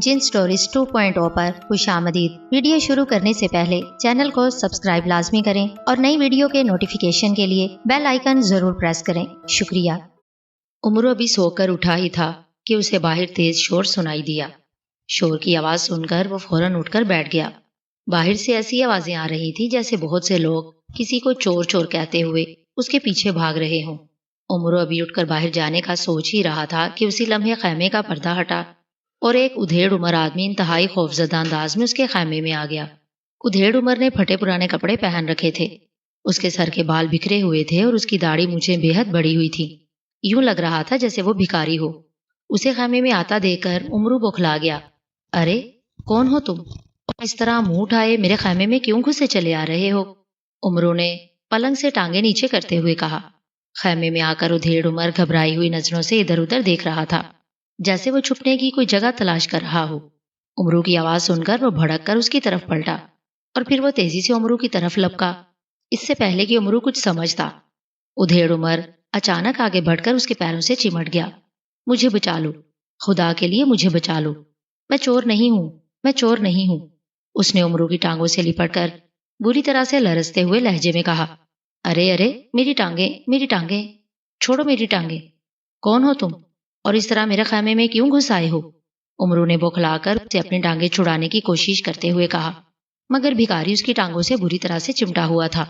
جن سٹوریز 2.0 پر خوش آمدید۔ ویڈیو شروع کرنے سے پہلے چینل کو سبسکرائب لازمی کریں اور نئی ویڈیو کے نوٹیفیکیشن کے لیے بیل آئیکن ضرور پریس کریں، شکریہ۔ عمرو ابھی سو کر اٹھا ہی تھا کہ اسے باہر تیز شور سنائی دیا۔ شور کی آواز سن کر وہ فوراً اٹھ کر بیٹھ گیا۔ باہر سے ایسی آوازیں آ رہی تھی جیسے بہت سے لوگ کسی کو چور چور کہتے ہوئے اس کے پیچھے بھاگ رہے ہوں۔ عمرو ابھی اٹھ کر باہر جانے کا سوچ ہی رہا تھا کہ اسی لمحے خیمے کا پردہ ہٹا اور ایک ادھیڑ عمر آدمی انتہائی خوفزدہ انداز میں اس کے خیمے میں آ گیا۔ ادھیڑ عمر نے پھٹے پرانے کپڑے پہن رکھے تھے، اس کے سر کے بال بکھرے ہوئے تھے اور اس کی داڑھی مونچھیں بے حد بڑی ہوئی تھی۔ یوں لگ رہا تھا جیسے وہ بھکاری ہو۔ اسے خیمے میں آتا دیکھ کر عمرو بوکھلا گیا۔ ارے کون ہو تم؟ اور اس طرح منہ اٹھائے میرے خیمے میں کیوں گھسے چلے آ رہے ہو؟ عمرو نے پلنگ سے ٹانگیں نیچے کرتے ہوئے کہا۔ خیمے میں آ کر ادھیڑ عمر گھبرائی ہوئی نظروں سے ادھر ادھر دیکھ رہا تھا، جیسے وہ چھپنے کی کوئی جگہ تلاش کر رہا ہو۔ عمرو کی آواز سن کر وہ بھڑک کر اس کی طرف پلٹا اور پھر وہ تیزی سے عمرو کی طرف لپکا، اس سے پہلے کہ عمرو کچھ سمجھتا۔ ادھیڑ عمر اچانک آگے بڑھ کر اس کے پیروں سے چمٹ گیا۔ مجھے بچا لو، خدا کے لیے مجھے بچا لو، میں چور نہیں ہوں، میں چور نہیں ہوں۔ اس نے عمرو کی ٹانگوں سے لپٹ کر بری طرح سے لرزتے ہوئے لہجے میں کہا، ارے ارے میری ٹانگیں، میری ٹانگیں، چھوڑو میری ٹانگیں۔ کون ہو تم اور اس طرح میرے خیمے میں کیوں گھس آئے ہو؟ عمرو نے بوکھلا کر اسے اپنی ٹانگیں چھڑانے کی کوشش کرتے ہوئے کہا، مگر بھکاری اس کی ٹانگوں سے بری طرح سے چمٹا ہوا تھا۔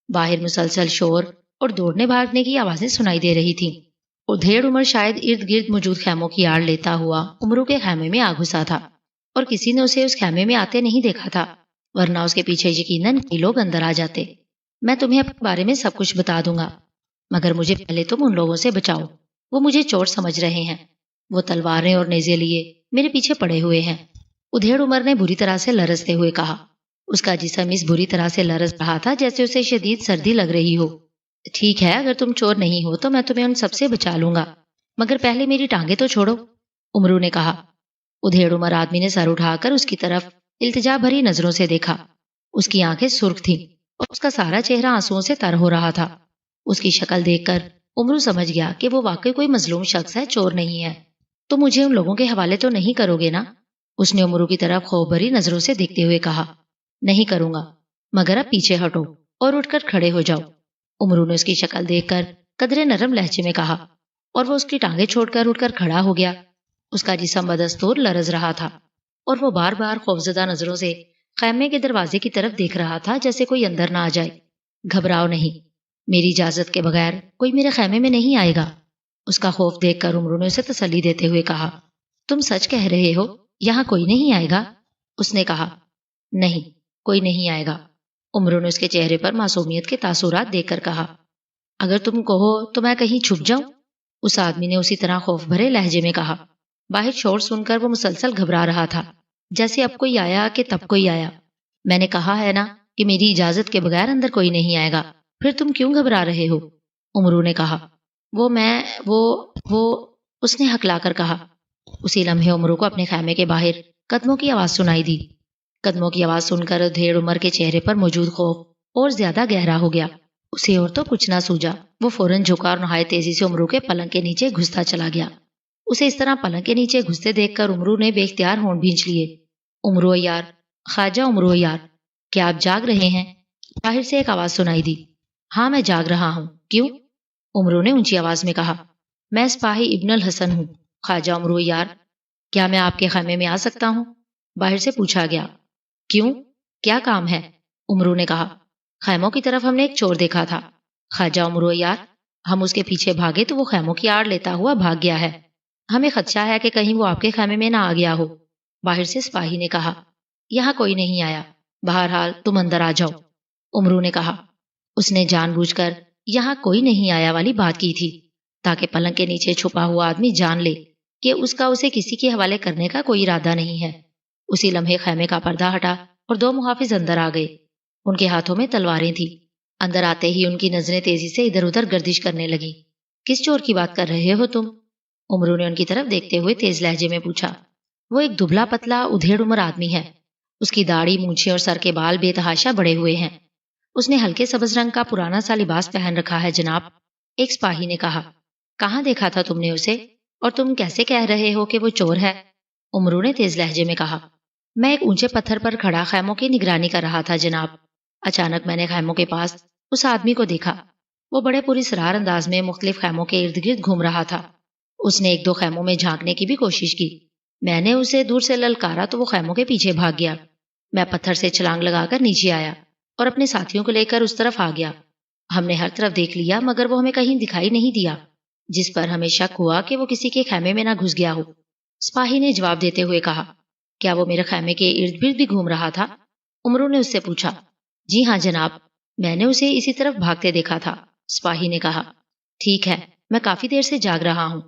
باہر مسلسل شور اور دوڑنے بھاگنے کی آوازیں سنائی دے رہی تھیں۔ ادھیڑ عمر شاید ارد گرد موجود خیموں کی آڑ لیتا ہوا عمرو کے خیمے میں آ گھسا تھا اور کسی نے اسے اس خیمے میں آتے نہیں دیکھا تھا، ورنہ اس کے پیچھے یقیناً کئی لوگ اندر آ جاتے۔ میں تمہیں اپنے بارے میں سب کچھ بتا دوں گا، مگر مجھے پہلے تم ان لوگوں سے بچاؤ، وہ مجھے چور سمجھ رہے ہیں، وہ تلواریں اور نیزے لیے میرے پیچھے پڑے ہوئے ہیں۔ ادھیڑ عمر نے بری طرح سے لرزتے ہوئے کہا۔ اس کا جسم اس بری طرح سے لرز رہا تھا جیسے اسے شدید سردی لگ رہی ہو۔ ٹھیک ہے، اگر تم چور نہیں ہو تو میں تمہیں ان سب سے بچا لوں گا، مگر پہلے میری ٹانگیں تو چھوڑو، عمرو نے کہا۔ ادھیڑ عمر آدمی نے سر اٹھا کر اس کی طرف التجا بھری نظروں سے دیکھا۔ اس کی آنکھیں سرخ تھیں اور اس کا سارا چہرہ آنسوؤں سے تر ہو رہا تھا۔ اس کی شکل دیکھ کر عمرو سمجھ گیا کہ وہ واقعی کوئی مظلوم شخص ہے، چور نہیں ہے۔ تو مجھے ان لوگوں کے حوالے تو نہیں کرو گے نا؟ اس نے عمرو کی طرف خوف بھری نظروں سے دیکھتے ہوئے کہا۔ نہیں کروں گا، مگر اب پیچھے ہٹو اور اٹھ کر کھڑے ہو جاؤ، عمرو نے اس کی شکل دیکھ کر قدرے نرم لہجے میں کہا، اور وہ اس کی ٹانگیں چھوڑ کر اٹھ کر کھڑا ہو گیا۔ اس کا جسم بدستور لرز رہا تھا اور وہ بار بار خوفزدہ نظروں سے خیمے کے دروازے کی طرف دیکھ رہا تھا جیسے کوئی اندر نہ آ جائے۔ گھبراؤ نہیں، میری اجازت کے بغیر کوئی میرے خیمے میں نہیں آئے گا، اس کا خوف دیکھ کر عمرو نے اسے تسلی دیتے ہوئے کہا۔ تم سچ کہہ رہے ہو، یہاں کوئی نہیں آئے گا؟ اس نے کہا۔ نہیں، کوئی نہیں آئے گا، عمرو نے اس کے چہرے پر معصومیت کے تاثرات دیکھ کر کہا۔ اگر تم کہو تو میں کہیں چھپ جاؤں؟ اس آدمی نے اسی طرح خوف بھرے لہجے میں کہا۔ باہر شور سن کر وہ مسلسل گھبرا رہا تھا، جیسے اب کوئی آیا کہ تب کوئی آیا۔ میں نے کہا ہے نا کہ میری اجازت کے بغیر اندر کوئی نہیں آئے گا، پھر تم کیوں گھبرا رہے ہو؟ عمرو نے کہا۔ وہ اس نے ہکلا کر کہا۔ اسی لمحے عمرو کو اپنے خیمے کے باہر قدموں کی آواز سنائی دی۔ قدموں کی آواز سن کر ادھیڑ عمر کے چہرے پر موجود خوف اور زیادہ گہرا ہو گیا۔ اسے اور تو کچھ نہ سوجا، وہ فوراً جھکا اور نہایت تیزی سے عمرو کے پلنگ کے نیچے گھستا چلا گیا۔ اسے اس طرح پلنگ کے نیچے گھستے دیکھ کر عمرو نے بے اختیار ہونٹ بھینچ لیے۔ عمرو یار، خواجہ عمرو یار، کیا آپ جاگ رہے ہیں؟ باہر سے ایک آواز سنائی دی۔ ہاں میں جاگ رہا ہوں، کیوں؟ عمرو نے اونچی آواز میں کہا۔ میں سپاہی ابن الحسن ہوں، خواجہ عمرو یار، کیا میں آپ کے خیمے میں آ سکتا ہوں؟ باہر سے پوچھا گیا۔ کیوں؟ کیا کام ہے؟ عمرو نے کہا۔ خیموں کی طرف ہم نے ایک چور دیکھا تھا، خواجہ عمرو یار، ہم اس کے پیچھے بھاگے تو وہ خیموں کی آڑ لیتا ہوا بھاگ گیا ہے، ہمیں خدشہ ہے کہ کہیں وہ آپ کے خیمے میں نہ آ گیا ہو۔ باہر سے سپاہی نے کہا۔ یہاں کوئی نہیں آیا، بہرحال تم اندر آ جاؤ، عمرو نے کہا۔ اس نے جان بوجھ کر یہاں کوئی نہیں آیا والی بات کی تھی تاکہ پلنگ کے نیچے چھپا ہوا آدمی جان لے کہ اس کا اسے کسی کے حوالے کرنے کا کوئی ارادہ نہیں ہے۔ اسی لمحے خیمے کا پردہ ہٹا اور دو محافظ اندر آ گئے، ان کے ہاتھوں میں تلواریں تھیں۔ اندر آتے ہی ان کی نظریں تیزی سے ادھر ادھر گردش کرنے لگیں۔ کس چور کی بات کر رہے ہو تم؟ عمرو نے ان کی طرف دیکھتے ہوئے تیز لہجے میں پوچھا۔ وہ ایک دبلا پتلا ادھیڑ عمر آدمی ہے، اس کی داڑھی، مونچھیں اور سر کے بال بے تحاشا بڑے ہوئے ہیں۔ اس نے ہلکے سبز رنگ کا پرانا سا لباس پہن رکھا ہے جناب، ایک سپاہی نے کہا۔ کہاں دیکھا تھا تم نے اسے، اور تم کیسے کہہ رہے ہو کہ وہ چور ہے؟ امرو نے تیز لہجے میں کہا۔ میں ایک اونچے پتھر پر کھڑا خیموں کی نگرانی کر رہا تھا جناب۔ اچانک میں نے خیموں کے پاس اس آدمی کو دیکھا۔ وہ بڑے پراسرار انداز میں مختلف خیموں کے ارد گرد گھوم رہا تھا۔ اس نے ایک دو خیموں میں جھانکنے کی بھی کوشش کی۔ میں نے اسے دور سے للکارا تو وہ خیموں کے پیچھے بھاگ گیا۔ میں پتھر سے چھلانگ لگا کر نیچے آیا اور اپنے ساتھیوں کو لے کر اس طرف آ گیا۔ ہم نے ہر طرف دیکھ لیا مگر وہ ہمیں کہیں دکھائی نہیں دیا، جس پر ہمیں شک ہوا کہ وہ کسی کے خیمے میں نہ گھس گیا ہو۔ سپاہی نے جواب دیتے ہوئے کہا، کیا وہ میرے خیمے کے ارد گرد بھی گھوم رہا تھا؟ امرو نے اس سے پوچھا۔ جی ہاں جناب، میں نے اسے اسی طرف بھاگتے دیکھا تھا، سپاہی نے کہا۔ ٹھیک ہے، میں کافی دیر سے جاگ رہا ہوں۔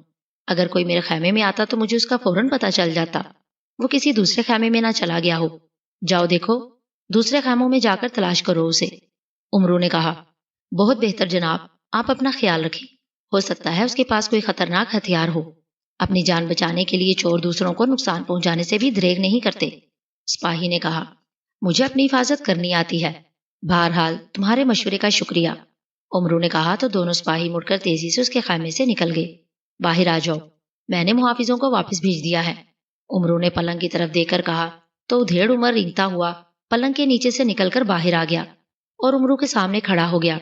اگر کوئی میرے خیمے میں آتا تو مجھے اس کا فوراً پتہ چل جاتا۔ وہ کسی دوسرے خیمے میں نہ چلا گیا ہو۔ جاؤ دیکھو، دوسرے خیموں میں جا کر تلاش کرو اسے، امرو نے کہا۔ بہت بہتر جناب، آپ اپنا خیال رکھیں۔ ہو سکتا ہے اس کے پاس کوئی خطرناک ہتھیار ہو۔ اپنی جان بچانے کے لیے چور دوسروں کو نقصان پہنچانے سے بھی دریغ نہیں کرتے، سپاہی نے کہا۔ مجھے اپنی حفاظت کرنی آتی ہے۔ بہرحال تمہارے مشورے کا شکریہ، امرو نے کہا تو دونوں سپاہی مڑ کر تیزی سے اس کے خیمے سے نکل گئے۔ باہر آ جاؤ، میں نے محافظوں کو واپس بھیج دیا ہے، امرو نے پلنگ کی طرف دیکھ کر کہا تو ادھیڑ عمر رینگتا ہوا پلنگ کے نیچے سے نکل کر باہر آ گیا اور امرو کے سامنے کھڑا ہو گیا۔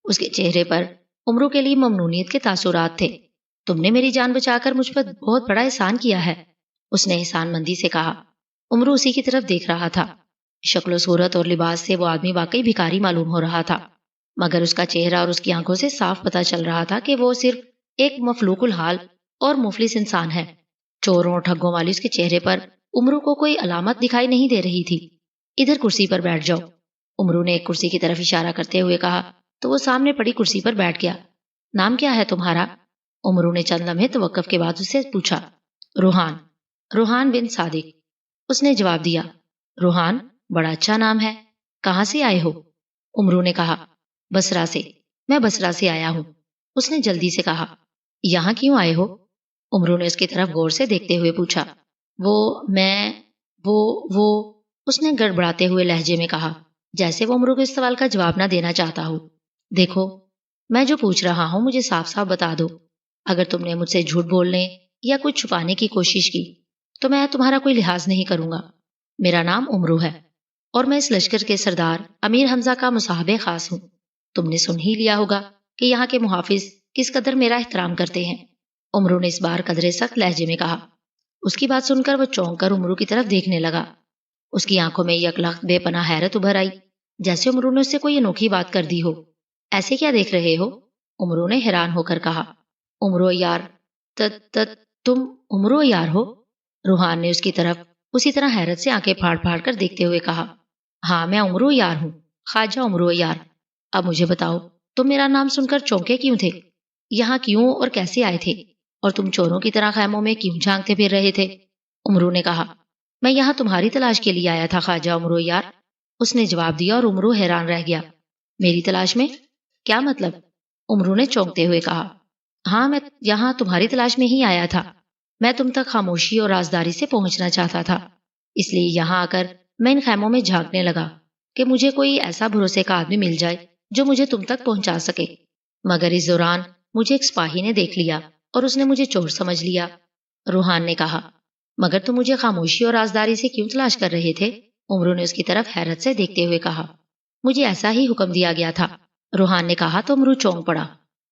اس کے چہرے پر امرو کے لیے ممنونیت کے تاثرات تھے۔ تم نے میری جان بچا کر مجھ پر بہت بڑا احسان کیا ہے، اس نے احسان مندی سے کہا۔ امرو اسی کی طرف دیکھ رہا تھا۔ شکل و صورت اور لباس سے وہ آدمی واقعی بھکاری معلوم ہو رہا تھا، مگر اس کا چہرہ اور اس کی آنکھوں سے صاف پتہ چل رہا تھا کہ وہ صرف ایک مفلوق الحال اور مفلس انسان ہے۔ چوروں اور ٹھگوں والی اس کے چہرے پر امرو کو کوئی علامت دکھائی نہیں دے رہی تھی۔ ادھر کرسی پر بیٹھ جاؤ، امرو نے ایک کرسی کی طرف اشارہ کرتے ہوئے کہا تو وہ سامنے پڑی کرسی پر بیٹھ گیا۔ نام کیا ہے تمہارا؟ امرو نے چند لمحے توقف کے بعد اس سے پوچھا۔ روحان، روحان بن صادق، اس نے جواب دیا۔ روحان، بڑا اچھا نام ہے، کہاں سے آئے ہو؟ امرو نے کہا، بصرہ سے، میں بصرہ سے آیا ہوں، اس نے جلدی سے کہا۔ یہاں کیوں آئے ہو؟ امرو نے اس کی طرف غور سے دیکھتے ہوئے پوچھا۔ وہ اس نے گڑبڑاتے ہوئے لہجے میں کہا، جیسے وہ امرو کے اس سوال کا جواب نہ دینا چاہتا ہو۔ دیکھو، میں جو پوچھ رہا ہوں مجھے صاف صاف بتا دو۔ اگر تم نے مجھ سے جھوٹ بولنے یا کچھ چھپانے کی کوشش کی تو میں تمہارا کوئی لحاظ نہیں کروں گا۔ میرا نام امرو ہے اور میں اس لشکر کے سردار امیر حمزہ کا مصاحب خاص ہوں۔ تم نے سن ہی لیا ہوگا کہ یہاں کے محافظ کس قدر میرا احترام کرتے ہیں، امرو نے اس بار قدرے سخت لہجے میں کہا۔ اس کی بات سن کر وہ چونک کر امرو کی طرف دیکھنے لگا۔ اس کی آنکھوں میں یکلخت بے پناہ حیرت ابھر آئی، جیسے امرو نے اس سے کوئی انوکھی بات کر دی ہو۔ ایسے کیا دیکھ رہے ہو؟ امرو نے حیران ہو کر کہا۔ امرو یار، تم امرو یار ہو؟ روحان نے اس کی طرف اسی طرح حیرت سے آنکھیں پھاڑ پھاڑ کر دیکھتے ہوئے کہا۔ ہاں، میں امرو یار ہوں، خواجہ امرو یار۔ اب مجھے بتاؤ، تم میرا نام سن کر چونکے کیوں تھے؟ یہاں کیوں اور کیسے آئے تھے؟ اور تم چوروں کی طرح خیموں میں کیوں جھانکتے پھر رہے تھے؟ امرو نے کہا، میں یہاں تمہاری تلاش کے لیے آیا تھا خواجہ امرو یار، اس نے جواب دیا اور امرو حیران رہ گیا۔ میری تلاش میں؟ کیا مطلب؟ امرو نے چونکتے ہوئے کہا۔ ہاں، میں یہاں تمہاری تلاش میں ہی آیا تھا۔ میں تم تک خاموشی اور رازداری سے پہنچنا چاہتا تھا، اس لیے یہاں آ کر میں ان خیموں میں جھانکنے لگا کہ مجھے کوئی ایسا بھروسے کا آدمی مل جائے جو مجھے تم تک پہنچا سکے۔ مگر اس دوران مجھے ایک سپاہی نے دیکھ لیا اور اس نے مجھے چور سمجھ لیا، روحان نے کہا۔ مگر تم مجھے خاموشی اور رازداری سے کیوں تلاش کر رہے تھے؟ امرو نے اس کی طرف حیرت سے دیکھتے ہوئے کہا۔ مجھے ایسا ہی حکم دیا گیا تھا، روحان نے کہا تو امرو چونک پڑا۔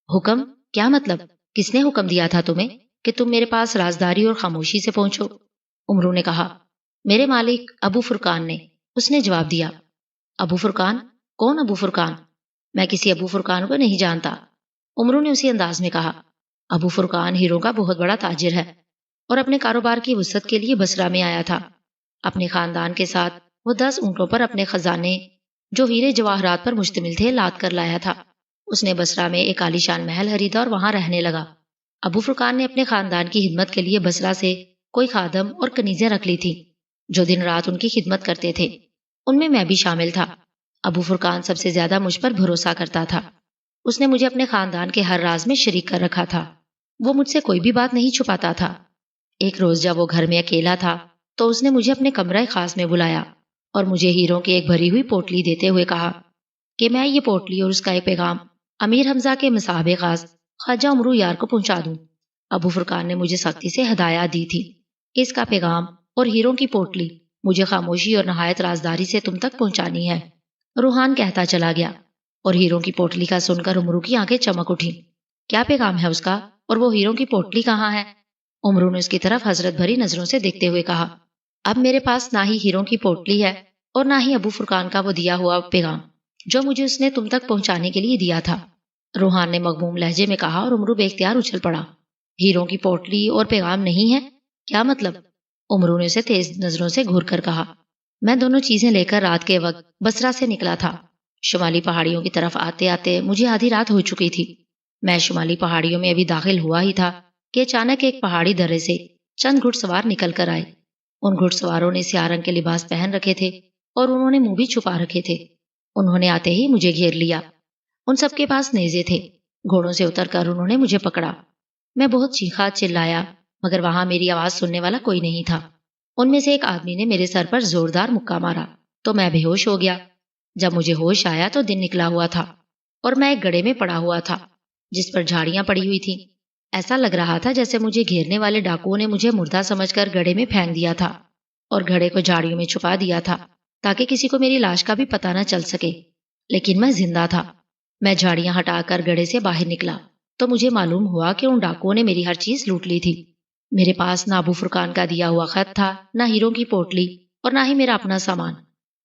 حکم؟ کیا مطلب؟ کس نے حکم دیا تھا تمہیں کہ تم میرے پاس رازداری اور خاموشی سے پہنچو؟ امرو نے کہا، میرے مالک ابو فرقان نے، اس نے جواب دیا۔ ابو فرقان؟ کون ابو فرقان؟ میں کسی ابو فرقان کو نہیں جانتا، امرو نے اسی انداز میں کہا۔ ابو فرقان ہیروں کا بہت بڑا تاجر ہے اور اپنے کاروبار کی وسعت کے لیے بصرہ میں آیا تھا۔ اپنے خاندان کے ساتھ وہ 10 اونٹوں پر اپنے خزانے جو ہیرے جواہرات پر مشتمل تھے لاد کر لایا تھا۔ اس نے بصرہ میں ایک عالیشان محل خریدا اور وہاں رہنے لگا۔ ابو فرقان نے اپنے خاندان کی خدمت کے لیے بصرہ سے کوئی خادم اور کنیزیں رکھ لی تھی جو دن رات ان کی خدمت کرتے تھے، ان میں بھی شامل تھا۔ ابو فرقان سب سے زیادہ مجھ پر بھروسہ کرتا تھا، اس نے مجھے اپنے خاندان کے ہر راز میں شریک کر رکھا تھا، وہ مجھ سے کوئی بھی بات نہیں چھپاتا تھا۔ ایک روز جب وہ گھر میں اکیلا تھا تو اس نے مجھے اپنے کمرہ خاص میں بلایا اور مجھے ہیروں کی ایک بھری ہوئی پوٹلی دیتے ہوئے کہا کہ میں یہ پوٹلی اور اس کا ایک پیغام امیر حمزہ کے مصاحب خاص خواجہ امرو یار کو پہنچا دوں۔ ابو فرقان نے مجھے سختی سے ہدایت دی تھی کہ اس کا پیغام اور ہیروں کی پوٹلی مجھے خاموشی اور نہایت رازداری سے تم تک پہنچانی ہے۔ روحان کہتا چلا گیا، اور ہیروں کی پوٹلی کا سن کر امرو کی آنکھیں چمک اٹھی۔ کیا پیغام ہے اس کا؟ اور وہ ہیروں کی پوٹلی کہاں ہے؟ امرو نے اس کی طرف حسرت بھری نظروں سے دیکھتے ہوئے کہا، اب میرے پاس نہ ہی ہیروں کی پوٹلی ہے اور نہ ہی ابو فرقان کا وہ دیا ہوا پیغام جو مجھے اس نے تم تک پہنچانے کے لیے دیا تھا۔ روحان نے مغموم لہجے میں کہا، اور امرو بے اختیار اچھل پڑا۔ ہیروں کی پوٹلی اور پیغام نہیں ہے؟ کیا مطلب؟ امرو نے اسے تیز نظروں سے گھور کر کہا، میں دونوں چیزیں لے کر رات کے وقت بصرہ سے نکلا تھا۔ شمالی پہاڑیوں کی طرف آتے آتے مجھے آدھی رات ہو چکی تھی۔ میں شمالی پہاڑیوں میں ابھی داخل ہوا ہی تھا کہ اچانک ایک پہاڑی درے سے چند گھڑ سوار نکل کر آئے۔ ان گھڑ سواروں نے سیاہ رنگ کے لباس پہن رکھے تھے اور انہوں نے منہ بھی چھپا رکھے تھے۔ انہوں نے آتے ہی مجھے گھیر لیا۔ ان سب کے پاس نیزے تھے۔ گھوڑوں سے اتر کر انہوں نے مجھے پکڑا۔ میں بہت چیخا چلایا، مگر وہاں میری آواز سننے والا کوئی نہیں تھا۔ ان میں سے ایک آدمی نے میرے سر پر زوردار مکہ مارا تو میں بے ہوش ہو گیا۔ جب مجھے ہوش آیا تو دن نکلا ہوا تھا اور میں ایک گڑھے میں پڑا ہوا تھا جس پر جھاڑیاں پڑی ہوئی تھیں۔ ایسا لگ رہا تھا جیسے مجھے گھیرنے والے ڈاکوؤں نے مجھے مردہ سمجھ کر گڑھے میں پھینک دیا تھا اور گھڑے کو جھاڑیوں میں چھپا دیا تھا تاکہ کسی کو میری لاش کا بھی پتہ نہ چل سکے، لیکن میں زندہ تھا۔ میں جھاڑیاں ہٹا کر گڑھے سے باہر نکلا تو مجھے معلوم ہوا کہ ان ڈاکوؤں نے میری ہر چیز لوٹ لی تھی۔ میرے پاس نہ ابو فرقان کا دیا ہوا خط تھا، نہ ہیروں کی پوٹلی، اور نہ ہی میرا اپنا سامان۔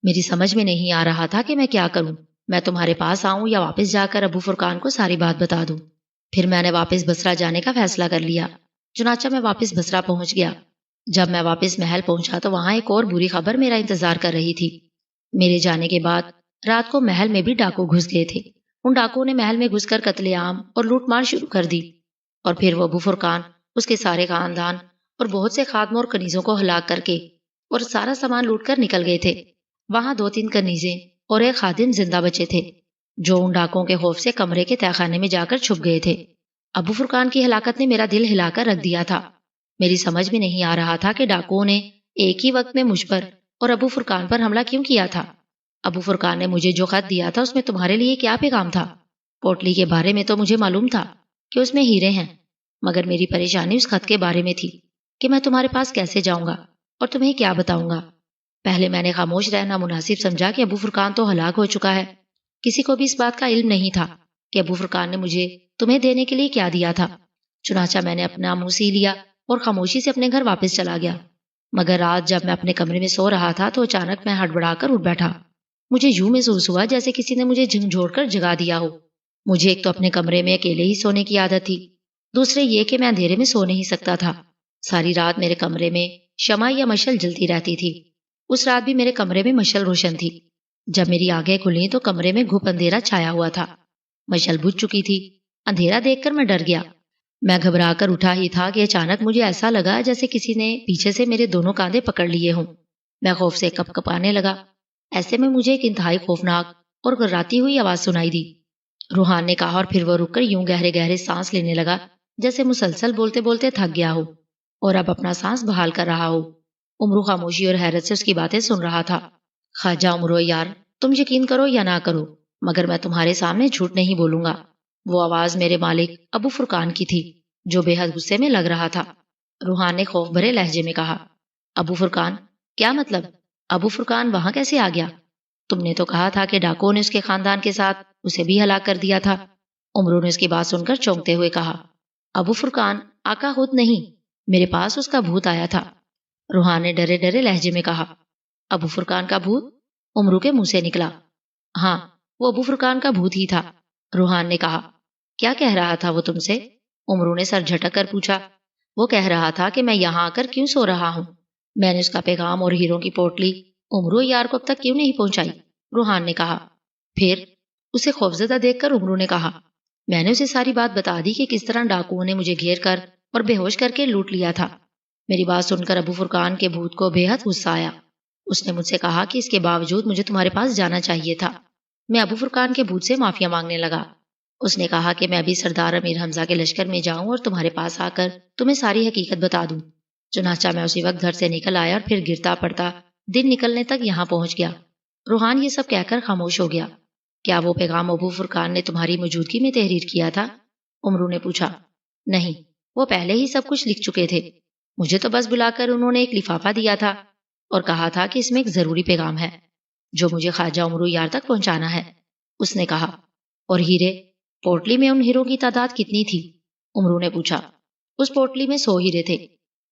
میری سمجھ میں نہیں آ رہا تھا کہ میں کیا کروں، میں تمہارے پاس آؤں یا واپس جا کر ابو فرقان کو ساری بات بتا دوں۔ پھر میں نے واپس بصرہ جانے کا فیصلہ کر لیا۔ چنانچہ میں واپس بصرہ پہنچ گیا۔ جب میں واپس محل پہنچا تو وہاں ایک اور بری خبر میرا انتظار کر رہی تھی۔ میرے جانے کے بعد رات کو محل میں بھی ڈاکو گھس گئے تھے۔ ان ڈاکوؤں نے محل میں گھس کر قتل عام اور لوٹ مار شروع کر دی، اور پھر وہ ابو فرقان، اس کے سارے خاندان اور بہت سے خادموں اور کنیزوں کو ہلاک کر کے اور سارا سامان لوٹ کر نکل گئے تھے۔ وہاں 2-3 کنیزیں اور ایک خادم زندہ بچے تھے جو ان ڈاکوؤں کے خوف سے کمرے کے تہہ خانے میں جا کر چھپ گئے تھے۔ ابو فرقان کی ہلاکت نے میرا دل ہلا کر رکھ دیا تھا۔ میری سمجھ میں نہیں آ رہا تھا کہ ڈاکوؤں نے ایک ہی وقت میں مجھ پر اور ابو فرقان پر حملہ کیوں کیا تھا۔ ابو فرقان نے مجھے جو خط دیا تھا اس میں تمہارے لیے کیا پیغام تھا؟ پوٹلی کے بارے میں تو مجھے معلوم تھا کہ اس میں ہیرے ہیں، مگر میری پریشانی اس خط کے بارے میں تھی کہ میں تمہارے پاس کیسے جاؤں گا اور تمہیں کیا بتاؤں گا۔ پہلے میں نے خاموش رہنا مناسب سمجھا کہ ابو فرقان تو ہلاک ہو چکا ہے۔ کسی کو بھی اس بات کا علم نہیں تھا کہ ابو فرقان نے مجھے تمہیں دینے کے لیے کیا دیا تھا۔ چنانچہ میں نے اپنا منہ سی لیا اور خاموشی سے اپنے گھر واپس چلا گیا۔ مگر رات جب میں اپنے کمرے میں سو رہا تھا تو اچانک میں ہڑبڑا کر اٹھ بیٹھا۔ مجھے یوں محسوس ہوا جیسے کسی نے مجھے جھنجھوڑ کر جگا دیا ہو۔ مجھے ایک تو اپنے کمرے میں اکیلے ہی سونے کی عادت تھی، دوسرے یہ کہ میں اندھیرے میں سو نہیں سکتا تھا۔ ساری رات میرے کمرے میں شمع یا مشل جلتی رہتی تھی۔ اس رات بھی میرے کمرے میں مشل روشن تھی۔ جب میری آنکھیں کھلیں تو کمرے میں گھپ اندھیرا چھایا ہوا تھا۔ مشل بجھ چکی تھی۔ اندھیرا دیکھ کر میں ڈر گیا۔ میں گھبرا کر اٹھا ہی تھا کہ اچانک مجھے ایسا لگا جیسے کسی نے پیچھے سے میرے دونوں کاندھے پکڑ لیے ہوں۔ میں خوف سے کپ کپانے لگا۔ ایسے میں مجھے ایک انتہائی خوفناک اور گراتی ہوئی آواز سنائی دی۔ روحان نے کہا، اور پھر وہ رک کر یوں گہرے گہرے سانس لینے لگا جیسے مسلسل بولتے بولتے تھک گیا ہو اور اب اپنا سانس بحال کر رہا ہو۔ امرو خاموشی اور حیرت سے اس کی باتیں سن رہا تھا۔ خواجہ امرو یار، تم یقین کرو یا نہ کرو، مگر میں تمہارے سامنے جھوٹ نہیں بولوں گا۔ وہ آواز میرے مالک ابو فرقان کی تھی جو بے حد غصے میں لگ رہا تھا۔ روحان نے خوف بھرے لہجے میں کہا، ابو فرقان؟ کیا مطلب؟ ابو فرقان وہاں کیسے آ گیا؟ تم نے تو کہا تھا کہ ڈاکوؤں نے اس کے خاندان کے ساتھ اسے بھی ہلاک کر دیا تھا۔ امرو نے اس کی بات سن کر چونکتے ہوئے کہا، ابو فرقان آقا خود نہیں، میرے پاس اس کا بھوت آیا تھا۔ روحان نے ڈرے ڈرے لہجے میں کہا، ابو فرقان کا بھوت؟ امرو کے منہ سے نکلا، ہاں وہ ابو فرقان کا بھوت ہی تھا۔ روحان نے کہا، کیا کہہ رہا تھا وہ تم سے؟ امرو نے سر جھٹک کر پوچھا۔ وہ کہہ رہا تھا کہ میں یہاں آ کر کیوں سو رہا ہوں، میں نے اس کا پیغام اور ہیروں کی پوٹلی امرو یار کو اب تک کیوں نہیں پہنچائی؟ روحان نے کہا۔ پھر؟ اسے خوفزدہ دیکھ کر امرو نے کہا، میں نے اسے ساری بات بتا دی کہ کس طرح ڈاکوؤں نے مجھے گھیر کر اور بے ہوش کر کے لوٹ لیا تھا۔ میری بات سن کر ابو فرقان کے بھوت کو بے حد غصہ آیا۔ اس نے مجھ سے کہا کہ اس کے باوجود مجھے تمہارے پاس جانا چاہیے تھا۔ میں ابو فرقان کے بھوت سے معافیا مانگنے لگا۔ اس نے کہا کہ میں ابھی سردار امیر حمزہ کے لشکر میں جاؤں اور تمہارے پاس آ کر تمہیں ساری حقیقت بتا دوں۔ چنانچہ میں اسی وقت گھر سے نکل آیا اور پھر گرتا پڑتا دن نکلنے تک یہاں پہنچ گیا۔ روحان یہ سب کہہ کر خاموش ہو گیا۔ کیا وہ پیغام ابو فرقان نے تمہاری موجودگی میں تحریر کیا تھا؟ امرو نے پوچھا۔ نہیں، وہ پہلے ہی سب کچھ لکھ چکے تھے۔ مجھے تو بس بلا کر انہوں نے ایک لفافہ دیا تھا اور کہا تھا کہ اس میں ایک ضروری پیغام ہے جو مجھے خواجہ عمرو یار تک پہنچانا ہے۔ اس نے کہا، اور ہیرے؟ پوٹلی میں ان ہیروں کی تعداد کتنی تھی؟ عمرو نے پوچھا۔ اس پوٹلی میں 100 ہیرے تھے،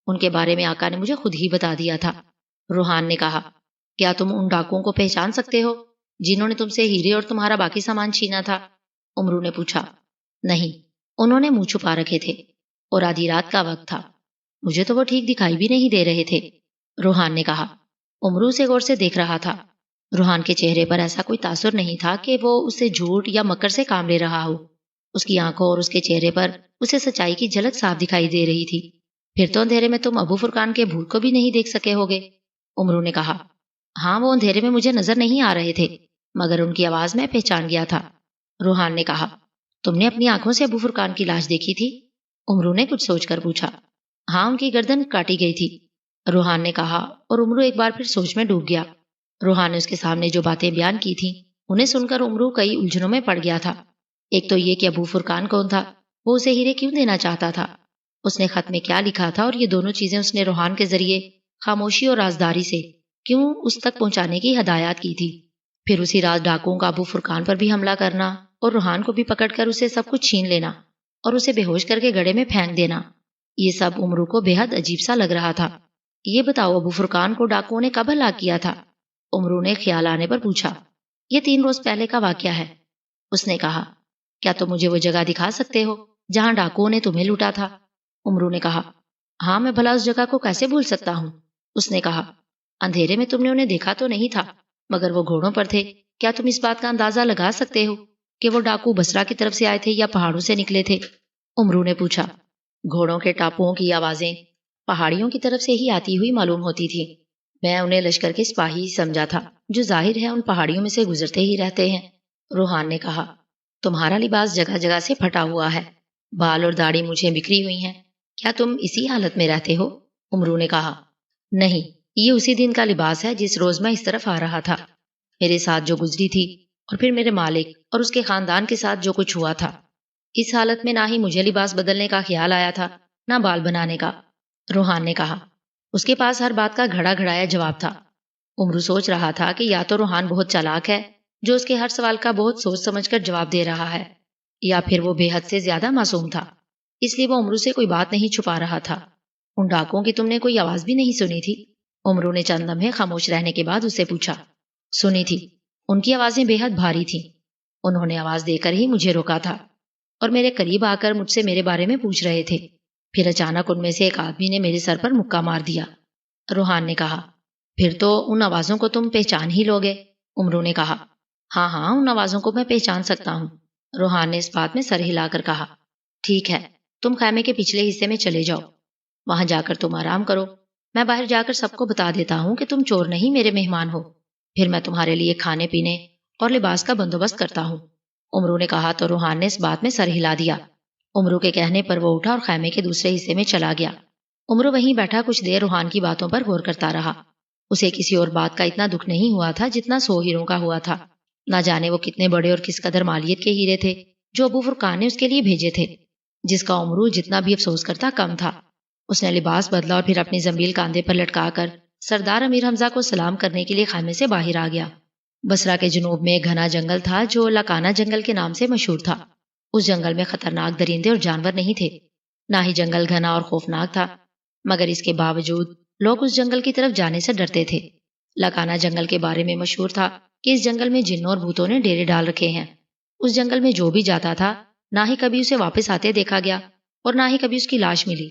ان کے بارے میں آقا نے مجھے خود ہی بتا دیا تھا۔ روحان نے کہا، کیا تم ان ڈاکوؤں کو پہچان سکتے ہو جنہوں نے تم سے ہیرے اور تمہارا باقی سامان چھینا تھا؟ عمرو نے پوچھا۔ نہیں، انہوں نے منہ چھپا رکھے تھے اور آدھی رات کا وقت تھا، مجھے تو وہ ٹھیک دکھائی بھی نہیں دے رہے تھے، روحان نے کہا۔ عمرو اسے غور سے دیکھ رہا تھا۔ روحان کے چہرے پر ایسا کوئی تاثر نہیں تھا کہ وہ اسے جھوٹ یا مکر سے کام لے رہا ہو۔ اس کی آنکھوں اور اس کے چہرے پر اسے سچائی کی جھلک صاف دکھائی دے رہی تھی۔ پھر تو اندھیرے میں تم ابو فرقان کے بھوت کو بھی نہیں دیکھ سکے ہوگے، عمرو نے کہا۔ ہاں، وہ اندھیرے میں مجھے نظر نہیں آ رہے تھے، مگر ان کی آواز میں پہچان گیا تھا، روحان نے کہا۔ تم نے اپنی آنکھوں سے ابو فرقان کی لاش دیکھی تھی؟ عمرو نے کچھ سوچ کر پوچھا۔ ہاں، ان کی گردن کاٹی گئی تھی، روحان نے کہا، اور عمرو ایک بار پھر سوچ میں ڈوب گیا۔ روحان نے اس کے سامنے جو باتیں بیان کی تھیں انہیں سن کر عمرو کئی الجھنوں میں پڑ گیا تھا۔ ایک تو یہ کہ ابو فرقان کون تھا، وہ اسے ہیرے کیوں دینا چاہتا تھا، اس نے خط میں کیا لکھا تھا، اور یہ دونوں چیزیں اس نے روحان کے ذریعے خاموشی اور رازداری سے کیوں اس تک پہنچانے کی ہدایات کی تھی۔ پھر اسی رات ڈاکوؤں کا ابو فرقان پر بھی حملہ کرنا اور روحان کو بھی پکڑ کر اسے سب کچھ چھین لینا اور اسے بے ہوش کر کے گڑھے میں پھینک دینا، یہ سب عمرو کو بے حد عجیب سا لگ رہا تھا۔ یہ بتاؤ، ابو فرقان کو ڈاکوؤں نے کب ہلاک کیا تھا؟ عمرو نے خیال آنے پر پوچھا۔ یہ 3 روز پہلے کا واقعہ ہے، اس نے کہا۔ کیا تم مجھے وہ جگہ دکھا سکتے ہو جہاں ڈاکوؤں نے تمہیں لوٹا تھا؟ عمرو نے کہا۔ ہاں، میں بھلا اس جگہ کو کیسے بھول سکتا ہوں، اس نے کہا۔ اندھیرے میں تم نے انہیں دیکھا تو نہیں تھا، مگر وہ گھوڑوں پر تھے، کیا تم اس بات کا اندازہ لگا سکتے ہو کہ وہ ڈاکو بصرہ کی طرف سے آئے تھے یا پہاڑوں سے نکلے تھے؟ عمرو نے پوچھا۔ گھوڑوں کے ٹاپوؤں کی آوازیں پہاڑیوں کی طرف سے ہی آتی ہوئی معلوم ہوتی تھی، میں انہیں لشکر کے سپاہی سمجھا تھا جو ظاہر ہے ان پہاڑیوں میں سے گزرتے ہی رہتے ہیں، روحان نے کہا۔ تمہارا لباس جگہ جگہ سے پھٹا ہوا ہے، بال اور داڑھی مجھے بکھری ہوئی ہیں، کیا تم اسی حالت میں رہتے ہو؟ عمرو نے کہا۔ نہیں، یہ اسی دن کا لباس ہے جس روز میں اس طرف آ رہا تھا، میرے ساتھ جو گزری تھی اور پھر میرے مالک اور اس کے خاندان کے ساتھ جو کچھ ہوا تھا، اس حالت میں نہ ہی مجھے لباس بدلنے کا خیال آیا تھا نہ بال بنانے کا، روحان نے کہا۔ اس کے پاس ہر بات کا گھڑا گھڑایا جواب تھا۔ عمرو سوچ رہا تھا کہ یا تو روحان بہت چالاک ہے جو اس کے ہر سوال کا بہت سوچ سمجھ کر جواب دے رہا ہے، یا پھر وہ بے حد سے زیادہ معصوم تھا، اس لیے وہ عمرو سے کوئی بات نہیں چھپا رہا تھا۔ ان ڈاکوؤں کی تم نے کوئی آواز بھی نہیں سنی تھی؟ عمرو نے چند لمحے خاموش رہنے کے بعد اسے پوچھا۔ سنی تھی، ان کی آوازیں بے حد بھاری تھیں، انہوں نے آواز دے کر ہی مجھے روکا تھا اور میرے قریب آ کر مجھ سے میرے بارے میں پوچھ رہے تھے، پھر اچانک ان میں سے ایک آدمی نے میرے سر پر مکہ مار دیا، روحان نے کہا۔ پھر تو ان آوازوں کو تم پہچان ہی لوگے، عمرو نے کہا۔ ہاں ہاں، ان آوازوں کو میں پہچان سکتا ہوں، روحان نے اس بات میں سر ہلا کر کہا۔ ٹھیک ہے، تم خیمے کے پچھلے حصے میں چلے جاؤ، وہاں جا کر تم آرام کرو، میں باہر جا کر سب کو بتا دیتا ہوں کہ تم چور نہیں میرے مہمان ہو، پھر میں تمہارے لیے کھانے پینے اور لباس کا بندوبست کرتا ہوں، عمرو نے کہا تو روحان نے اس بات میں سر ہلا دیا۔ عمرو کے کہنے پر وہ اٹھا اور خیمے کے دوسرے حصے میں چلا گیا۔ عمرو وہیں بیٹھا کچھ دیر روحان کی باتوں پر غور کرتا رہا، اسے کسی اور بات کا اتنا دکھ نہیں ہوا تھا جتنا 100 ہیروں کا ہوا تھا، نہ جانے وہ کتنے بڑے اور کس قدر مالیت کے ہیرے تھے جو ابو فرقان نے اس کے لیے بھیجے تھے، جس کا عمرو جتنا بھی افسوس کرتا کم تھا۔ اس نے لباس بدلا اور پھر اپنی زنبیل کاندھے پر لٹکا کر سردار امیر حمزہ کو سلام کرنے کے لیے خیمے سے باہر آ گیا۔ بصرہ کے جنوب میں ایک گھنا جنگل تھا جو لاکانہ جنگل کے نام سے مشہور تھا۔ اس جنگل میں خطرناک درندے اور جانور نہیں تھے، نہ ہی جنگل گھنا اور خوفناک تھا، مگر اس کے باوجود لوگ اس جنگل کی طرف جانے سے ڈرتے تھے۔ لاکانہ جنگل کے بارے میں مشہور تھا کہ اس جنگل میں جنوں اور بھوتوں نے ڈیرے ڈال رکھے ہیں۔ اس جنگل میں جو بھی جاتا تھا نہ ہی کبھی اسے واپس آتے دیکھا گیا اور نہ ہی کبھی اس کی لاش ملی۔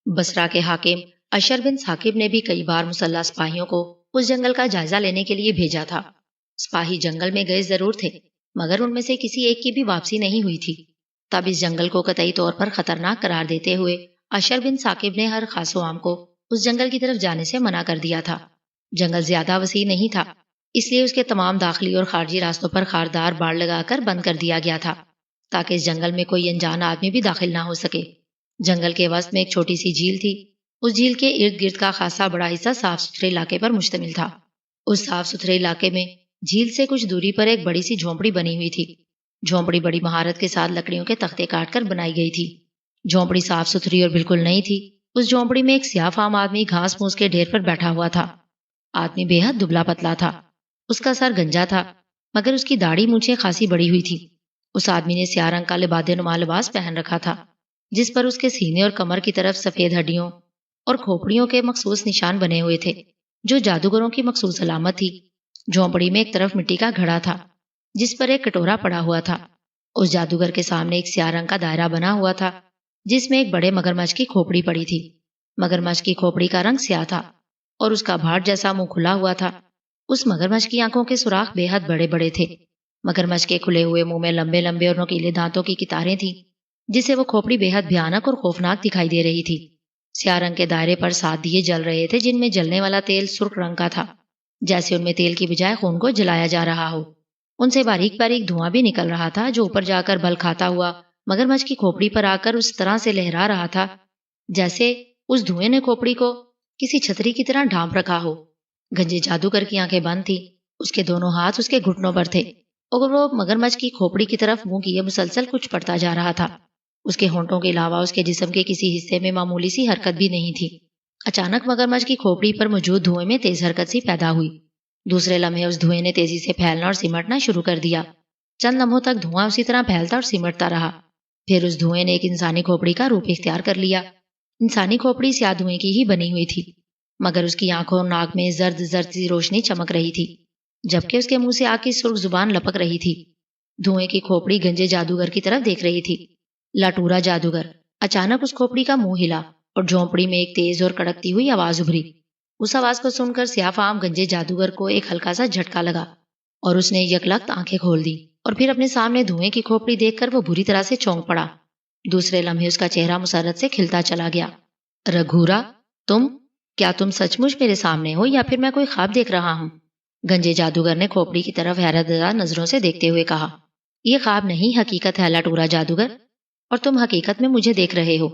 بصرہ کے حاکم اشر بن ثاقب نے بھی کئی بار مسلح سپاہیوں کو اس جنگل کا جائزہ لینے کے لیے بھیجا تھا۔ سپاہی جنگل میں گئے ضرور تھے، مگر ان میں سے کسی ایک کی بھی واپسی نہیں ہوئی تھی۔ تب اس جنگل کو قطعی طور پر خطرناک قرار دیتے ہوئے اشر بن ثاقب نے ہر خاص و عام کو اس جنگل کی طرف جانے سے منع کر دیا تھا۔ جنگل زیادہ وسیع نہیں تھا، اس لیے اس کے تمام داخلی اور خارجی راستوں پر خاردار باڑ لگا کر بند کر دیا گیا تھا تاکہ اس جنگل میں کوئی انجان آدمی بھی داخل نہ ہو سکے۔ جنگل کے وسط میں ایک چھوٹی سی جھیل تھی، اس جھیل کے ارد گرد کا خاصا بڑا حصہ صاف ستھرے علاقے پر مشتمل تھا۔ اس صاف ستھرے علاقے میں جھیل سے کچھ دوری پر ایک بڑی سی جھونپڑی بنی ہوئی تھی۔ جھونپڑی بڑی مہارت کے ساتھ لکڑیوں کے تختے کاٹ کر بنائی گئی تھی۔ جھونپڑی صاف ستھری اور بالکل نئی تھی، اس جھونپڑی میں ایک سیاہ فام آدمی گھاس پھوس کے ڈھیر پر بیٹھا ہوا تھا۔ آدمی بے حد دبلا پتلا تھا، اس کا سر گنجا تھا، مگر اس کی داڑھی مونچھیں خاصی بڑی ہوئی تھی۔ اس آدمی نے سیاہ رنگ کا لباد نما لباس پہن رکھا تھا، جس پر اس کے سینے اور کمر کی طرف سفید ہڈیوں اور کھوپڑیوں کے مخصوص نشان بنے ہوئے تھے، جو جادوگروں کی مخصوص علامت تھی۔ جھونپڑی میں ایک طرف مٹی کا گھڑا تھا، جس پر ایک کٹورا پڑا ہوا تھا۔ اس جادوگر کے سامنے ایک سیاہ رنگ کا دائرہ بنا ہوا تھا، جس میں ایک بڑے مگرمچھ کی کھوپڑی پڑی تھی۔ مگرمچھ کی کھوپڑی کا رنگ سیاہ تھا اور اس کا بھاٹ جیسا منہ کھلا ہوا تھا۔ اس مگرمچھ کی آنکھوں کے سوراخ بے حد بڑے بڑے تھے۔ مگرمچھ کے کھلے ہوئے منہ میں لمبے لمبے اور نوکیلے دانتوں کی قطاریں تھیں، جسے وہ کھوپڑی بے حد بھیانک اور خوفناک دکھائی دے رہی تھی۔ سیاہ رنگ کے دائرے پر 7 دیے جل رہے تھے، جن میں جلنے والا تیل سرخ رنگ کا تھا، جیسے ان میں تیل کی بجائے خون کو جلایا جا رہا ہو۔ ان سے باریک باریک دھواں بھی نکل رہا تھا، جو اوپر جا کر بل کھاتا ہوا مگرمچھ کی کھوپڑی پر آ کر اس طرح سے لہرا رہا تھا جیسے اس دھوئیں نے کھوپڑی کو کسی چھتری کی طرح ڈھانپ رکھا ہو۔ گنجے جادوگر کی آنکھیں بند تھی، اس کے دونوں ہاتھ اس کے گھٹنوں پر تھے اور وہ مگرمچھ کی کھوپڑی کی طرف منہ کیے مسلسل کچھ پڑتا جا رہا تھا۔ اس کے ہونٹوں کے علاوہ اس کے جسم کے کسی حصے میں معمولی سی حرکت بھی نہیں تھی۔ اچانک مگرمچھ کی کھوپڑی پر موجود دھوئیں میں تیز حرکت سی پیدا ہوئی۔ دوسرے لمحے اس دھوئیں نے تیزی سے پھیلنا اور سمٹنا شروع کر دیا۔ چند لمحوں تک دھواں اسی طرح پھیلتا اور سمٹتا رہا۔ پھر اس دھوئیں نے ایک انسانی کھوپڑی کا روپ اختیار کر لیا۔ انسانی کھوپڑی سیاہ دھوئیں کی ہی بنی ہوئی تھی، مگر اس کی آنکھوں اور ناک میں زرد زرد سی روشنی چمک رہی تھی، جبکہ اس کے منہ سے آگ کی سرخ زبان لپک رہی تھی۔ دھوئیں کی کھوپڑی گنجے جادوگر کی طرف دیکھ رہی تھی۔ لاٹورا جادوگر۔ اچانک اس کھوپڑی کا منہ ہلا اور جھونپڑی میں ایک تیز اور کڑکتی ہوئی آواز ابھری۔ اس آواز کو سن کر سیاہ فام گنجے جادوگر کو ایک ہلکا سا جھٹکا لگا اور اس نے یکلخت آنکھیں کھول دی، اور پھر اپنے سامنے دھوئیں کی کھوپڑی دیکھ کر وہ بری طرح سے چونک پڑا۔ دوسرے لمحے اس کا چہرہ مسرت سے کھلتا چلا گیا۔ رگھورا، کیا تم سچ مچ میرے سامنے ہو یا پھر میں کوئی خواب دیکھ رہا ہوں؟ گنجے جادوگر نے کھوپڑی کی طرف حیرت زدہ نظروں سے دیکھتے ہوئے کہا۔ یہ خواب نہیں، حقیقت ہے لاٹورا جادوگر، اور تم حقیقت میں مجھے دیکھ رہے ہو۔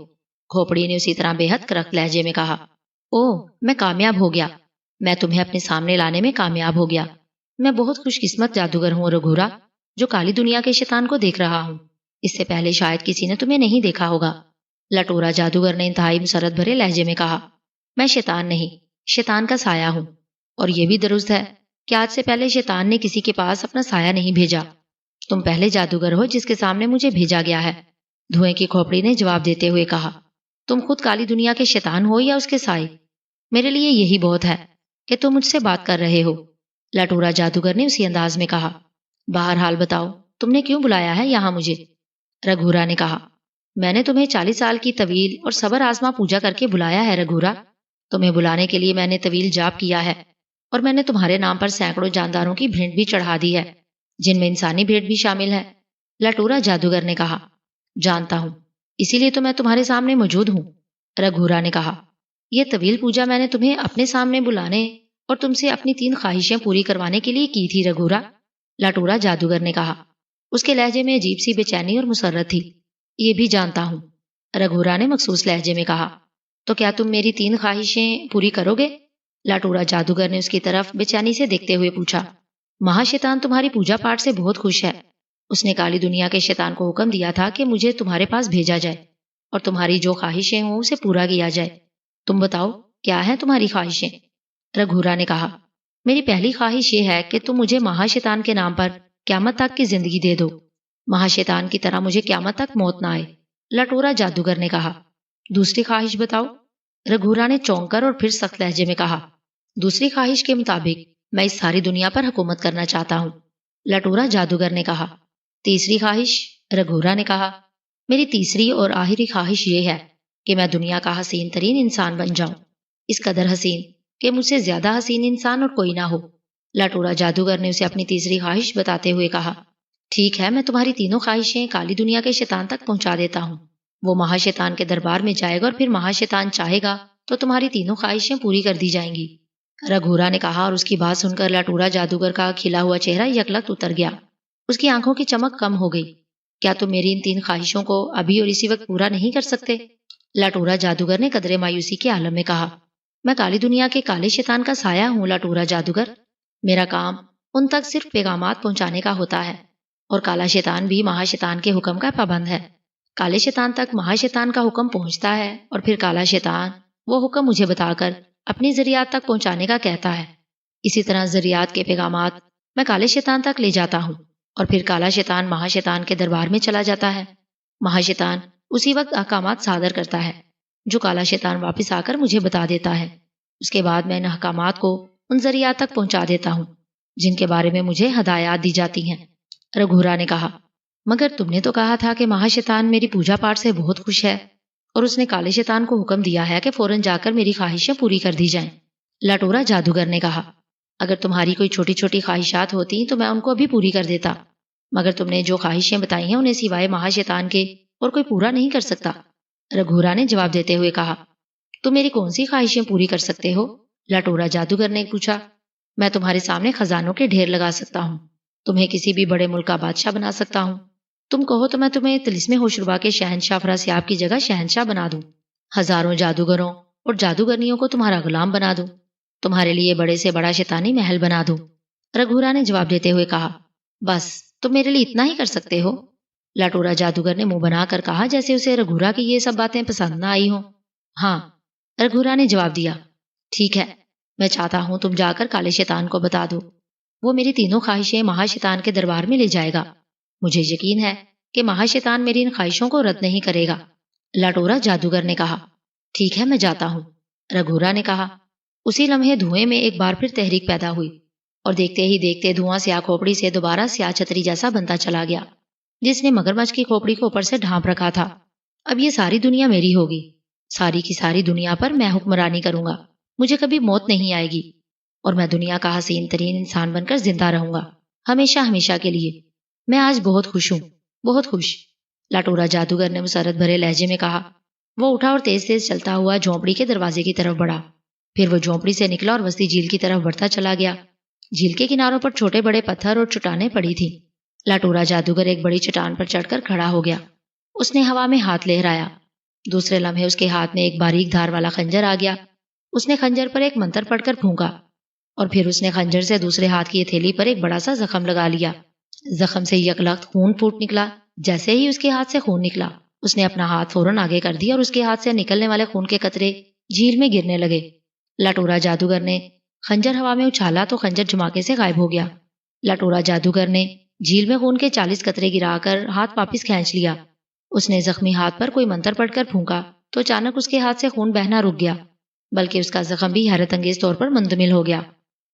کھوپڑی نے اسی طرح بے حد کرخت لہجے میں کہا۔ اوہ، میں کامیاب ہو گیا، میں تمہیں اپنے سامنے لانے میں کامیاب ہو گیا۔ میں بہت خوش قسمت جادوگر ہوں رگھورا، جو کالی دنیا کے شیطان کو دیکھ رہا ہوں۔ اس سے پہلے شاید کسی نے تمہیں نہیں دیکھا ہوگا۔ لٹورا جادوگر نے انتہائی مسرت بھرے لہجے میں کہا۔ میں شیطان نہیں، شیطان کا سایہ ہوں، اور یہ بھی درست ہے کہ آج سے پہلے شیطان نے کسی کے پاس اپنا سایہ نہیں بھیجا۔ تم پہلے جادوگر ہو جس کے سامنے مجھے بھیجا گیا ہے، دھوئیں کی کھوپڑی نے جواب دیتے ہوئے کہا۔ تم خود کالی دنیا کے شیطان ہو یا اس کے سائے، میرے لیے یہی بہت ہے کہ تم مجھ سے بات کر رہے ہو، لٹورا جادوگر نے اسی انداز میں کہا۔ بہرحال بتاؤ، تم نے کیوں بلایا ہے یہاں مجھے؟ رگھورا نے کہا۔ میں نے تمہیں 40 سال کی طویل اور صبر آزما پوجا کر کے بلایا ہے رگھورا۔ تمہیں بلانے کے لیے میں نے طویل جاپ کیا ہے، اور میں نے تمہارے نام پر سینکڑوں جانداروں کی بھیڑ بھی چڑھا دی ہے، جن میں انسانی بھیڑ بھی شامل ہے، لٹورا جادوگر نے کہا۔ جانتا ہوں، اسی لیے تو میں تمہارے سامنے موجود ہوں، رگھورا نے کہا۔ یہ طویل پوجا میں نے تمہیں اپنے سامنے بلانے اور تم سے اپنی 3 خواہشیں پوری کروانے کے لیے کی تھی رگھورا، لٹورا جادوگر نے کہا۔ اس کے لہجے میں عجیب سی بے چینی اور مسرت تھی۔ یہ بھی جانتا ہوں، رگھورا نے مخصوص لہجے میں کہا۔ تو کیا تم میری 3 خواہشیں پوری کرو گے؟ لٹورا جادوگر نے اس کی طرف بے چینی سے دیکھتے ہوئے پوچھا۔ مہا شیطان تمہاری پوجا پاٹ سے بہت خوش ہے۔ اس نے کالی دنیا کے شیطان کو حکم دیا تھا کہ مجھے تمہارے پاس بھیجا جائے اور تمہاری جو خواہشیں ہوں اسے پورا کیا جائے۔ تم بتاؤ، کیا ہیں تمہاری خواہشیں؟ رگھورا نے کہا۔ میری پہلی خواہش یہ ہے کہ تم مجھے مہا شیطان کے نام پر قیامت تک کی زندگی دے دو، مہا شیطان کی طرح مجھے قیامت تک موت نہ آئے، لٹورا جادوگر نے کہا۔ دوسری خواہش بتاؤ، رگھورا نے چونک کر اور پھر سخت لہجے میں کہا۔ دوسری خواہش کے مطابق میں اس ساری دنیا پر حکومت کرنا چاہتا ہوں، لٹورا جادوگر نے کہا۔ تیسری خواہش، رگھورا نے کہا۔ میری تیسری اور آخری خواہش یہ ہے کہ میں دنیا کا حسین ترین انسان بن جاؤں، اس قدر حسین کہ مجھ سے زیادہ حسین انسان اور کوئی نہ ہو، لٹورا جادوگر نے اسے اپنی تیسری خواہش بتاتے ہوئے کہا۔ ٹھیک ہے، میں تمہاری تینوں خواہشیں کالی دنیا کے شیطان تک پہنچا دیتا ہوں، وہ مہا شیطان کے دربار میں جائے گا اور پھر مہا شیطان چاہے گا تو تمہاری تینوں خواہشیں پوری کر دی جائیں گی، رگھورا نے کہا، اور اس کی بات سن کر لٹورا جادوگر کا کھلا ہوا چہرہ یکلخت اتر گیا، اس کی آنکھوں کی چمک کم ہو گئی۔ کیا تم میری ان 3 خواہشوں کو ابھی اور اسی وقت پورا نہیں کر سکتے؟ لٹورا جادوگر نے قدرے مایوسی کے عالم میں کہا۔ میں کالی دنیا کے کالے شیطان کا سایہ ہوں لٹورا جادوگر، میرا کام ان تک صرف پیغامات پہنچانے کا ہوتا ہے، اور کالا شیطان بھی مہا شیطان کے حکم کا پابند ہے۔ کالے شیطان تک مہا شیطان کا حکم پہنچتا ہے اور پھر کالا شیطان وہ حکم مجھے بتا کر اپنی ذریات تک پہنچانے کا کہتا ہے۔ اسی طرح ذریات کے پیغامات میں کالے شیطان تک لے جاتا ہوں اور پھر کالا شیطان مہا شیطان کے دربار میں چلا جاتا ہے۔ مہا شیطان اسی وقت احکامات صادر کرتا ہے جو کالا شیطان واپس آ کر مجھے بتا دیتا ہے۔ اس کے بعد میں ان احکامات کو ان ذریات تک پہنچا دیتا ہوں جن کے بارے میں مجھے ہدایات دی جاتی ہیں۔ رگھورا نے کہا، مگر تم نے تو کہا تھا کہ مہا شیطان میری پوجا پاٹ سے بہت خوش ہے اور اس نے کالے شیطان کو حکم دیا ہے کہ فوراً جا کر میری خواہشیں پوری کر دی جائیں۔ لٹورا جادوگر نے کہا، اگر تمہاری کوئی چھوٹی چھوٹی خواہشات ہوتی تو میں ان کو بھی پوری کر دیتا، مگر تم نے جو خواہشیں بتائی ہیں انہیں سوائے مہا شیطان کے اور کوئی پورا نہیں کر سکتا۔ رگھورا نے جواب دیتے ہوئے کہا، تم میری کون سی خواہشیں پوری کر سکتے ہو؟ لٹورا جادوگر نے پوچھا۔ میں تمہارے سامنے خزانوں کے ڈھیر لگا سکتا ہوں، تمہیں کسی بھی بڑے ملک کا بادشاہ بنا سکتا ہوں، تم کہو تو میں تمہیں طلسم ہوشربا کے شہنشاہ افراسیاب کی جگہ شہنشاہ بنا دوں، ہزاروں جادوگروں اور جادوگرنیوں کو تمہارا غلام بنا دوں، تمہارے لیے بڑے سے بڑا شیطانی محل بنا دوں۔ رگھورا نے جواب دیتے ہوئے کہا، بس تم میرے لیے اتنا ہی کر سکتے ہو؟ لٹورا جادوگر نے منہ بنا کر کہا جیسے اسے رگھورا کی یہ سب باتیں پسند نہ آئی ہوں۔ ہاں، رگھورا نے جواب دیا، ٹھیک ہے، میں چاہتا ہوں تم جا کر کالے شیطان کو بتا دو، وہ میری تینوں خواہشیں مہا شیطان کے دربار میں لے جائے گا، مجھے یقین ہے کہ مہا شیطان میری ان خواہشوں کو رد نہیں کرے گا۔ لٹورا جادوگر نے کہا، ٹھیک ہے، میں جاتا ہوں۔ رگھورا نے کہا۔ اسی لمحے دھوئیں میں ایک بار پھر تحریک پیدا ہوئی اور دیکھتے ہی دیکھتے دھواں سیاہ کھوپڑی سے دوبارہ سیاہ چھتری جیسا بنتا چلا گیا جس نے مگرمچھ کی کھوپڑی کو اوپر سے ڈھانپ رکھا تھا۔ اب یہ ساری دنیا میری ہوگی، ساری کی ساری دنیا پر میں حکمرانی کروں گا، مجھے کبھی موت نہیں آئے گی اور میں دنیا کا حسین ترین انسان بن کر زندہ رہوں گا، ہمیشہ ہمیشہ کے لیے۔ میں آج بہت خوش ہوں، بہت خوش۔ لٹورا جادوگر نے مسرت بھرے لہجے میں کہا۔ وہ اٹھا اور تیز تیز چلتا ہوا جھونپڑی کے دروازے کی طرف بڑھا، پھر وہ جھونپڑی سے نکلا اور وسطی جھیل کی طرف بڑھتا چلا گیا۔ جھیل کے کناروں پر چھوٹے بڑے پتھر اور چٹانیں پڑی تھیں۔ لٹورا جادوگر ایک بڑی چٹان پر چڑھ کر کھڑا ہو گیا، اس نے ہوا میں ہاتھ لہرایا، دوسرے لمحے اس کے ہاتھ میں ایک باریک دھار والا خنجر آ گیا۔ اس نے خنجر پر ایک منتر پڑھ کر پھونکا اور پھر اس نے خنجر سے دوسرے ہاتھ کی ہتھیلی پر ایک بڑا سا زخم لگا لیا۔ زخم سے یکلخت خون پھوٹ نکلا۔ جیسے ہی اس کے ہاتھ سے خون نکلا، اس نے اپنا ہاتھ فوراً آگے کر دیا اور اس کے ہاتھ سے نکلنے والے خون کے قطرے جھیل میں گرنے لگے۔ لٹورا جادوگر نے خنجر ہوا میں اچھالا تو خنجر جھماکے سے غائب ہو گیا۔ لٹورا جادوگر نے جھیل میں خون کے 40 قطرے گرا کر ہاتھ واپس کھینچ لیا۔ اس نے زخمی ہاتھ پر کوئی منتر پڑھ کر پھونکا تو اچانک اس کے ہاتھ سے خون بہنا رک گیا، بلکہ اس کا زخم بھی حیرت انگیز طور پر منجمد ہو گیا۔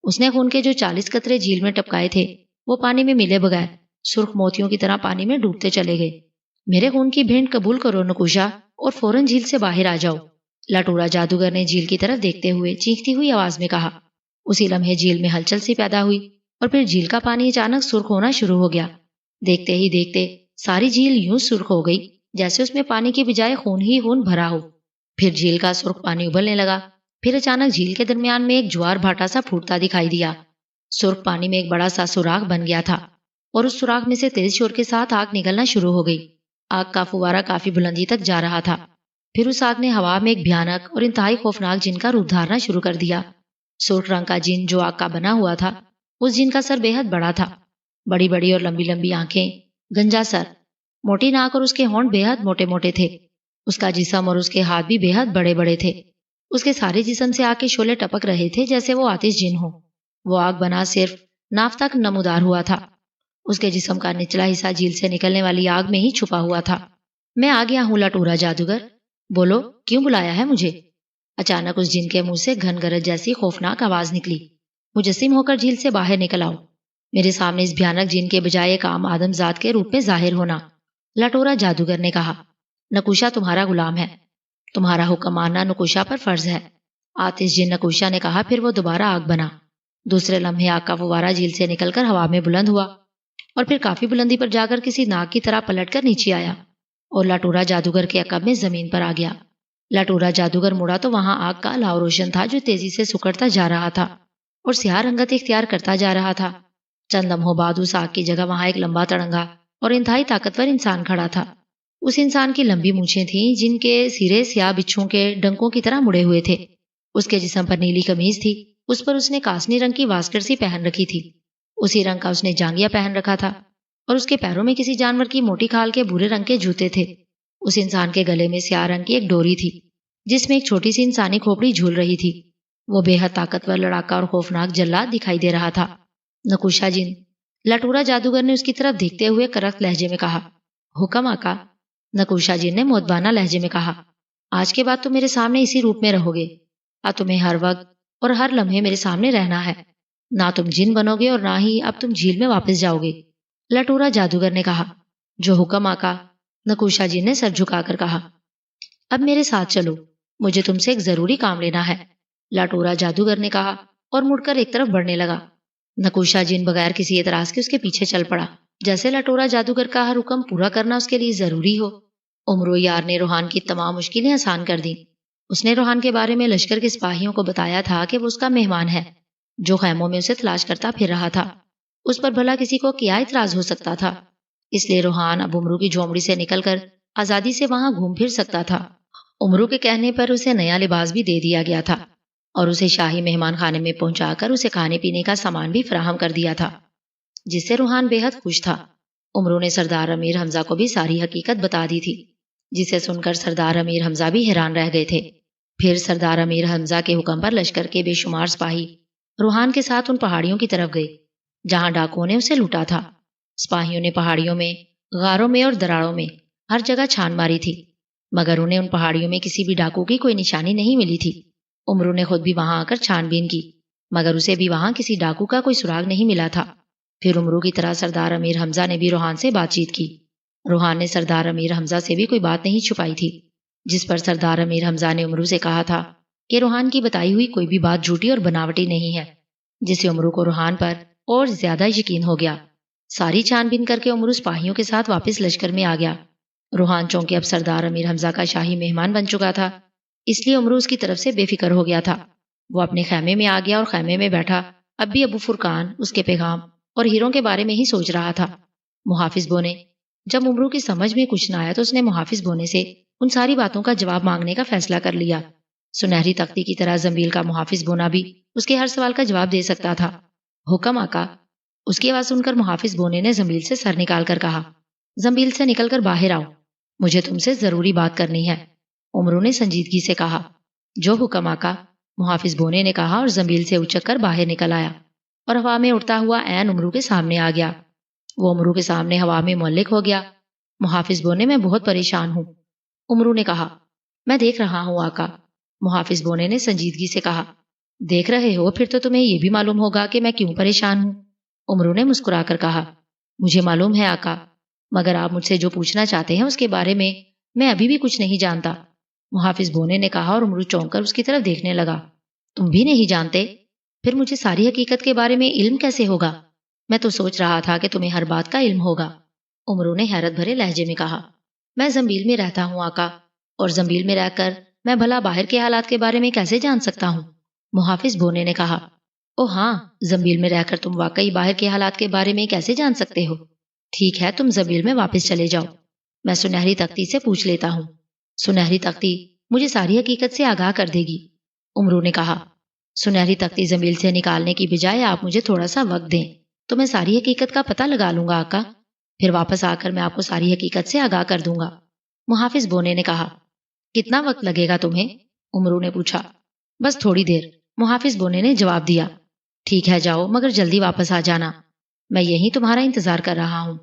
اس نے خون کے جو 40 قطرے جھیل میں ٹپکائے تھے وہ پانی میں ملے بغیر سرخ موتیوں کی طرح پانی میں ڈوبتے چلے گئے۔ میرے خون کی بھیٹ قبول کرو نکوشا اور فوراً جھیل سے باہر آ جاؤ، لٹورا جادوگر نے جھیل کی طرف دیکھتے ہوئے چیختی ہوئی آواز میں کہا۔ اسی لمحے جھیل میں ہلچل سی پیدا ہوئی اور پھر جھیل کا پانی اچانک سرخ ہونا شروع ہو گیا۔ دیکھتے ہی دیکھتے ساری جھیل یوں سرخ ہو گئی جیسے اس میں پانی کی بجائے خون ہی خون بھرا ہو۔ پھر جھیل کا سرخ پانی ابلنے لگا، پھر اچانک جھیل کے درمیان میں ایک جوار بھاٹا سا پھوٹتا دکھائی دیا۔ سرخ پانی میں ایک بڑا سا سوراخ بن گیا تھا اور اس سوراخ میں سے تیز شور کے ساتھ آگ نکلنا شروع ہو گئی۔ آگ کا فوارہ کافی بلندی تک جا رہا تھا۔ پھر اس آگ نے ہوا میں ایک بھیانک اور انتہائی خوفناک جن کا روپ دھارنا شروع کر دیا۔ سرخ رنگ کا جن جو آگ کا بنا ہوا تھا، اس جن کا سر بے حد بڑا تھا، بڑی بڑی اور لمبی لمبی آنکھیں، گنجا سر، موٹی ناک اور اس کے ہونٹ بے حد موٹے موٹے تھے۔ اس کا جسم اور اس کے ہاتھ بھی بے حد بڑے بڑے تھے۔ اس کے سارے جسم سے آگ کے شعلے ٹپک رہے تھے جیسے وہ آتش جن ہو۔ وہ آگ بنا صرف ناف تک نمودار ہوا تھا۔ اس کے جسم کا نچلا حصہ جھیل سے نکلنے والی آگ میں ہی چھپا ہوا تھا۔ میں آ گیا ہوں لٹورا جادوگر، بولو کیوں بلایا ہے مجھے؟ اچانک اس جن کے منہ سے گھن گرج جیسی خوفناک آواز نکلی۔ مجسم ہو کر جھیل سے باہر نکل آؤ، میرے سامنے اس بھیانک جن کے بجائے ایک عام آدم ذات کے روپ میں ظاہر ہونا۔ لٹورا جادوگر نے کہا، نکوشا تمہارا غلام ہے، تمہارا حکم ماننا نکوشا پر فرض ہے۔ آتش جن نکوشا نے کہا، پھر وہ دوبارہ آگ بنا۔ دوسرے لمحے آگ کا فوارہ جھیل سے نکل کر ہوا میں بلند ہوا اور پھر کافی بلندی پر جا کر کسی ناگ کی طرح پلٹ کر نیچے آیا اور لٹورا جادوگر کے عقب میں زمین پر آ گیا۔ لٹورا جادوگر مڑا تو وہاں آگ کا لاؤ روشن تھا جو تیزی سے سکڑتا جا رہا تھا اور سیاہ رنگت اختیار کرتا جا رہا تھا۔ چند لمحوں بعد اس آگ کی جگہ وہاں ایک لمبا تڑنگا اور انتہائی طاقتور انسان کھڑا تھا۔ اس انسان کی لمبی مونچھیں تھیں جن کے سرے سیاہ بچھوں کے ڈنکوں کی طرح مڑے ہوئے تھے۔ اس کے جسم پر نیلی قمیض تھی، اس پر اس نے کاسنی رنگ کی واسکٹ سی پہن رکھی تھی، اسی رنگ کا اس نے جانگیا پہن رکھا تھا اور اس کے پیروں میں کسی جانور کی موٹی کھال کے بھورے رنگ کے جوتے تھے۔ اس انسان کے گلے میں سیاہ رنگ کی ایک ڈوری تھی جس میں ایک چھوٹی سی انسانی کھوپڑی جھول رہی تھی۔ وہ بے حد طاقتور، لڑاکا اور خوفناک جلاد دکھائی دے رہا تھا۔ نکوشا جن، لٹورا جادوگر نے اس کی طرف دیکھتے ہوئے کرخت لہجے میں کہا۔ حکم آقا، نکوشا جن نے مودبانہ لہجے میں کہا۔ آج کے بعد تم میرے سامنے اسی روپ میں رہو گے۔ اب تمہیں ہر وقت اور ہر لمحے میرے سامنے رہنا ہے۔ نہ تم جن بنو گے اور نہ ہی اب تم جھیل میں واپس جاؤ گے، لٹورا جادوگر نے کہا۔ جو حکم آقا، نکوشا جن نے سر جھکا کر کہا۔ اب میرے ساتھ چلو، مجھے تم سے ایک ضروری کام لینا ہے، لٹورا جادوگر نے کہا اور مڑ کر ایک طرف بڑھنے لگا۔ نکوشا جن بغیر کسی اعتراض کے اس کے پیچھے چل پڑا، جیسے لٹورا جادوگر کا ہر حکم پورا کرنا اس کے لیے ضروری ہو۔ امرو یار نے روحان کی تمام مشکلیں آسان کر دیں۔ اس نے روحان کے بارے میں لشکر کے سپاہیوں کو بتایا تھا کہ وہ اس کا مہمان ہے، جو خیموں میں اسے تلاش کرتا پھر رہا تھا۔ اس پر بھلا کسی کو کیا اعتراض ہو سکتا تھا؟ اس لیے روحان اب امرو کی جھونپڑی سے نکل کر آزادی سے وہاں گھوم پھر سکتا تھا۔ امرو کے کہنے پر اسے نیا لباس بھی دے دیا گیا تھا اور اسے شاہی مہمان خانے میں پہنچا کر اسے کھانے پینے کا سامان بھی فراہم کر دیا تھا، جس سے روحان بے حد خوش تھا۔ امرو نے سردار امیر حمزہ کو بھی ساری حقیقت بتا دی تھی، جسے سن کر سردار امیر حمزہ بھی حیران رہ گئے تھے۔ پھر سردار امیر حمزہ کے حکم پر لشکر کے بے شمار سپاہی روحان کے ساتھ ان پہاڑیوں کی طرف گئے جہاں ڈاکوؤں نے اسے لوٹا تھا۔ سپاہیوں نے پہاڑیوں میں، غاروں میں اور دراڑوں میں ہر جگہ چھان ماری تھی، مگر انہیں ان پہاڑیوں میں کسی بھی ڈاکو کی کوئی نشانی نہیں ملی تھی۔ امرو نے خود بھی وہاں آ کر چھان بین کی، مگر اسے بھی وہاں کسی ڈاکو کا کوئی سراغ نہیں ملا تھا۔ پھر امرو کی طرح سردار امیر حمزہ نے بھی روحان سے بات چیت کی۔ روحان نے سردار امیر حمزہ سے بھی کوئی بات نہیں چھپائی تھی، جس پر سردار امیر حمزہ نے امرو سے کہا تھا کہ روحان کی بتائی ہوئی کوئی بھی بات جھوٹی اور بناوٹی نہیں ہے، جس سے امرو کو روحان پر اور زیادہ یقین ہو گیا۔ ساری چھان بین کر کے امرو سپاہیوں کے ساتھ واپس لشکر میں آ گیا۔ روحان چونکہ اب سردار امیر حمزہ کا شاہی مہمان بن چکا تھا، اس لیے امرو اس کی طرف سے بے فکر ہو گیا تھا۔ وہ اپنے خیمے میں آ گیا اور خیمے میں بیٹھا اب بھی ابو فرقان، اس کے پیغام اور ہیروں کے بارے میں ہی سوچ رہا تھا۔ محافظ بونے، جب امرو کی سمجھ میں کچھ نہ آیا تو اس نے محافظ بونے سے ان ساری باتوں کا جواب مانگنے کا فیصلہ کر لیا۔ سنہری تختی کی طرح زنبیل کا محافظ بونا بھی اس کے ہر سوال کا جواب دے سکتا تھا۔ حکم آقا، اس کی آواز سن کر محافظ بونے نے زنبیل سے سر نکال کر کہا۔ زنبیل سے نکل کر باہر آؤ، مجھے تم سے ضروری بات کرنی ہے، امرو نے سنجیدگی سے کہا۔ جو حکم آقا، محافظ بونے نے کہا اور زنبیل سے اچک کر باہر نکل آیا اور ہوا میں اڑتا ہوا عین امرو کے سامنے آ گیا۔ وہ امرو کے سامنے ہوا میں معلق ہو گیا۔ محافظ بونے، میں بہت پریشان ہوں، امرو نے کہا۔ میں دیکھ رہا ہوں آقا، محافظ بونے نے سنجیدگی سے کہا۔ دیکھ رہے ہو؟ پھر تو تمہیں یہ بھی معلوم ہوگا کہ میں کیوں پریشان ہوں، امرو نے مسکرا کر کہا۔ مجھے معلوم ہے آقا، مگر آپ مجھ سے جو پوچھنا چاہتے ہیں اس کے بارے میں ابھی بھی کچھ نہیں جانتا، محافظ بونے نے کہا اور امرو چونک کر اس کی طرف دیکھنے لگا۔ تم بھی نہیں جانتے؟ پھر مجھے ساری حقیقت کے بارے میں علم کیسے ہوگا؟ میں تو سوچ رہا تھا کہ تمہیں ہر بات کا علم ہوگا، امرو نے حیرت بھرے لہجے میں کہا۔ میں زنبیل میں رہتا ہوں آقا، اور زنبیل میں رہ کر میں بھلا باہر کے حالات کے بارے میں کیسے جان سکتا ہوں، محافظ بونے نے کہا۔ او ہاں، زنبیل میں رہ کر تم واقعی باہر کے حالات کے بارے میں کیسے جان سکتے ہو؟ ٹھیک ہے، تم زنبیل میں واپس چلے جاؤ، میں سنہری تختی سے پوچھ لیتا ہوں، سنہری تختی مجھے ساری حقیقت سے آگاہ کر دے گی، امرو نے کہا۔ سنہری تختی زنبیل سے نکالنے کی بجائے آپ مجھے تھوڑا سا وقت دیں تو میں ساری حقیقت کا پتہ لگا لوں گا آقا، پھر واپس آ کر میں آپ کو ساری حقیقت سے آگاہ کر دوں گا، محافظ بونے نے کہا۔ کتنا وقت لگے گا تمہیں؟ امرو نے پوچھا۔ بس تھوڑی دیر، محافظ بونے نے جواب دیا۔ ٹھیک ہے، جاؤ، مگر جلدی واپس آ جانا، میں یہیں تمہارا انتظار کر رہا ہوں،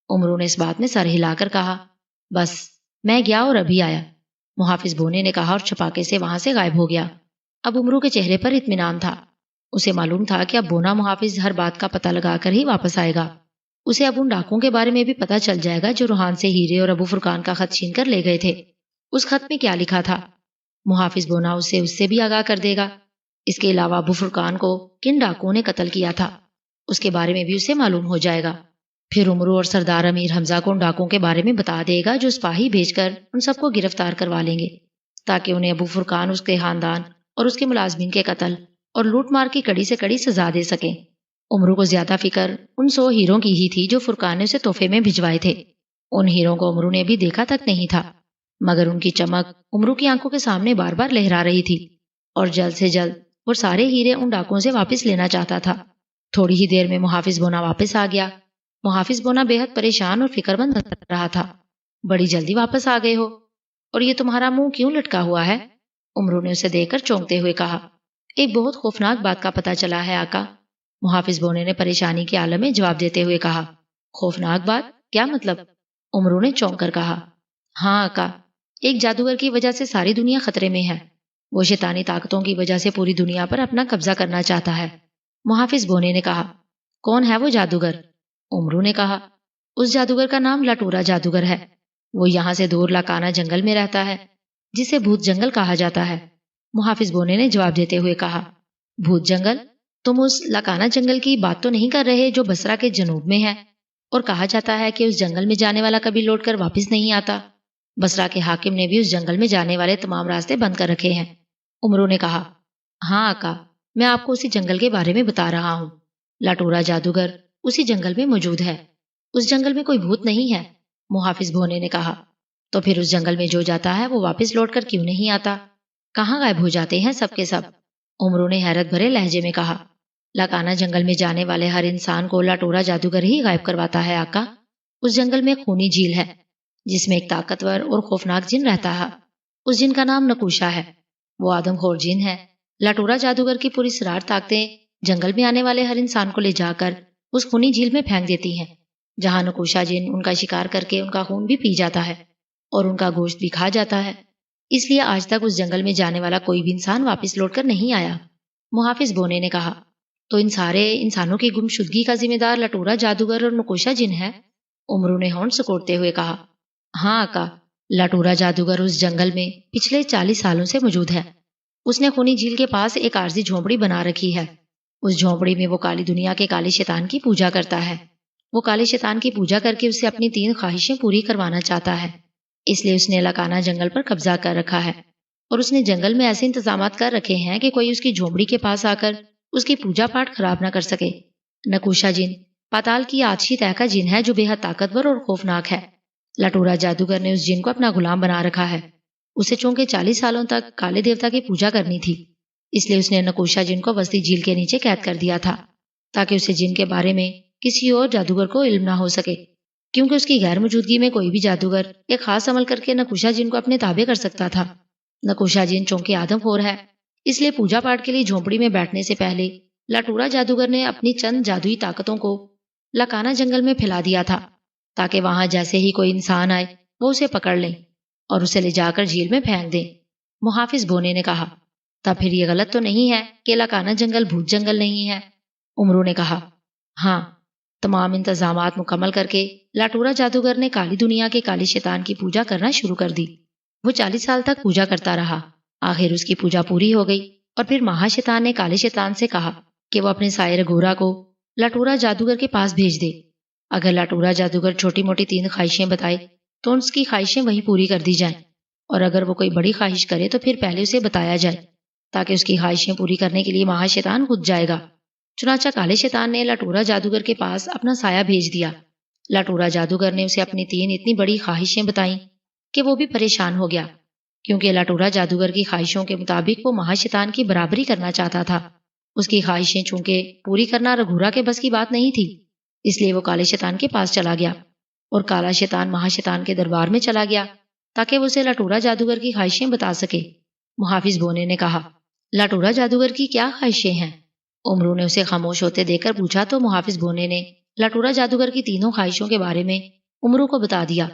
امرو نے اس بات میں سر ہلا کر کہا۔ بس، میں گیا اور ابھی آیا، محافظ بونے نے کہا اور چھپاکے سے وہاں سے غائب ہو گیا۔ اب امرو کے چہرے پر اطمینان تھا، اسے معلوم تھا کہ اب بونا محافظ ہر بات کا پتہ لگا کر ہی واپس آئے گا۔ اسے اب ان ڈاکوؤں کے بارے میں بھی پتہ چل جائے گا جو روحان سے ہیرے اور ابو فرقان کا خط چھین کر لے گئے تھے۔ اس خط میں کیا لکھا تھا؟ محافظ بونا اس سے بھی آگاہ کر دے گا۔ اس کے علاوہ ابو فرقان کو کن ڈاکوؤں نے قتل کیا تھا، اس کے بارے میں بھی اسے معلوم ہو جائے گا۔ پھر امرو اور سردار امیر حمزہ کو ان ڈاکوؤں کے بارے میں بتا دے گا جو سپاہی بھیج کر ان سب کو گرفتار کروا لیں گے، تاکہ انہیں ابو فرقان، اس کے خاندان اور اس کے ملازمین کے قتل اور لوٹ مار کی کڑی سے کڑی سزا دے سکیں۔ امرو کو زیادہ فکر ان 100 ہیروں کی ہی تھی جو فرقان نے اسے تحفے میں بھجوائے تھے۔ ان ہیروں کو امرو نے ابھی دیکھا تک نہیں تھا، مگر ان کی چمک امرو کی آنکھوں کے سامنے بار بار لہرا رہی تھی، اور جلد سے جلد وہ سارے ہیرے ان ڈاکوؤں سے واپس لینا چاہتا تھا۔ تھوڑی ہی دیر میں محافظ بونا واپس آ گیا۔ محافظ بونا بے حد پریشان اور فکر مند نظر رہا تھا۔ بڑی جلدی واپس آ گئے ہو، اور یہ تمہارا منہ کیوں لٹکا ہوا ہے؟ عمرو نے اسے دیکھ کر چونکتے ہوئے کہا۔ ایک بہت خوفناک بات کا پتہ چلا ہے آقا، محافظ بونے نے پریشانی کے عالم میں جواب دیتے ہوئے کہا۔ خوفناک بات؟ کیا مطلب؟ عمرو نے چونک کر کہا۔ ہاں آقا، ایک جادوگر کی وجہ سے ساری دنیا خطرے میں ہے۔ وہ شیطانی طاقتوں کی وجہ سے پوری دنیا پر اپنا قبضہ کرنا چاہتا ہے۔ محافظ بونے نے کہا۔ کون ہے وہ جادوگر؟ عمرو نے کہا۔ اس جادوگر کا نام لٹورا جادوگر ہے۔ وہ یہاں سے دور لاکانا جنگل میں رہتا ہے، جسے بھوت جنگل کہا جاتا ہے۔ محافظ بونے نے جواب دیتے ہوئے کہا۔ بھوت جنگل؟ تم اس لاکانا جنگل کی بات تو نہیں کر رہے جو بسرا کے جنوب میں ہے، اور کہا جاتا ہے کہ اس جنگل میں جانے والا کبھی لوٹ کر واپس نہیں آتا؟ بسرا کے حاکم نے بھی اس جنگل میں جانے والے تمام راستے بند کر رکھے ہیں۔ عمرو نے کہا۔ ہاں آقا، میں آپ کو اسی جنگل کے بارے میں بتا رہا ہوں۔ لٹورا جادوگر اسی جنگل میں موجود ہے۔ اس جنگل میں کوئی بھوت نہیں ہے، محافظ بونے نے کہا۔ تو پھر اس جنگل میں جو جاتا ہے وہ واپس لوٹ کر کیوں نہیں آتا؟ کہاں غائب ہو جاتے ہیں سب کے سب؟ عمرو نے حیرت بھرے لہجے میں کہا۔ لاکانا جنگل میں جانے والے ہر انسان کو لٹورا جادوگر ہی غائب کرواتا ہے آقا۔ اس جنگل میں خونی جھیل ہے، جس میں ایک طاقتور اور خوفناک جن رہتا ہے۔ اس جن کا نام نکوشا ہے۔ وہ آدم خور جن ہے۔ لٹورا جادوگر کی پوری سرار طاقتیں جنگل میں آنے والے ہر انسان کو لے جا کر اس خونی جھیل میں پھینک دیتی ہیں، جہاں نکوشا جن ان کا شکار کر کے ان کا خون بھی پی جاتا ہے اور ان کا گوشت بھی کھا جاتا ہے۔ اس لیے آج تک اس جنگل میں جانے والا کوئی بھی انسان واپس لوٹ کر نہیں آیا، محافظ بونے نے کہا۔ تو ان سارے انسانوں کی گمشدگی کا ذمہ دار لٹورا جادوگر اور نکوشا جن ہے؟ عمرو نے ہونٹ سکوڑتے ہوئے کہا۔ ہاں آقا، لٹورا جادوگر اس جنگل میں پچھلے 40 سالوں سے موجود ہے۔ اس نے خونی جھیل کے پاس ایک عارضی جھونپڑی بنا رکھی ہے۔ اس جھونپڑی میں وہ کالی دنیا کے کالے شیطان کی پوجا کرتا ہے۔ وہ کالے شیطان کی پوجا کر کے اسے اپنی 3 خواہشیں پوری کروانا چاہتا ہے۔ اس لیے اس نے لاکانا جنگل پر قبضہ کر رکھا ہے، اور اس نے جنگل میں ایسے انتظامات کر رکھے ہیں کہ کوئی اس کی جھونپڑی کے پاس آ کر اس کی پوجا پاٹ خراب نہ کر سکے۔ نکوشا جن پاتال کی آتشی تہ کا جن ہے جو بے حد طاقتور اور خوفناک ہے۔ لٹورا جادوگر نے اس جن کو اپنا غلام بنا رکھا ہے۔ اسے چونکہ 40 سالوں تک کالے دیوتا کی پوجا کرنی تھی، اس لیے اس نے نکوشا جن کو وسطی جھیل کے نیچے قید کر دیا تھا، تاکہ اسے جن کے بارے میں کسی اور جادوگر کو علم نہ ہو سکے، کیونکہ اس کی غیر موجودگی میں کوئی بھی جادوگر ایک خاص عمل کر کے نکوشا جن کو اپنے تابع کر سکتا تھا۔ نکوشا جن چونکہ آدم خور ہے، اس لیے پوجا پاٹ کے لیے جھونپڑی میں بیٹھنے سے پہلے لٹورا جادوگر نے اپنی چند جادوئی طاقتوں کو لاکانا جنگل میں پھیلا دیا تھا، تاکہ وہاں جیسے ہی کوئی انسان آئے وہ اسے پکڑ لیں اور اسے لے جا کر جھیل میں پھینک دیں، محافظ بونے نے کہا۔ تب پھر یہ غلط تو نہیں ہے کہ لاکانا جنگل بھوت جنگل نہیں ہے؟ عمرو نے کہا۔ ہاں، تمام انتظامات مکمل کر کے لٹورا جادوگر نے کالی دنیا کے کالی شیطان کی پوجا کرنا شروع کر دی۔ وہ 40 سال تک پوجا کرتا رہا۔ آخر اس کی پوجا پوری ہو گئی، اور پھر مہا شیطان نے کالے شیطان سے کہا کہ وہ اپنے سائر گورا کو لٹورا جادوگر کے پاس بھیج دے۔ اگر لٹورا جادوگر چھوٹی موٹی 3 خواہشیں بتائے تو اس کی خواہشیں وہی پوری کر دی جائیں، اور اگر وہ کوئی بڑی خواہش کرے تو پھر پہلے اسے بتایا جائے، تاکہ اس کی خواہشیں پوری کرنے کے لیے مہا شیطان خود جائے گا۔ چنانچہ کالے شیطان نے لٹورا جادوگر کے پاس اپنا سایہ بھیج دیا۔ لٹورا جادوگر نے اسے اپنی 3 اتنی بڑی خواہشیں بتائیں کہ وہ بھی پریشان ہو گیا، کیونکہ لٹورا جادوگر کی خواہشوں کے مطابق وہ مہا شیطان کی برابری کرنا چاہتا تھا۔ اس کی خواہشیں چونکہ پوری کرنا رگھورا کے بس کی بات نہیں تھی، اس لیے وہ کالے شیطان کے پاس چلا گیا، اور کالا شیطان مہا شیطان کے دربار میں چلا گیا تاکہ وہ اسے لٹورا جادوگر کی خواہشیں بتا سکے۔ محافظ بونے نے کہا۔ لٹورا جادوگر کی کیا خواہشیں ہیں؟ عمرو نے اسے خاموش ہوتے دیکھ کر پوچھا تو محافظ بونے نے لٹورا جادوگر کی 3 خواہشوں کے بارے میں عمرو کو بتا دیا،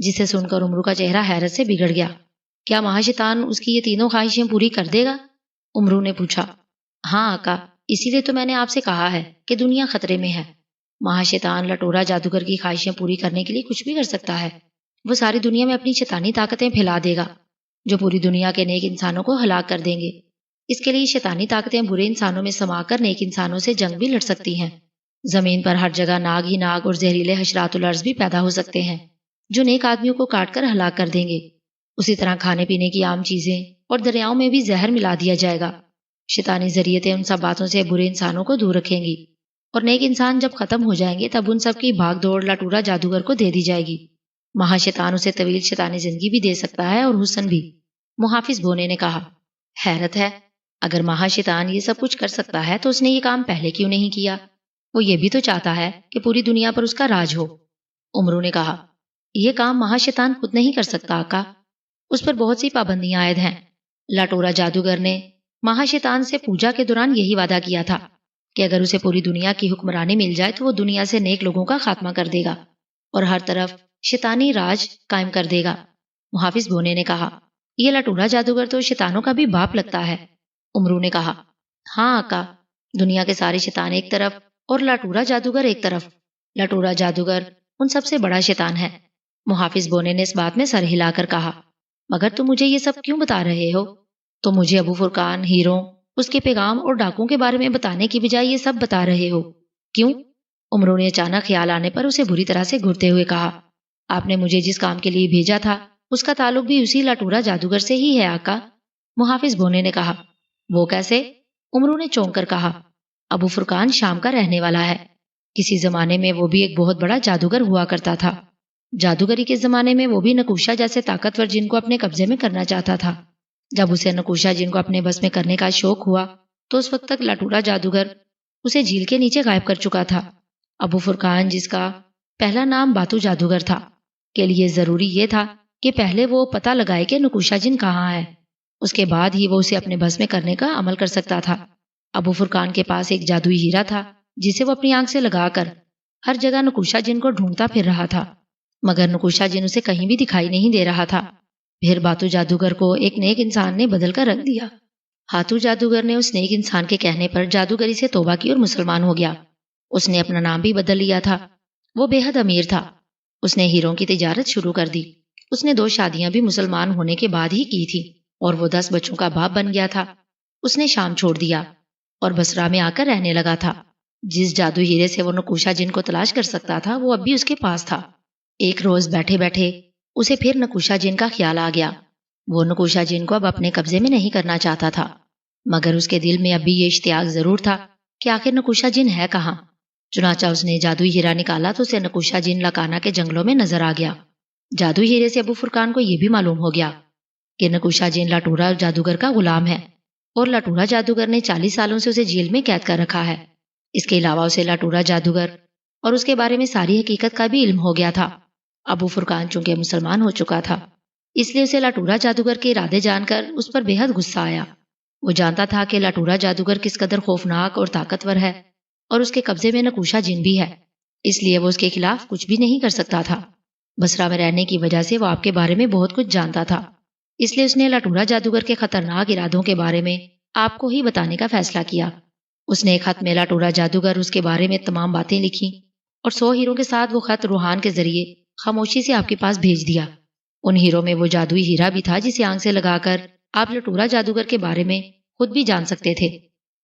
جسے سن کر عمرو کا چہرہ حیرت سے بگڑ گیا۔ کیا مہا شیطان اس کی یہ 3 خواہشیں پوری کر دے گا؟ عمرو نے پوچھا۔ ہاں آقا، اسی لیے تو میں نے آپ سے کہا ہے کہ دنیا خطرے میں ہے۔ مہا شیطان لٹورا جادوگر کی خواہشیں پوری کرنے کے لیے کچھ بھی کر سکتا ہے۔ وہ ساری دنیا میں اپنی شیطانی طاقتیں پھیلا دے گا، جو پوری دنیا کے نیک انسانوں کو ہلاک کر دیں گے۔ اس کے لیے شیطانی طاقتیں برے انسانوں میں سما کر نیک انسانوں سے جنگ بھی لڑ سکتی ہیں۔ زمین پر ہر جگہ ناگ ہی ناگ اور زہریلے حشرات الارض بھی پیدا ہو سکتے ہیں، جو نیک آدمیوں کو کاٹ کر ہلاک کر دیں گے۔ اسی طرح کھانے پینے کی عام چیزیں اور دریاؤں میں بھی زہر ملا دیا جائے گا۔ شیطانی ذریعتیں ان سب باتوں سے برے انسانوں کو دور رکھیں گی، اور نیک انسان جب ختم ہو جائیں گے تب ان سب کی بھاگ دوڑ لٹورا جادوگر کو دے دی جائے گی۔ مہا شیطان اسے طویل شیطانی زندگی بھی دے سکتا ہے اور حسن بھی، محافظ بونے نے کہا۔ حیرت ہے، اگر مہا شیطان یہ سب کچھ کر سکتا ہے تو اس نے یہ کام پہلے کیوں نہیں کیا؟ وہ یہ بھی تو چاہتا ہے کہ پوری دنیا پر اس کا راج ہو، عمرو نے کہا۔ یہ کام مہا شیطان خود نہیں کر سکتا آقا، اس پر بہت سی پابندیاں عائد ہیں۔ لاٹورا جادوگر نے مہا شیطان سے پوجا کے دوران یہی وعدہ کیا تھا کہ اگر اسے پوری دنیا کی حکمرانی مل جائے تو وہ دنیا سے نیک لوگوں کا خاتمہ کر دے گا اور ہر طرف شیطانی راج قائم کر دے گا۔ محافظ بونے نے کہا، یہ لاٹورا جادوگر تو شیطانوں کا بھی باپ لگتا ہے۔ امرو نے کہا، ہاں آقا، دنیا کے سارے شیطان ایک طرف اور لاٹورا جادوگر ایک طرف۔ لاٹورا جادوگر ان سب سے بڑا شیطان ہے۔ محافظ بونے نے اس بات میں سر ہلا کر کہا، مگر تم مجھے یہ سب کیوں بتا رہے ہو؟ تو مجھے ابو فرقان، ہیروں، اس کے پیغام اور ڈاکوں کے بارے میں بتانے کی بجائے یہ سب بتا رہے ہو کیوں؟ عمروں نے اچانک خیال آنے پر اسے بری طرح سے گھرتے ہوئے کہا، آپ نے مجھے جس کام کے لیے بھیجا تھا اس کا تعلق بھی اسی لاٹورا جادوگر سے ہی ہے آقا۔ محافظ بونے نے کہا، وہ کیسے؟ عمروں نے چونک کر کہا، ابو فرقان شام کا رہنے والا ہے۔ کسی زمانے میں وہ بھی ایک بہت بڑا جادوگر ہوا کرتا تھا۔ جادوگری کے زمانے میں وہ بھی نکوشا جیسے طاقتور جن کو اپنے قبضے میں کرنا چاہتا تھا۔ جب اسے نکوشا جن کو اپنے بس میں کرنے کا شوق ہوا تو اس وقت تک لاٹورا جادوگر اسے جھیل کے نیچے غائب کر چکا تھا۔ ابو فرقان، جس کا پہلا نام باتو جادوگر تھا، کے لیے ضروری یہ تھا کہ پہلے وہ پتہ لگائے کہ نکوشا جن کہاں ہے، اس کے بعد ہی وہ اسے اپنے بس میں کرنے کا عمل کر سکتا تھا۔ ابو فرقان کے پاس ایک جادوئی ہیرا تھا جسے وہ اپنی آنکھ سے لگا کر ہر جگہ نکوشا جن کو ڈھونڈتا پھر رہا تھا، مگر نکوشا جن اسے کہیں بھی دکھائی نہیں دے رہا تھا۔ پھر باتو جادوگر کو ایک نیک انسان نے بدل کر رکھ دیا۔ ہاتھو جادوگر نے اس نیک انسان کے کہنے پر جادوگری سے توبہ کی اور مسلمان ہو گیا۔ اس نے اپنا نام بھی بدل لیا تھا۔ وہ بے حد امیر تھا۔ اس نے ہیروں کی تجارت شروع کر دی۔ اس نے 2 شادیاں بھی مسلمان ہونے کے بعد ہی کی تھی اور وہ 10 بچوں کا باپ بن گیا تھا۔ اس نے شام چھوڑ دیا اور بصرہ میں آ کر رہنے لگا تھا۔ جس جادوئی ہیرے سے وہ نکوشا جن کو تلاش کر سکتا تھا وہ اب بھی اس کے پاس تھا۔ ایک روز بیٹھے بیٹھے اسے پھر نکوشا جن کا خیال آ گیا۔ وہ نکوشا جن کو اب اپنے قبضے میں نہیں کرنا چاہتا تھا، مگر اس کے دل میں اب بھی یہ اشتیاق ضرور تھا کہ آخر نکوشا جن ہے کہاں۔ چنانچہ اس نے جادوئی ہیرا نکالا تو اسے نکوشا جن لاکانا کے جنگلوں میں نظر آ گیا۔ جادوئی ہیرے سے ابو فرقان کو یہ بھی معلوم ہو گیا کہ نکوشا جن لاٹورا جادوگر کا غلام ہے اور لاٹورا جادوگر نے 40 سالوں سے اسے جیل میں قید کر رکھا ہے۔ اس کے علاوہ اسے لاٹورا جادوگر اور اس کے بارے میں ساری حقیقت کا بھی علم ہو گیا تھا۔ ابو فرقان چونکہ مسلمان ہو چکا تھا، اس لیے اسے لاٹورا جادوگر کے ارادے جان کر اس پر بے حد غصہ آیا۔ وہ جانتا تھا کہ لاٹورا جادوگر کس قدر خوفناک اور طاقتور ہے اور اس کے قبضے میں نکوشا جن بھی ہے، اس لیے وہ اس کے خلاف کچھ بھی نہیں کر سکتا تھا۔ بصرہ میں رہنے کی وجہ سے وہ آپ کے بارے میں بہت کچھ جانتا تھا، اس لیے اس نے لاٹورا جادوگر کے خطرناک ارادوں کے بارے میں آپ کو ہی بتانے کا فیصلہ کیا۔ اس نے ایک خط میں لاٹورا جادوگر اس کے بارے میں تمام باتیں لکھی اور 100 ہیروں کے ساتھ وہ خط روحان کے ذریعے خاموشی سے آپ کے پاس بھیج دیا۔ ان ہیروں میں وہ جادوئی ہیرا بھی تھا جسے آنکھ سے لگا کر آپ لاٹورا جادوگر کے بارے میں خود بھی جان سکتے تھے۔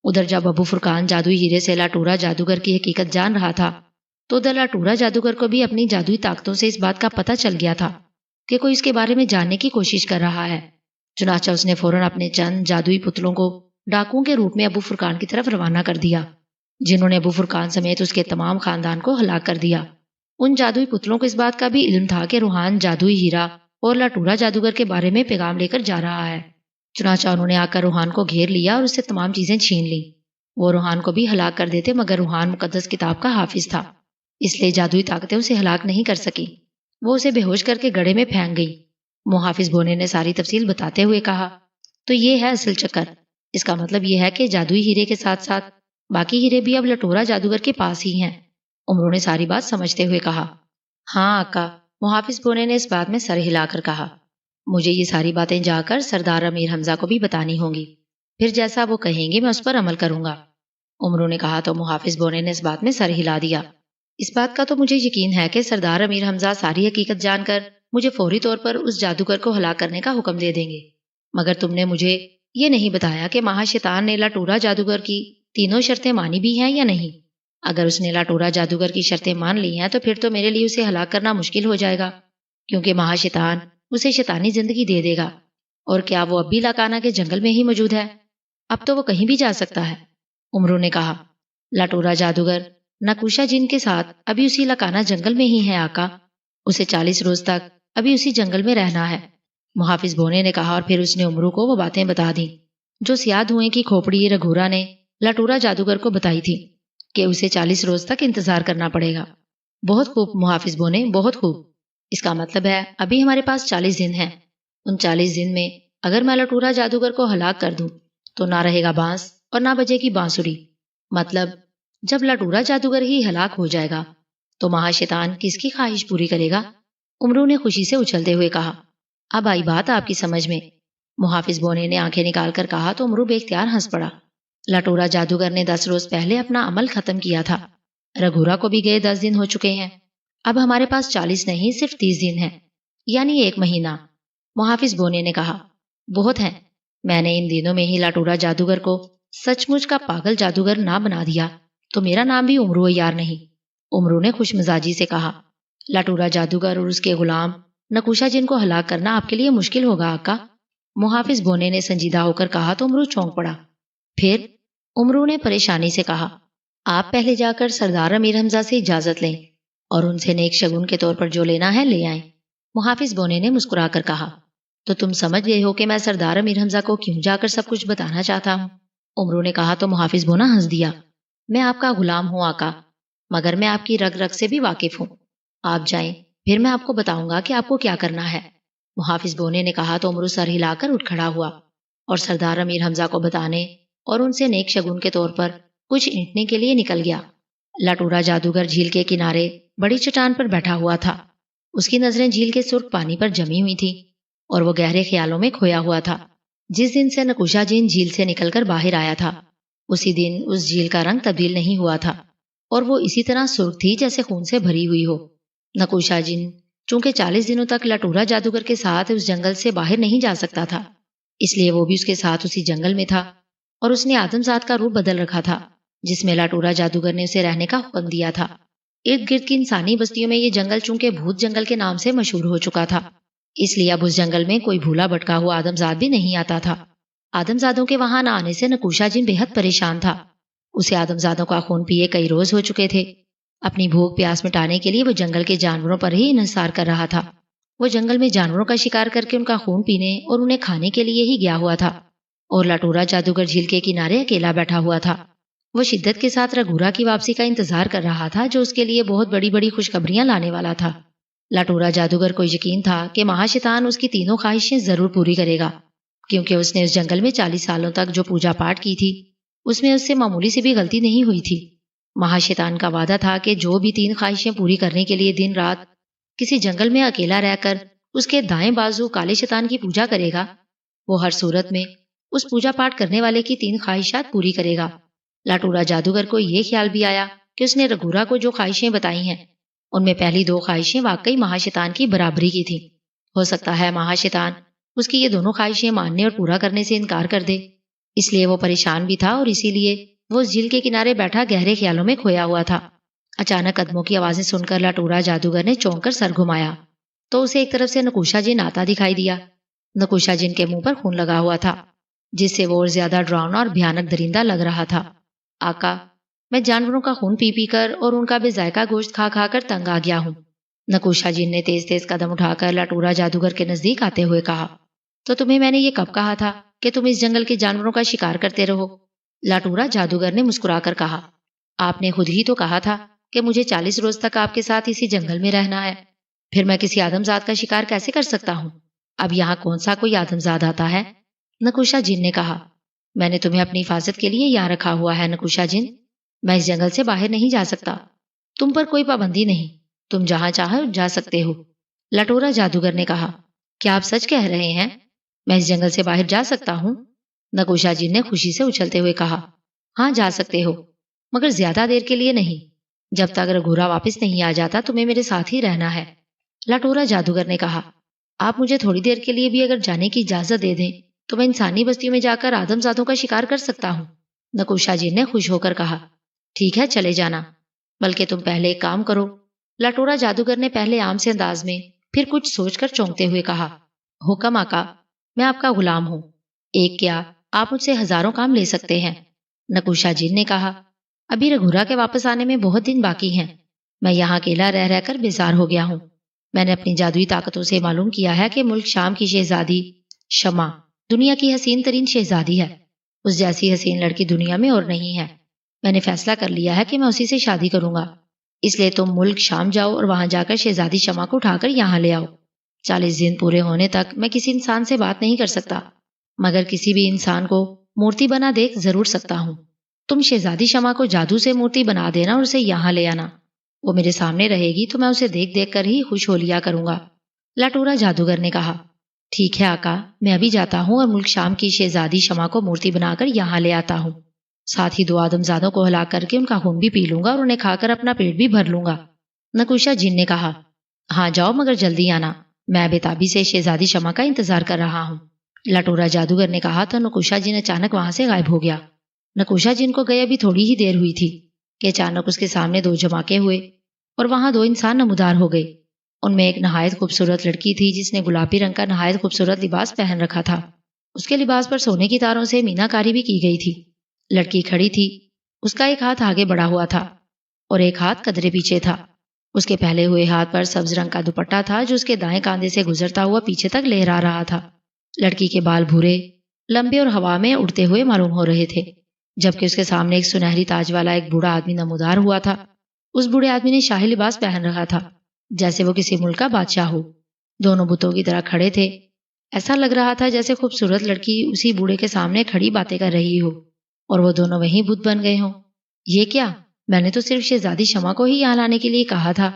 ادھر جب ابو فرقان جادوئی ہیرے سے لاٹورا جادوگر کی حقیقت جان رہا تھا تو ادھر لاٹورا جادوگر کو بھی اپنی جادوئی طاقتوں سے اس بات کا پتہ چل گیا تھا کہ کوئی اس کے بارے میں جاننے کی کوشش کر رہا ہے۔ چنانچہ اس نے فوراً اپنے چند جادوئی پتلوں کو ڈاکوؤں کے روپ میں ابو فرقان کی طرف روانہ کر دیا، جنہوں نے ابو فرقان سمیت اس کے تمام خاندان کو ہلاک کر دیا۔ ان جادوئی پتلوں کو اس بات کا بھی علم تھا کہ روحان جادوئی ہیرا اور لاٹورا جادوگر کے بارے میں پیغام لے کر جا رہا ہے۔ چنانچہ انہوں نے آ کر روحان کو گھیر لیا اور اس سے تمام چیزیں چھین لیں۔ وہ روحان کو بھی ہلاک کر دیتے، مگر روحان مقدس کتاب کا حافظ تھا، اس لیے جادوئی طاقتیں اسے ہلاک نہیں کر سکی۔ وہ اسے بے ہوش کر کے گڑھے میں پھینک گئی۔ محافظ بونے نے ساری تفصیل بتاتے ہوئے کہا، تو یہ ہے اصل چکر۔ اس کا مطلب یہ ہے کہ جادوئی ہیرے کے ساتھ ساتھ باقی ہیرے بھی اب لٹورا جادوگر کے پاس ہی ہیں۔ عمروں نے ساری بات سمجھتے ہوئے کہا، ہاں آقا۔ محافظ بونے نے اس بات میں سر ہلا کر کہا، مجھے یہ ساری باتیں جا کر سردار امیر حمزہ کو بھی بتانی ہوں گی، پھر جیسا وہ کہیں گے میں اس پر عمل کروں گا۔ عمروں نے کہا تو محافظ بونے نے اس بات میں سر ہلا دیا۔ اس بات کا تو مجھے یقین ہے کہ سردار امیر حمزہ ساری حقیقت جان کر مجھے فوری طور پر اس جادوگر کو ہلاک کرنے کا حکم دے دیں گے، مگر تم نے مجھے یہ نہیں بتایا کہ مہا شیطان نے لاٹورا جادوگر کی تینوں شرطیں مانی بھی ہیں یا نہیں۔ اگر اس نے لاٹورا جادوگر کی شرطیں مان لی ہیں تو پھر تو میرے لیے اسے ہلاک کرنا مشکل ہو جائے گا، کیونکہ مہا شیطان اسے شیطانی زندگی دے دے گا۔ اور کیا وہ اب بھی لاکانا کے جنگل میں ہی موجود ہے؟ اب تو وہ کہیں بھی جا سکتا ہے۔ عمروں نے کہا، لاٹورا جادوگر نکوشا جن کے ساتھ ابھی اسی لاکانا جنگل میں ہی ہے آقا، اسے 40 روز تک ابھی اسی جنگل میں رہنا ہے۔ محافظ بونے نے کہا، اور پھر اس نے عمرو کو وہ باتیں بتا دیں جو سیاہ دھوئیں کی کھوپڑی رگھورا نے لاٹورا جادوگر کو بتائی تھی کہ اسے 40 روز تک انتظار کرنا پڑے گا۔ بہت خوب محافظ بونے، بہت خوب۔ اس کا مطلب ہے ابھی ہمارے پاس 40 دن ہیں۔ ان 40 دن میں اگر میں لٹورا جادوگر کو ہلاک کر دوں تو نہ رہے گا بانس اور نہ بجے گی بانسری۔ مطلب جب لٹورا جادوگر ہی ہلاک ہو جائے گا تو مہا شیطان کس کی خواہش پوری کرے گا؟ امرو نے خوشی سے اچھلتے ہوئے کہا۔ اب آئی بات آپ کی سمجھ میں، محافظ بونے نے آنکھیں نکال کر کہا تو امرو بے اختیار ہنس پڑا۔ لٹورا جادوگر نے 10 روز پہلے اپنا عمل ختم کیا تھا، رگھورا کو بھی گئے 10 دن ہو چکے ہیں، اب ہمارے پاس 40 نہیں صرف 30 دن ہیں، یعنی 1 مہینہ۔ محافظ بونے نے کہا، بہت ہیں، میں نے ان دنوں میں ہی لٹورا جادوگر کو سچ مچ کا پاگل جادوگر نہ بنا دیا تو میرا نام بھی امرو یار نہیں۔ امرو نے خوش مزاجی سے کہا، لٹورا جادوگر اور اس کے غلام نکوشا جن کو ہلاک کرنا آپ کے لیے مشکل ہوگا آقا۔ محافظ بونے نے سنجیدہ ہو کر کہا تو امرو چونک پڑا۔ پھر امرو نے پریشانی سے کہا، آپ پہلے جا کر سردار امیر حمزہ سے اجازت لیں اور ان سے نیک شگون کے طور پر جو لینا ہے لے آئیں۔ محافظ بونے نے مسکرا کر کہا، تو تم سمجھ گئے ہو کہ میں سردار امیر حمزہ کو کیوں جا کر سب کچھ بتانا چاہتا ہوں؟ امرو نے کہا تو محافظ بونا ہنس دیا، میں آپ کا غلام ہوں آقا، مگر میں آپ کی رگ رگ سے بھی واقف ہوں، آپ جائیں پھر میں آپ کو بتاؤں گا کہ آپ کو کیا کرنا ہے۔ محافظ بونے نے کہا تو امرو سر ہلا کر اٹھ کھڑا ہوا اور سردار امیر حمزہ کو بتانے اور ان سے نیک شگون کے طور پر کچھ اینٹنے کے لیے نکل گیا۔ لٹورا جادوگر جھیل کے کنارے بڑی چٹان پر بیٹھا ہوا تھا، اس کی نظریں جھیل کے سرخ پانی پر جمی ہوئی تھی اور وہ گہرے خیالوں میں کھویا ہوا تھا۔ جس دن سے نکوشا جن جھیل سے نکل کر باہر آیا تھا اسی دن اس جھیل کا رنگ تبدیل نہیں ہوا تھا اور وہ اسی طرح سرخ تھی جیسے خون سے بھری ہوئی ہو۔ نکوشا جن چونکہ 40 دنوں تک لٹورا جادوگر کے ساتھ اس جنگل سے باہر نہیں جا سکتا تھا، اس لیے وہ بھی اس کے ساتھ اسی جنگل میں تھا اور اس نے آدمزاد کا روپ بدل رکھا تھا جس میں لٹورا جادوگر نے اسے رہنے کا حکم دیا تھا۔ ارد گرد کی انسانی بستیوں میں یہ جنگل چونکہ بھوت جنگل کے نام سے مشہور ہو چکا تھا، اس لیے اب اس جنگل میں کوئی بھولا بھٹکا ہوا آدمزاد بھی نہیں آتا تھا۔ آدمزادوں کے وہاں نہ آنے سے نکوشا جن بے حد پریشان تھا، اسے آدمزادوں کا خون پیے کئی روز ہو چکے تھے۔ اپنی بھوک پیاس مٹانے کے لیے وہ جنگل کے جانوروں پر ہی انحصار کر رہا تھا۔ وہ جنگل میں جانوروں کا شکار کر کے ان کا خون پینے اور انہیں کھانے کے لیے ہی گیا ہوا تھا، اور لٹورا جادوگر جھیل کے کنارے اکیلا بیٹھا ہوا تھا۔ وہ شدت کے ساتھ رگھورا کی واپسی کا انتظار کر رہا تھا جو اس کے لیے بہت بڑی بڑی خوشخبریاں لانے والا تھا۔ لٹورا جادوگر کو یقین تھا کہ مہا شیطان اس کی تینوں خواہشیں ضرور پوری کرے گا، کیونکہ اس نے اس جنگل میں 40 سالوں تک جو پوجا پاٹ کی تھی اس میں اس سے معمولی سی بھی غلطی نہیں ہوئی تھی۔ مہا شیطان کا وعدہ تھا کہ جو بھی 3 خواہشیں پوری کرنے کے لیے دن رات کسی جنگل میں اکیلا رہ کر اس کے دائیں بازو کالے شیطان کی پوجا کرے گا، وہ ہر صورت میں اس پوجا پاٹ کرنے والے کی 3 خواہشات پوری کرے گا۔ لٹورا جادوگر کو یہ خیال بھی آیا کہ اس نے رگھورا کو جو خواہشیں بتائی ہیں ان میں پہلی 2 خواہشیں واقعی مہا شیطان کی برابری کی تھیں۔ ہو سکتا ہے مہا شیطان اس کی یہ دونوں خواہشیں ماننے اور پورا کرنے سے انکار کر دے، اس لیے وہ پریشان بھی تھا اور اسی لیے وہ اس جھیل کے کنارے بیٹھا گہرے خیالوں میں کھویا ہوا تھا۔ اچانک قدموں کی آوازیں سن کر لٹورا جادوگر نے چونک کر سر گھمایا تو اسے ایک طرف سے نکوشا جن آتا دکھائی دیا۔ نکوشا جن کے منہ پر خون لگا ہوا تھا جس سے وہ اور زیادہ ڈراؤنا اور بھیانک درندہ لگ رہا تھا۔ آقا، میں جانوروں کا خون پی پی کر اور ان کا بے ذائقہ گوشت کھا کھا کر تنگ آ گیا ہوں۔ نکوشا جن نے تیز تیز قدم اٹھا کر لٹورا جادوگر کے نزدیک آتے ہوئے کہا، تو تمہیں میں نے یہ کب کہا تھا کہ تم اس جنگل کے جانوروں کا شکار کرتے رہو؟ لٹورا جادوگر نے مسکرا کر کہا، آپ نے خود ہی تو کہا تھا کہ مجھے 40 روز تک آپ کے ساتھ اسی جنگل میں رہنا ہے، پھر میں کسی آدمزاد کا شکار کیسے کر سکتا ہوں؟ اب یہاں کون سا کوئی آدمزاد آتا ہے؟ نکوشا جن نے کہا، میں نے تمہیں اپنی حفاظت کے لیے یہاں رکھا ہوا ہے نکوشا جن، میں اس جنگل سے باہر نہیں جا سکتا، تم پر کوئی پابندی نہیں، تم جہاں چاہو جا سکتے ہو۔ لٹورا جادوگر نے کہا، کیا آپ سچ کہہ رہے ہیں؟ میں اس جنگل سے باہر جا سکتا ہوں؟ نکوشا جن نے خوشی سے اچھلتے ہوئے کہا، ہاں جا سکتے ہو، مگر زیادہ دیر کے لیے نہیں، جب تک رگھورا واپس نہیں آ جاتا تمہیں میرے ساتھ ہی رہنا ہے۔ لٹورا جادوگر نے کہا، آپ مجھے تھوڑی دیر کے لیے بھی اگر جانے کی اجازت دے دیں تو میں انسانی بستیوں میں جا کر آدمزادوں کا شکار کر سکتا ہوں۔ نکوشا جن نے خوش ہو کر کہا، ٹھیک ہے چلے جانا، بلکہ تم پہلے ایک کام کرو۔ لٹورا جادوگر نے پہلے عام سے انداز میں پھر کچھ سوچ کر چونکتے ہوئے کہا، حکم آقا، میں آپ کا غلام ہوں، ایک کیا آپ مجھ سے ہزاروں کام لے سکتے ہیں۔ نکوشا جن نے کہا، ابھی رگھورا کے واپس آنے میں بہت دن باقی ہیں، میں یہاں اکیلا رہ رہ کر بیزار ہو گیا ہوں۔ میں نے اپنی جادوئی طاقتوں سے معلوم کیا ہے کہ ملک شام کی شہزادی شمع دنیا کی حسین ترین شہزادی ہے، اس جیسی حسین لڑکی دنیا میں اور نہیں ہے۔ میں نے فیصلہ کر لیا ہے کہ میں اسی سے شادی کروں گا، اس لیے تم ملک شام جاؤ اور وہاں جا کر شہزادی شمع کو اٹھا کر یہاں لے آؤ۔ 40 دن پورے ہونے تک میں کسی انسان سے بات نہیں کر سکتا، مگر کسی بھی انسان کو مورتی بنا دیکھ ضرور سکتا ہوں۔ تم شہزادی شمع کو جادو سے مورتی بنا دینا اور اسے یہاں لے آنا۔ وہ میرے سامنے رہے گی تو میں اسے دیکھ دیکھ کر ہی خوش ہو لیا کروں گا۔ لٹورا جادوگر نے کہا، ٹھیک ہے آقا، میں ابھی جاتا ہوں اور ملک شام کی شہزادی شمع کو مورتی بنا کر یہاں لے آتا ہوں۔ ساتھ ہی 2 آدمزادوں کو ہلاک کر کے ان کا خون بھی پی لوں گا اور انہیں کھا کر اپنا پیٹ بھی بھر لوں گا۔ نکوشا جن نے کہا، ہاں جاؤ مگر جلدی آنا، میں بےتابی سے شہزادی شمع کا انتظار کر رہا ہوں۔ لٹورا جادوگر نے کہا تو نکوشا جن اچانک وہاں سے غائب ہو گیا۔ نکوشا جن کو گئے ابھی تھوڑی ہی دیر ہوئی تھی کہ اچانک اس کے سامنے 2 جھماکے ہوئے اور وہاں 2 انسان نمودار ہو گئے۔ ان میں ایک نہایت خوبصورت لڑکی تھی جس نے گلابی رنگ کا نہایت خوبصورت لباس پہن رکھا تھا۔ اس کے لباس پر سونے کی تاروں سے مینا کاری بھی کی گئی تھی۔ لڑکی کھڑی تھی، اس کا ایک ہاتھ آگے بڑھا ہوا تھا اور ایک ہاتھ قدرے پیچھے تھا۔ اس کے پھیلے ہوئے ہاتھ پر سبز رنگ کا دوپٹہ تھا جو اس کے دائیں کاندھے سے گزرتا ہوا پیچھے تک لہرا رہا تھا۔ لڑکی کے بال بھورے، لمبے اور ہوا میں اڑتے ہوئے معلوم ہو رہے تھے، جبکہ اس کے سامنے ایک سنہری تاج والا ایک بوڑھا آدمی نمودار ہوا تھا۔ اس بوڑھے آدمی نے شاہی لباس پہن رکھا تھا جیسے وہ کسی ملک کا بادشاہ ہو۔ دونوں بتوں کی طرح کھڑے تھے۔ ایسا لگ رہا تھا جیسے خوبصورت لڑکی اسی بوڑھے کے سامنے کھڑی باتیں کر رہی ہو اور وہ دونوں وہیں بت بن گئے ہوں۔ یہ کیا؟ میں نے تو صرف شہزادی شمع کو ہی یہاں لانے کے لیے کہا تھا۔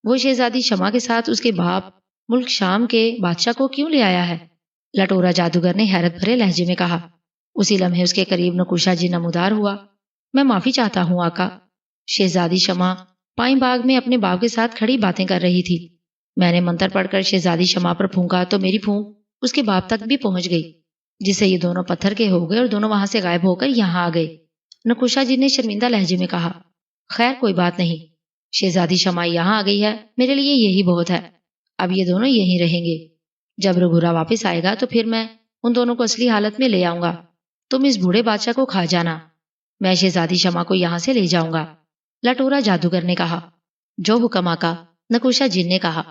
وہ شہزادی شمع کے ساتھ اس کے باپ ملک شام کے بادشاہ کو کیوں لے آیا ہے؟ لٹورا جادوگر نے حیرت بھرے لہجے میں کہا۔ اسی لمحے اس کے قریب نکوشا جی نمودار ہوا۔ میں معافی چاہتا ہوں آقا۔ شہزادی شمع پائیں باغ میں اپنے باپ کے ساتھ کھڑی باتیں کر رہی تھی۔ میں نے منتر پڑھ کر شہزادی شمع پر پھونکا تو میری پھونک اس کے باپ تک بھی پہنچ گئی، جس سے یہ دونوں پتھر کے ہو گئے اور دونوں وہاں سے غائب ہو کر یہاں آ گئے۔ نکوشا جی نے شرمندہ لہجے میں کہا، خیر کوئی بات نہیں، شہزادی شمع یہاں آ گئی ہے، میرے لیے یہی بہت ہے۔ اب یہ دونوں یہیں رہیں گے۔ جب رگھورا واپس آئے گا تو پھر میں ان دونوں کو اصلی حالت میں لے آؤں گا۔ تم اس بوڑھے بادشاہ کو کھا جانا، میں شہزادی شمع کو یہاں سے لے جاؤں گا۔ لٹورا جادوگر نے کہا، جو حکم آقا۔ نکوشا جن نے کہا۔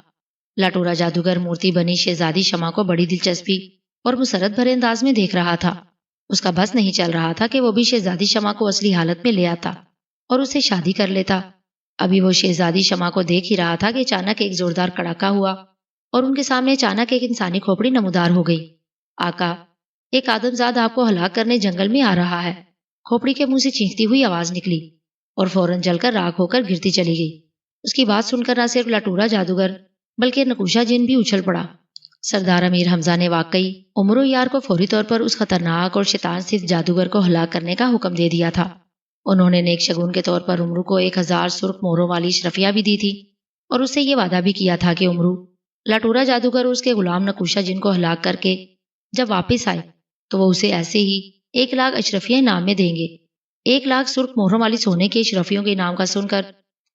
لٹورا جادوگر مورتی بنی شہزادی شمع کو بڑی دلچسپی اور مسرت بھرے انداز میں دیکھ رہا تھا۔ اس کا بس نہیں چل رہا تھا کہ وہ بھی شہزادی شمع کو اصلی حالت میں لے آتا اور اسے شادی کر لیتا۔ ابھی وہ شہزادی شمع کو دیکھ ہی رہا تھا کہ اچانک ایک زوردار کڑاکا ہوا اور ان کے سامنے اچانک ایک انسانی کھوپڑی نمودار ہو گئی۔ آقا، ایک آدمزاد آپ کو ہلاک کرنے جنگل میں آ رہا ہے۔ کھوپڑی کے منہ سے چیختی ہوئی آواز نکلی اور فوراً جل کر راکھ ہو کر گرتی چلی گئی۔ اس کی بات سن کر نہ صرف لٹورا جادوگر بلکہ نکوشا جن بھی اچھل پڑا۔ سردار امیر حمزہ نے واقعی عمرو یار کو فوری طور پر اس خطرناک اور شیطان صرف جادوگر کو ہلاک کرنے کا حکم دے دیا تھا۔ انہوں نے نیک شگون کے طور پر عمرو کو 1000 سرخ مہروں والی اشرفیہ بھی دی تھی اور اس سے یہ وعدہ بھی کیا تھا کہ عمرو لٹورا جادوگر اور اس کے غلام نکوشا جن کو ہلاک کر کے جب واپس آئے تو وہ اسے ایسے ہی 1 لاکھ اشرفیہ انعام میں دیں گے۔ 1 لاکھ سرخ مہروں والی سونے کے اشرفیوں کے انعام کا سن کر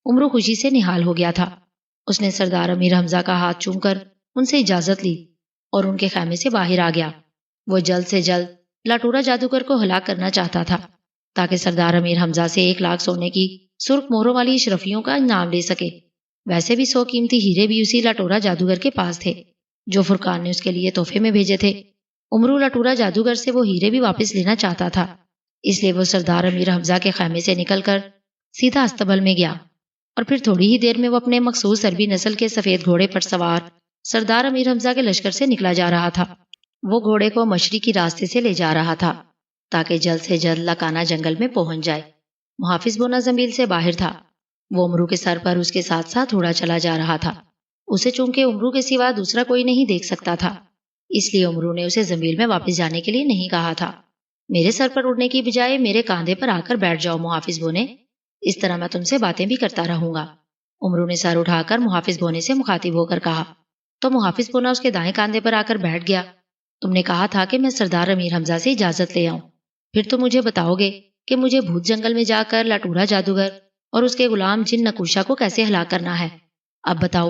عمرو خوشی سے نہال ہو گیا تھا۔ اس نے سردار امیر حمزہ کا ہاتھ چوم کر ان سے اجازت لی اور ان کے خیمے سے باہر آ گیا۔ وہ جلد سے جلد لٹورا جادوگر کو ہلاک کرنا چاہتا تھا تاکہ سردار امیر حمزہ سے 1 لاکھ سونے کی سرخ مہروں والی اشرفیوں کا انعام لے سکے۔ ویسے بھی 100 قیمتی ہیرے بھی اسی لٹورا جادوگر کے پاس تھے جو فرقان نے اس کے لیے تحفے میں بھیجے تھے۔ عمرو لٹورا جادوگر سے وہ ہیرے بھی واپس لینا چاہتا تھا، اس لیے وہ سردار امیر حمزہ کے خیمے سے نکل کر سیدھا استبل میں گیا اور پھر تھوڑی ہی دیر میں وہ اپنے مخصوص عربی نسل کے سفید گھوڑے پر سوار سردار امیر حمزہ کے لشکر سے نکلا جا رہا تھا۔ وہ گھوڑے کو مشرقی راستے سے لے جا رہا تھا تاکہ جلد سے جلد لکانا جنگل میں پہنچ جائے۔ محافظ بونا زنبیل سے باہر تھا۔ وہ عمرو کے سر پر اس کے ساتھ ساتھ اڑا چلا جا رہا تھا۔ اسے چونکہ عمرو کے سوا دوسرا کوئی نہیں دیکھ سکتا تھا، اس لیے عمرو نے اسے زنبیل میں واپس جانے کے لیے نہیں کہا تھا۔ میرے سر پر اڑنے کی بجائے میرے کاندھے پر آ کر بیٹھ جاؤ محافظ بونے، اس طرح میں تم سے باتیں بھی کرتا رہوں گا۔ عمرو نے سر اٹھا کر محافظ بونے سے مخاطب ہو کر کہا تو محافظ بونا اس کے دائیں کاندھے پر آ کر بیٹھ گیا۔ تم نے کہا تھا کہ میں سردار امیر حمزہ سے اجازت لے آؤں، پھر تم مجھے بتاؤ گے کہ مجھے بھوت جنگل میں جا کر لٹورا جادوگر اور اس کے غلام جن نکوشا کو کیسے ہلاک کرنا ہے۔ اب بتاؤ۔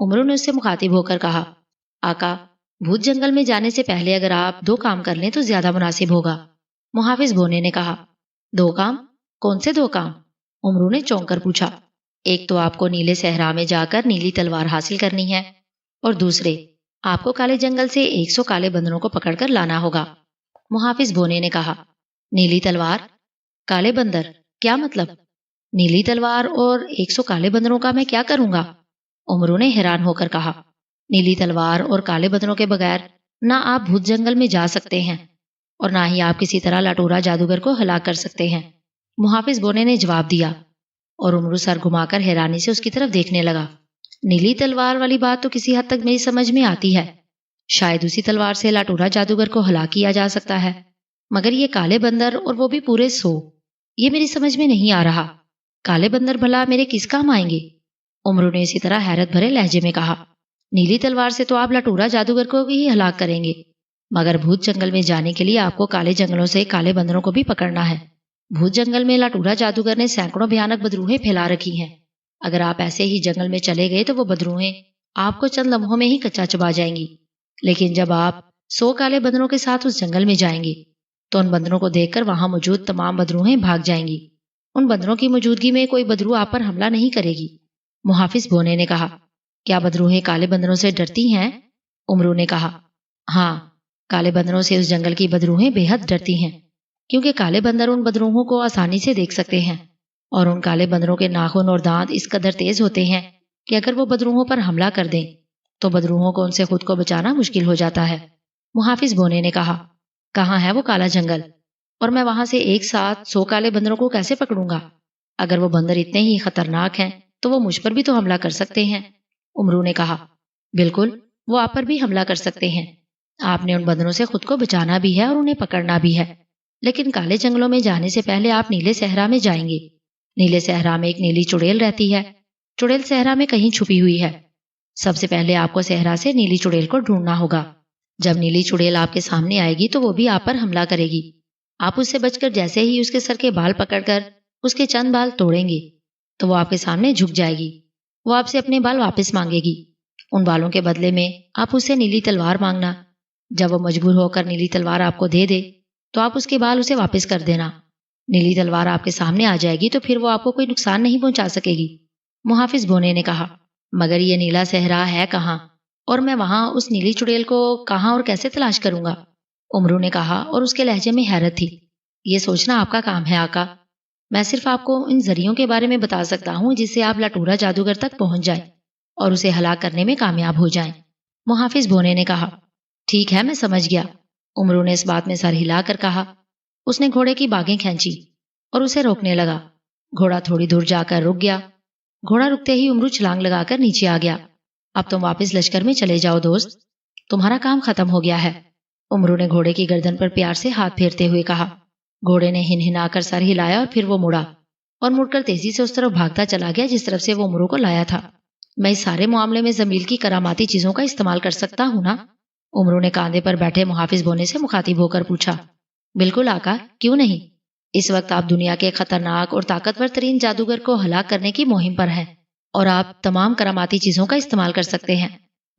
عمرو نے اس سے مخاطب ہو کر کہا آقا، بھوت جنگل میں جانے سے پہلے اگر آپ 2 کام کر لیں تو زیادہ مناسب ہوگا۔ محافظ بونے نے کہا 2 کام؟ کون سے 2 کام؟ عمرو نے چونک کر پوچھا۔ ایک تو آپ کو نیلے صحرا میں جا کر نیلی تلوار حاصل کرنی ہے اور دوسرے آپ کو کالے جنگل سے 100 کالے بندروں کو پکڑ کر لانا ہوگا۔ محافظ بونے نے کہا نیلی تلوار، کالے بندر، کیا مطلب؟ نیلی تلوار اور 100 کالے بندروں کا میں کیا کروں گا؟ عمرو نے حیران ہو کر کہا۔ نیلی تلوار اور کالے بندروں کے بغیر نہ آپ بھوت جنگل میں جا سکتے ہیں اور نہ ہی آپ کسی طرح لٹورا جادوگر کو ہلاک کر سکتے ہیں، محافظ بونے نے جواب دیا، اور عمرو سر گھما کر حیرانی سے اس کی طرف دیکھنے لگا۔ نیلی تلوار والی بات تو کسی حد تک میری سمجھ میں آتی ہے، شاید اسی تلوار سے لٹورا جادوگر کو ہلاک کیا جا سکتا ہے، مگر یہ کالے بندر اور وہ بھی پورے 100، یہ میری سمجھ میں نہیں آ رہا۔ کالے بندر بھلا میرے کس کام آئیں گے؟ عمرو نے اسی طرح حیرت بھرے لہجے میں کہا۔ نیلی تلوار سے تو آپ لٹورا جادوگر کو بھی ہلاک کریں گے، مگر بھوت جنگل میں جانے کے لیے آپ کو کالے جنگلوں سے کالے بندروں کو بھی پکڑنا ہے۔ بھوت جنگل میں لٹورا جادوگر نے سینکڑوں بھیانک بدروہیں پھیلا رکھی ہیں، اگر آپ ایسے ہی جنگل میں چلے گئے تو وہ بدروہیں آپ کو چند لمحوں میں ہی کچا چبا جائیں گی، لیکن جب آپ 100 کالے بندروں کے ساتھ اس جنگل میں جائیں گے تو ان بندروں کو دیکھ کر وہاں موجود تمام بدروہیں بھاگ جائیں گی، ان بندروں کی موجودگی میں کوئی بدرو آپ پر حملہ نہیں کرے گی۔ محافظ بونے نے کہا۔ کیا بدروہیں کالے بندروں سے ڈرتی ہیں؟ عمرو نے کہا۔ ہاں، کالے بندروں سے اس جنگل کی بدروہیں بے حد ڈرتی ہیں، کیونکہ کالے بندر ان بدروہوں کو آسانی سے دیکھ سکتے ہیں، اور ان کالے بندروں کے ناخن اور دانت اس قدر تیز ہوتے ہیں کہ اگر وہ بدروہوں پر حملہ کر دیں تو بدروہوں کو ان سے خود کو بچانا مشکل ہو جاتا ہے۔ محافظ بونے نے کہا۔ کہاں ہے وہ کالا جنگل؟ اور میں وہاں سے ایک ساتھ 100 کالے بندروں کو کیسے پکڑوں گا؟ اگر وہ بندر اتنے ہی خطرناک ہیں تو وہ مجھ پر بھی تو حملہ کر سکتے ہیں۔ عمرو نے کہا۔ بالکل، وہ آپ پر بھی حملہ کر سکتے ہیں، آپ نے ان بندروں سے خود کو بچانا بھی ہے اور انہیں پکڑنا بھی ہے، لیکن کالے جنگلوں میں جانے سے پہلے آپ نیلے صحرا میں جائیں گے۔ نیلے صحرا میں ایک نیلی چڑیل رہتی ہے، چڑیل صحرا میں کہیں چھپی ہوئی ہے۔ سب سے پہلے آپ کو صحرا سے نیلی چڑیل کو ڈھونڈنا ہوگا۔ جب نیلی چڑیل آپ کے سامنے آئے گی تو وہ بھی آپ پر حملہ کرے گی، آپ اس سے بچ کر جیسے ہی اس کے سر کے بال پکڑ کر اس کے چند بال توڑیں گے تو وہ آپ کے سامنے جھک جائے گی، وہ آپ سے اپنے بال واپس مانگے گی، ان بالوں کے بدلے میں آپ اسے نیلی تلوار مانگنا، جب وہ مجبور ہو کر نیلی تلوار آپ کو دے دے تو آپ اس کے بال اسے واپس کر دینا۔ نیلی تلوار آپ کے سامنے آ جائے گی تو پھر وہ آپ کو کوئی نقصان نہیں پہنچا سکے گی۔ محافظ بونے نے کہا۔ مگر یہ نیلا صحرا ہے کہاں، اور میں وہاں اس نیلی چڑیل کو کہاں اور کیسے تلاش کروں گا؟ عمرو نے کہا، اور اس کے لہجے میں حیرت تھی۔ یہ سوچنا آپ کا کام ہے آقا، میں صرف آپ کو ان ذریعوں کے بارے میں بتا سکتا ہوں جس سے آپ لٹورا جادوگر تک پہنچ جائیں اور اسے ہلاک کرنے میں کامیاب ہو جائیں۔ محافظ بونے نے کہا۔ ٹھیک ہے، میں سمجھ گیا۔ عمرو نے اس بات میں سر ہلا کر کہا۔ اس نے گھوڑے کی باگیں کھینچی اور اسے روکنے لگا۔ گھوڑا تھوڑی دور جا کر رک گیا۔ گھوڑا رکتے ہی عمرو چھلانگ لگا کر نیچے آ گیا۔ اب تم واپس لشکر میں چلے جاؤ دوست، تمہارا کام ختم ہو گیا ہے۔ عمرو نے گھوڑے کی گردن پر پیار سے ہاتھ پھیرتے ہوئے کہا۔ گھوڑے نے ہنہنا کر سر ہلایا اور پھر وہ مڑا اور مڑ کر تیزی سے اس طرف بھاگتا چلا گیا جس طرف سے وہ عمرو کو لایا تھا۔ میں اس سارے معاملے میں زمیل کی کراماتی چیزوں کا استعمال کر سکتا ہوں نا؟ عمرو نے کاندھے پر بیٹھے محافظ بونے سے مخاطب ہو کر پوچھا۔ بالکل آقا، کیوں نہیں؟ اس وقت آپ دنیا کے خطرناک اور طاقتور ترین جادوگر کو ہلاک کرنے کی مہم پر ہیں اور آپ تمام کراماتی چیزوں کا استعمال کر سکتے ہیں،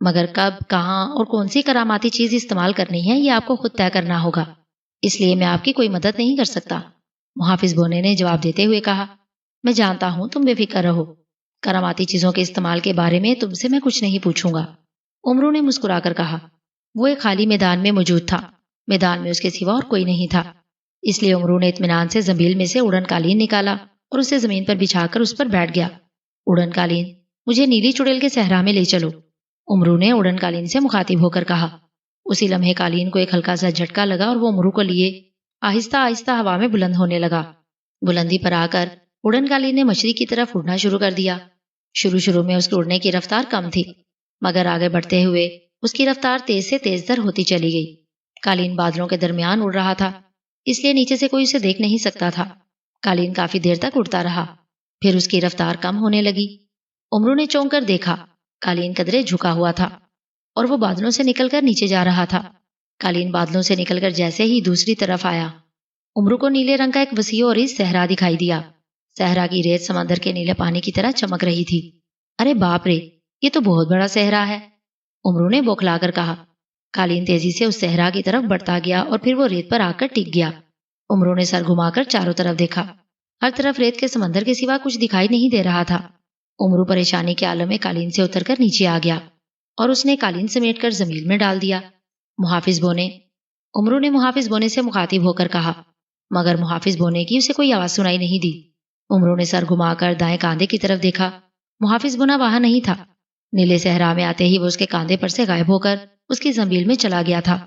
مگر کب، کہاں اور کون سی کراماتی چیز استعمال کرنی ہے یہ آپ کو خود طے کرنا ہوگا، اس لیے میں آپ کی کوئی مدد نہیں کر سکتا۔ محافظ بونے نے جواب دیتے ہوئے کہا۔ میں جانتا ہوں، تم بے فکر رہو، کراماتی چیزوں کے استعمال کے بارے میں تم سے میں کچھ نہیں پوچھوں گا۔ عمرو نے مسکرا کر کہا۔ وہ ایک خالی میدان میں موجود تھا، میدان میں اس کے سوا اور کوئی نہیں تھا، اس لیے عمرو نے اطمینان سے زنبیل میں سے اڑن قالین نکالا اور اسے زمین پر بچھا کر اس پر بیٹھ گیا۔ اڑن قالین، مجھے نیلی چڑیل کے صحرا میں لے چلو، عمرو نے اڑن قالین سے مخاطب ہو کر کہا۔ اسی لمحے قالین کو ایک ہلکا سا جھٹکا لگا اور وہ عمرو کو لیے آہستہ آہستہ ہوا میں بلند ہونے لگا۔ بلندی پر آ کر اڑن قالین نے مشرق کی طرف اڑنا شروع کر دیا۔ شروع میں اس کے اڑنے کی رفتار کم تھی، مگر آگے بڑھتے ہوئے اس کی رفتار تیز سے تیز تر ہوتی چلی گئی۔ قالین بادلوں کے درمیان اڑ رہا تھا، اس لیے نیچے سے کوئی اسے دیکھ نہیں سکتا تھا۔ قالین کافی دیر تک اڑتا رہا، پھر اس کی رفتار کم ہونے لگی۔ عمرو نے چونک کر دیکھا، قالین قدرے جھکا ہوا تھا اور وہ بادلوں سے نکل کر نیچے جا رہا تھا۔ قالین بادلوں سے نکل کر جیسے ہی دوسری طرف آیا، عمرو کو نیلے رنگ کا ایک وسیع اور عریض صحرا دکھائی دیا۔ صحرا کی ریت سمندر کے نیلے پانی کی طرح چمک رہی تھی۔ ارے باپ رے، یہ تو بہت بڑا صحرا ہے، عمرو نے بوکھلا کر کہا۔ قالین تیزی سے اس صحرا کی طرف بڑھتا گیا اور پھر وہ ریت پر آ کر ٹک گیا۔ عمرو نے سر گھما کر چاروں طرف دیکھا، ہر طرف ریت کے سمندر کے سوا کچھ دکھائی نہیں دے رہا تھا۔ عمرو پریشانی کے عالم میں قالین سے اتر کر نیچے آ گیا اور اس نے قالین سمیٹ کر زمین میں ڈال دیا۔ محافظ بونے، عمرو نے محافظ بونے سے مخاطب ہو کر کہا، مگر محافظ بونے کی اسے کوئی آواز سنائی نہیں دی۔ امرو نے سر گھما کر دائیں کاندھے کی طرف دیکھا۔ محافظ بونا وہاں نہیں تھا۔ نیلے صحرا میں آتے ہی وہ اس کے کاندھے پر سے غائب ہو کر اس کی زنبیل میں چلا گیا تھا۔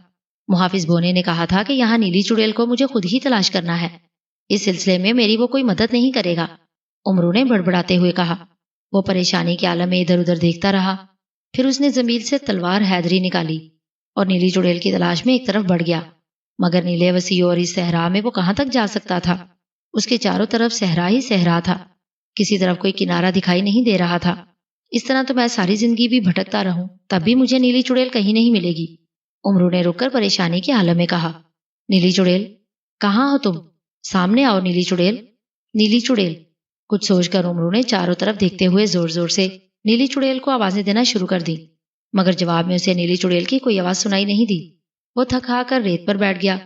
محافظ بونے نے کہا تھا کہ یہاں نیلی چڑیل کو مجھے خود ہی تلاش کرنا ہے، اس سلسلے میں میری وہ کوئی مدد نہیں کرے گا، امرو نے بڑبڑاتے ہوئے کہا۔ وہ پریشانی کے عالم میں ادھر ادھر دیکھتا رہا، پھر اس نے زنبیل سے تلوار حیدری نکالی اور نیلی چڑیل کی تلاش میں ایک طرف بڑھ گیا، مگر نیلے وسیع اور اس صحرا میں وہ کہاں تک جا سکتا تھا؟ اس کے چاروں طرف صحرا ہی صحرا تھا، کسی طرف کوئی کنارہ دکھائی نہیں دے رہا تھا۔ اس طرح تو میں ساری زندگی بھی بھٹکتا رہوں تب بھی مجھے نیلی چڑیل کہیں نہیں ملے گی، امرو نے رک کر پریشانی کے عالم میں کہا۔ نیلی چڑیل، کہاں ہو تم؟ سامنے آؤ نیلی چڑیل، نیلی چڑیل۔ کچھ سوچ کر امرو نے چاروں طرف دیکھتے ہوئے زور زور سے نیلی چڑیل کو آوازیں دینا شروع کر دی، مگر جواب میں اسے نیلی چڑیل کی کوئی آواز سنائی نہیں دی۔ وہ تھک ہار کر ریت پر بیٹھ گیا۔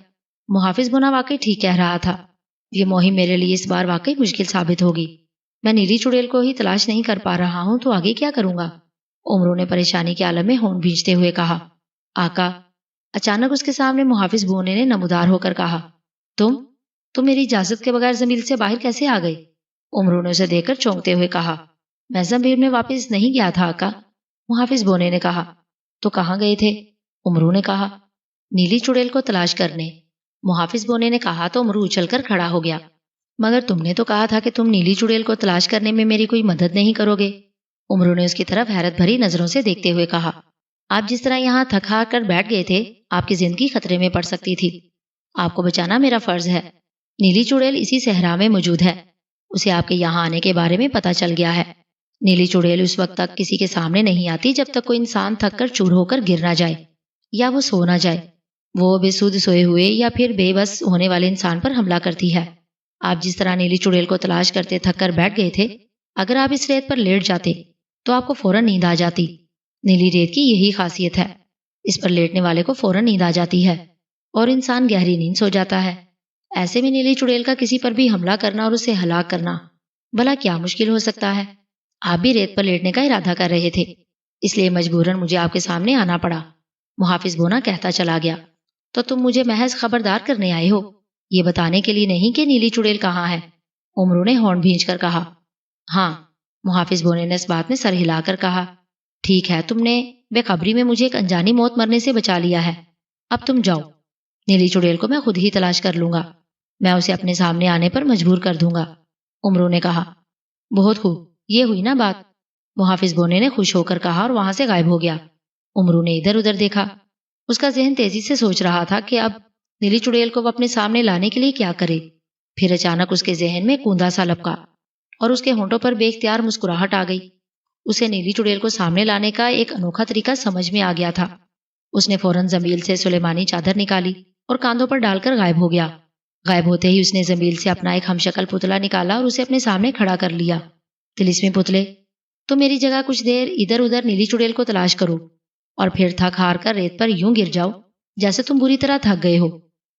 محافظ بونا واقعی ٹھیک کہہ رہا تھا، یہ مہم میرے لیے اس بار واقعی مشکل ثابت ہوگی۔ میں نیلی چڑیل کو ہی تلاش نہیں کر پا رہا ہوں تو آگے کیا کروں گا؟ امرو نے پریشانی کے عالم میں ہونٹ بھینچتے ہوئے کہا۔ آقا، اچانک اس کے سامنے محافظ بونے نے نمودار ہو کر کہا۔ تم میری اجازت کے بغیر زمین سے باہر کیسے آ گئے؟ امرو نے اسے دیکھ کر چونکتے ہوئے کہا۔ میں زمین میں واپس نہیں گیا تھا آقا، محافظ بونے نے کہا۔ تو کہاں گئے تھے؟ امرو نے کہا۔ نیلی چڑیل کو تلاش کرنے، محافظ بونے نے کہا تو امرو اچھل کر کھڑا ہو گیا۔ مگر تم نے تو کہا تھا کہ تم نیلی چڑیل کو تلاش کرنے میں میری کوئی مدد نہیں کرو گے، امرو نے اس کی طرف حیرت بھری نظروں سے دیکھتے ہوئے کہا۔ آپ جس طرح یہاں تھک ہار کر بیٹھ گئے تھے، آپ کی زندگی خطرے میں پڑ سکتی تھی، آپ کو بچانا میرا فرض ہے۔ نیلی چڑیل اسی صحرا میں موجود ہے، اسے آپ کے یہاں آنے کے بارے میں پتہ چل گیا ہے۔ نیلی چڑیل اس وقت تک کسی کے سامنے نہیں آتی جب تک کوئی انسان تھک کر چور ہو کر گر نہ جائے یا وہ سو نہ جائے، وہ بے سود سوئے ہوئے یا پھر بے بس ہونے والے انسان پر حملہ کرتی ہے۔ آپ جس طرح نیلی چڑیل کو تلاش کرتے تھک کر بیٹھ گئے تھے، اگر آپ اس ریت پر لیٹ جاتے تو آپ کو فوراً نیند آ جاتی۔ نیلی ریت کی یہی خاصیت ہے، اس پر لیٹنے والے کو فوراً نیند آ جاتی ہے اور انسان گہری نیند سو جاتا ہے۔ ایسے میں نیلی چڑیل کا کسی پر بھی حملہ کرنا اور اسے ہلاک کرنا بھلا کیا مشکل ہو سکتا ہے؟ آپ بھی ریت پر لیٹنے کا ارادہ کر رہے تھے، اس لیے مجبوراً مجھے آپ کے سامنے آنا پڑا، محافظ بونا کہتا چلا گیا۔ تو تم مجھے محض خبردار کرنے آئے ہو، یہ بتانے کے لیے نہیں کہ نیلی چڑیل کہاں ہے، امرو نے ہونٹ بھینچ کر کہا۔ ہاں، محافظ بونے نے اس بات میں سر ہلا کر کہا۔ ٹھیک ہے، تم نے بے خبری میں مجھے ایک انجانی موت مرنے سے بچا لیا ہے، اب تم جاؤ، نیلی چڑیل کو میں خود ہی تلاش کر لوں گا، میں اسے اپنے سامنے آنے پر مجبور کر دوں گا، امرو نے کہا۔ بہت خوب، یہ ہوئی نا بات، محافظ بونے نے خوش ہو کر کہا اور وہاں سے غائب ہو گیا۔ امرو نے ادھر ادھر دیکھا، اس کا ذہن تیزی سے سوچ رہا تھا کہ اب نیلی چڑیل کو وہ اپنے سامنے لانے کے لیے کیا کرے۔ پھر اچانک اس کے ذہن میں کوندا سا لپکا اور اس کے ہونٹوں پر بے اختیار مسکراہٹ آ گئی۔ اسے نیلی چڑیل کو سامنے لانے کا ایک انوکھا طریقہ سمجھ میں آ گیا تھا۔ اس نے فوراً زنبیل سے سلیمانی چادر نکالی اور کاندھوں پر ڈال کر غائب ہو گیا۔ غائب ہوتے ہی اس نے زنبیل سے اپنا ایک ہم شکل پتلا نکالا اور اسے اپنے سامنے کھڑا کر لیا۔ طلسمی پتلے، تو میری جگہ کچھ دیر ادھر ادھر نیلی چڑیل کو تلاش کرو اور پھر تھک ہار کر ریت پر یوں گر جاؤ جیسے تم بری طرح تھک گئے ہو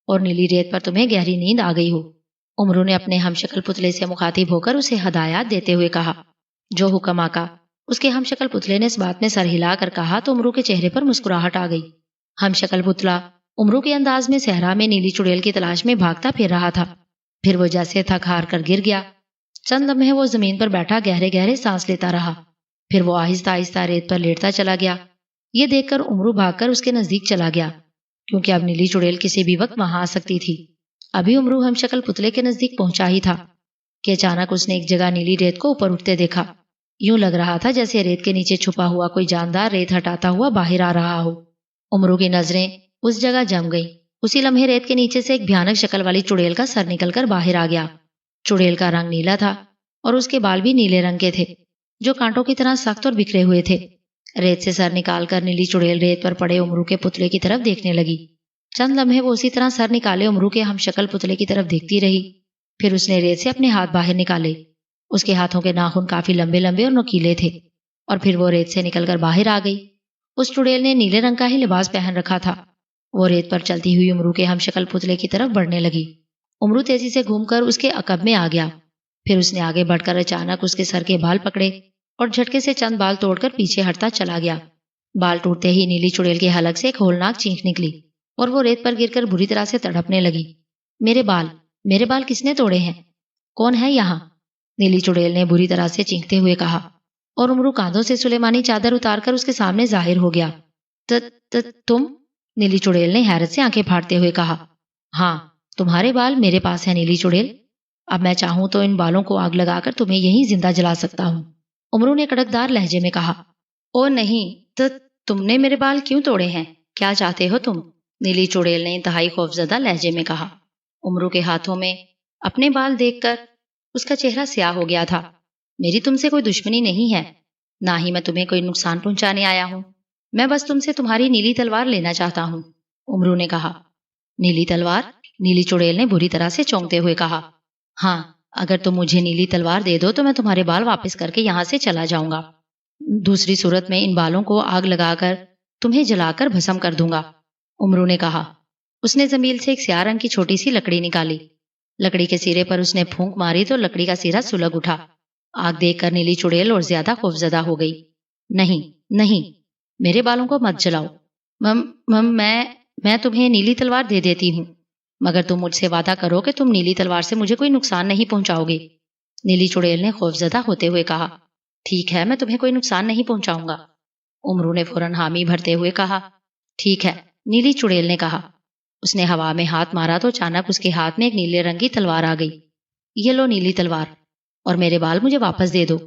اور نیلی ریت پر تمہیں گہری نیند آ گئی ہو، امرو نے اپنے ہم شکل پتلے سے مخاطب ہو کر اسے ہدایات دیتے ہوئے کہا۔ جو حکم آقا، اس کے ہم شکل پتلے نے اس بات میں سر ہلا کر کہا تو امرو کے چہرے پر مسکراہٹ آ گئی۔ ہم شکل پتلا امرو کے انداز میں صحرا میں نیلی چڑیل کی تلاش میں بھاگتا پھر رہا تھا، پھر وہ جیسے تھک ہار کر گر گیا۔ چند لمحے وہ زمین پر بیٹھا گہرے گہرے سانس لیتا رہا، پھر وہ آہستہ آہستہ ریت پر لیٹتا چلا گیا۔ یہ دیکھ کر امرو بھاگ کر اس کے نزدیک چلا گیا، کیونکہ اب نیلی چڑیل کسی بھی وقت وہاں آ سکتی تھی۔ ابھی امرو ہم شکل پتلے کے نزدیک پہنچا ہی تھا کہ اچانک اس نے ایک جگہ نیلی ریت کو اوپر اٹھتے دیکھا۔ یوں لگ رہا تھا جیسے ریت کے نیچے چھپا ہوا کوئی جاندار ریت ہٹاتا ہوا باہر آ رہا ہو۔ امرو کی نظریں اس جگہ جم گئیں۔ اسی لمحے ریت کے نیچے سے ایک بھیانک شکل والی چڑیل کا سر نکل کر باہر آ گیا۔ چڑیل کا رنگ نیلا تھا اور اس کے بال بھی نیلے رنگ کے تھے، جو کانٹوں کی طرح سخت اور بکھرے ہوئے تھے۔ ریت سے سر نکال کر نیلی چڑیل ریت پر پڑے امرو کے پتلے کی طرف دیکھنے لگی۔ چند لمحے وہ اسی طرح سر نکالے امرو کے ہم شکل پتلے کی طرف دیکھتی رہی، پھر اس نے ریت سے اپنے ہاتھ باہر نکالے۔ اس کے ہاتھوں کے ناخن کافی لمبے لمبے اور نوکیلے تھے، اور پھر وہ ریت سے نکل کر باہر آ گئی۔ اس چڑیل نے نیلے رنگ کا ہی لباس پہن رکھا تھا۔ وہ ریت پر چلتی ہوئی امرو کے ہم شکل پتلے کی طرف بڑھنے لگی۔ امرو تیزی سے گھوم کر اس کے عقب میں آ گیا، پھر اس نے آگے بڑھ کر اچانک اس کے سر کے بال پکڑے اور جھٹکے سے چند بال توڑ کر پیچھے ہٹتا چلا گیا۔ بال ٹوٹتے ہی نیلی چڑیل کے حلق سے ایک ہولناک چینخ نکلی اور وہ ریت پر گر کر بری طرح سے تڑپنے لگی۔ میرے بال کس نے توڑے ہیں؟ کون ہے یہاں؟ نیلی چڑیل نے بری طرح سے چینکتے ہوئے کہا، اور عمرو کاندھوں سے سلیمانی چادر اتار کر اس کے سامنے ظاہر ہو گیا۔ تم؟ نیلی چڑیل نے حیرت سے آنکھیں پھاڑتے ہوئے کہا۔ ہاں، تمہارے بال میرے پاس ہیں نیلی چڑیل، اب میں چاہوں تو ان بالوں کو آگ لگا کر تمہیں یہیں زندہ جلا سکتا ہوں، عمرو نے کڑکدار لہجے میں کہا۔ او نہیں، تم نے میرے بال کیوں توڑے ہیں؟ کیا چاہتے ہو تم؟ نیلی چڑیل نے انتہائی خوفزدہ لہجے میں کہا۔ عمرو کے ہاتھوں میں اپنے بال دیکھ کر اس کا چہرہ سیاہ ہو گیا تھا۔ میری تم سے کوئی دشمنی نہیں ہے، نہ ہی میں تمہیں کوئی نقصان پہنچانے آیا ہوں، میں بس تم سے تمہاری نیلی تلوار لینا چاہتا ہوں، عمرو نے کہا۔ نیلی تلوار؟ نیلی چڑیل نے بری طرح سے چونکتے ہوئے کہا۔ ہاں، اگر تم مجھے نیلی تلوار دے دو تو میں تمہارے بال واپس کر کے یہاں سے چلا جاؤں گا، دوسری صورت میں ان بالوں کو آگ لگا کر تمہیں جلا کر بھسم کر دوں گا، عمرو نے کہا۔ اس نے زمین سے ایک سیاہ رنگ کی چھوٹی سی لکڑی نکالی، لکڑی کے سرے پر اس نے پھونک ماری تو لکڑی کا سرا سلگ اٹھا۔ آگ دیکھ کر نیلی چڑیل اور زیادہ خوفزدہ ہو گئی۔ نہیں نہیں، میرے بالوں کو مت جلاؤ، میں تمہیں نیلی تلوار دے دیتی ہوں، مگر تم مجھ سے وعدہ کرو کہ تم نیلی تلوار سے مجھے کوئی نقصان نہیں پہنچاؤ گے، نیلی چڑیل نے خوفزدہ ہوتے ہوئے کہا۔ ٹھیک ہے، میں تمہیں کوئی نقصان نہیں پہنچاؤں گا، عمرو نے فوراً حامی بھرتے ہوئے کہا۔ ٹھیک ہے، نیلی چڑیل نے کہا۔ اس نے ہوا میں ہاتھ مارا تو اچانک اس کے ہاتھ میں ایک نیلے رنگ کی تلوار آ گئی۔ یہ لو نیلی تلوار، اور میرے بال مجھے واپس دے دو،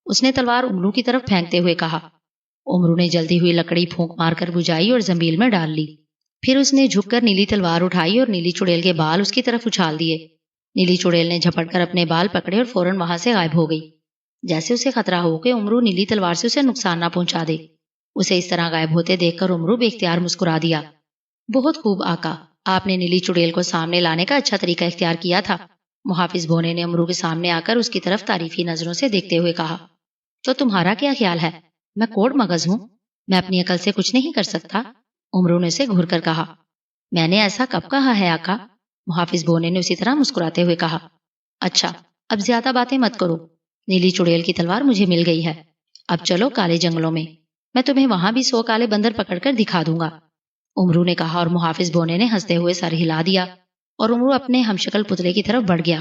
اس نے تلوار عمرو کی طرف پھینکتے ہوئے کہا۔ عمرو نے جلدی ہوئی لکڑی پھونک مار کر بجھائی اور زنبیل میں ڈال لی، پھر اس نے جھک کر نیلی تلوار اٹھائی اور نیلی چڑیل کے بال اس کی طرف اچھال دیے۔ نیلی چڑیل نے جھپٹ کر اپنے بال پکڑے اور فوراً وہاں سے غائب ہو گئی، جیسے اسے خطرہ ہو کہ عمرو نیلی تلوار سے اسے نقصان نہ پہنچا دے۔ اسے اس طرح غائب ہوتے دیکھ کر عمرو بے اختیار مسکرا دیا۔ بہت خوب آقا، آپ نے نیلی چڑیل کو سامنے لانے کا اچھا طریقہ اختیار کیا تھا، محافظ بونے نے عمرو کے سامنے آ کر اس کی طرف تعریفی نظروں سے دیکھتے ہوئے کہا۔ تو تمہارا کیا خیال ہے؟ میں کوڑ مغز ہوں، میں اپنی عقل سے کچھ نہیں کر سکتا، عمرو نے اسے گھور کر کہا۔ میں نے ایسا کب کہا ہے آقا؟ محافظ بونے نے اسی طرح مسکراتے ہوئے کہا۔ اچھا، اب زیادہ باتیں مت کرو، نیلی چڑیل کی تلوار مجھے مل گئی ہے، اب چلو کالے جنگلوں میں تمہیں وہاں بھی 100 کالے بندر پکڑ کر دکھا دوں گا، عمرو نے کہا، اور محافظ بونے نے ہنستے ہوئے سر ہلا دیا اور عمرو اپنے ہمشکل پتلے کی طرف بڑھ گیا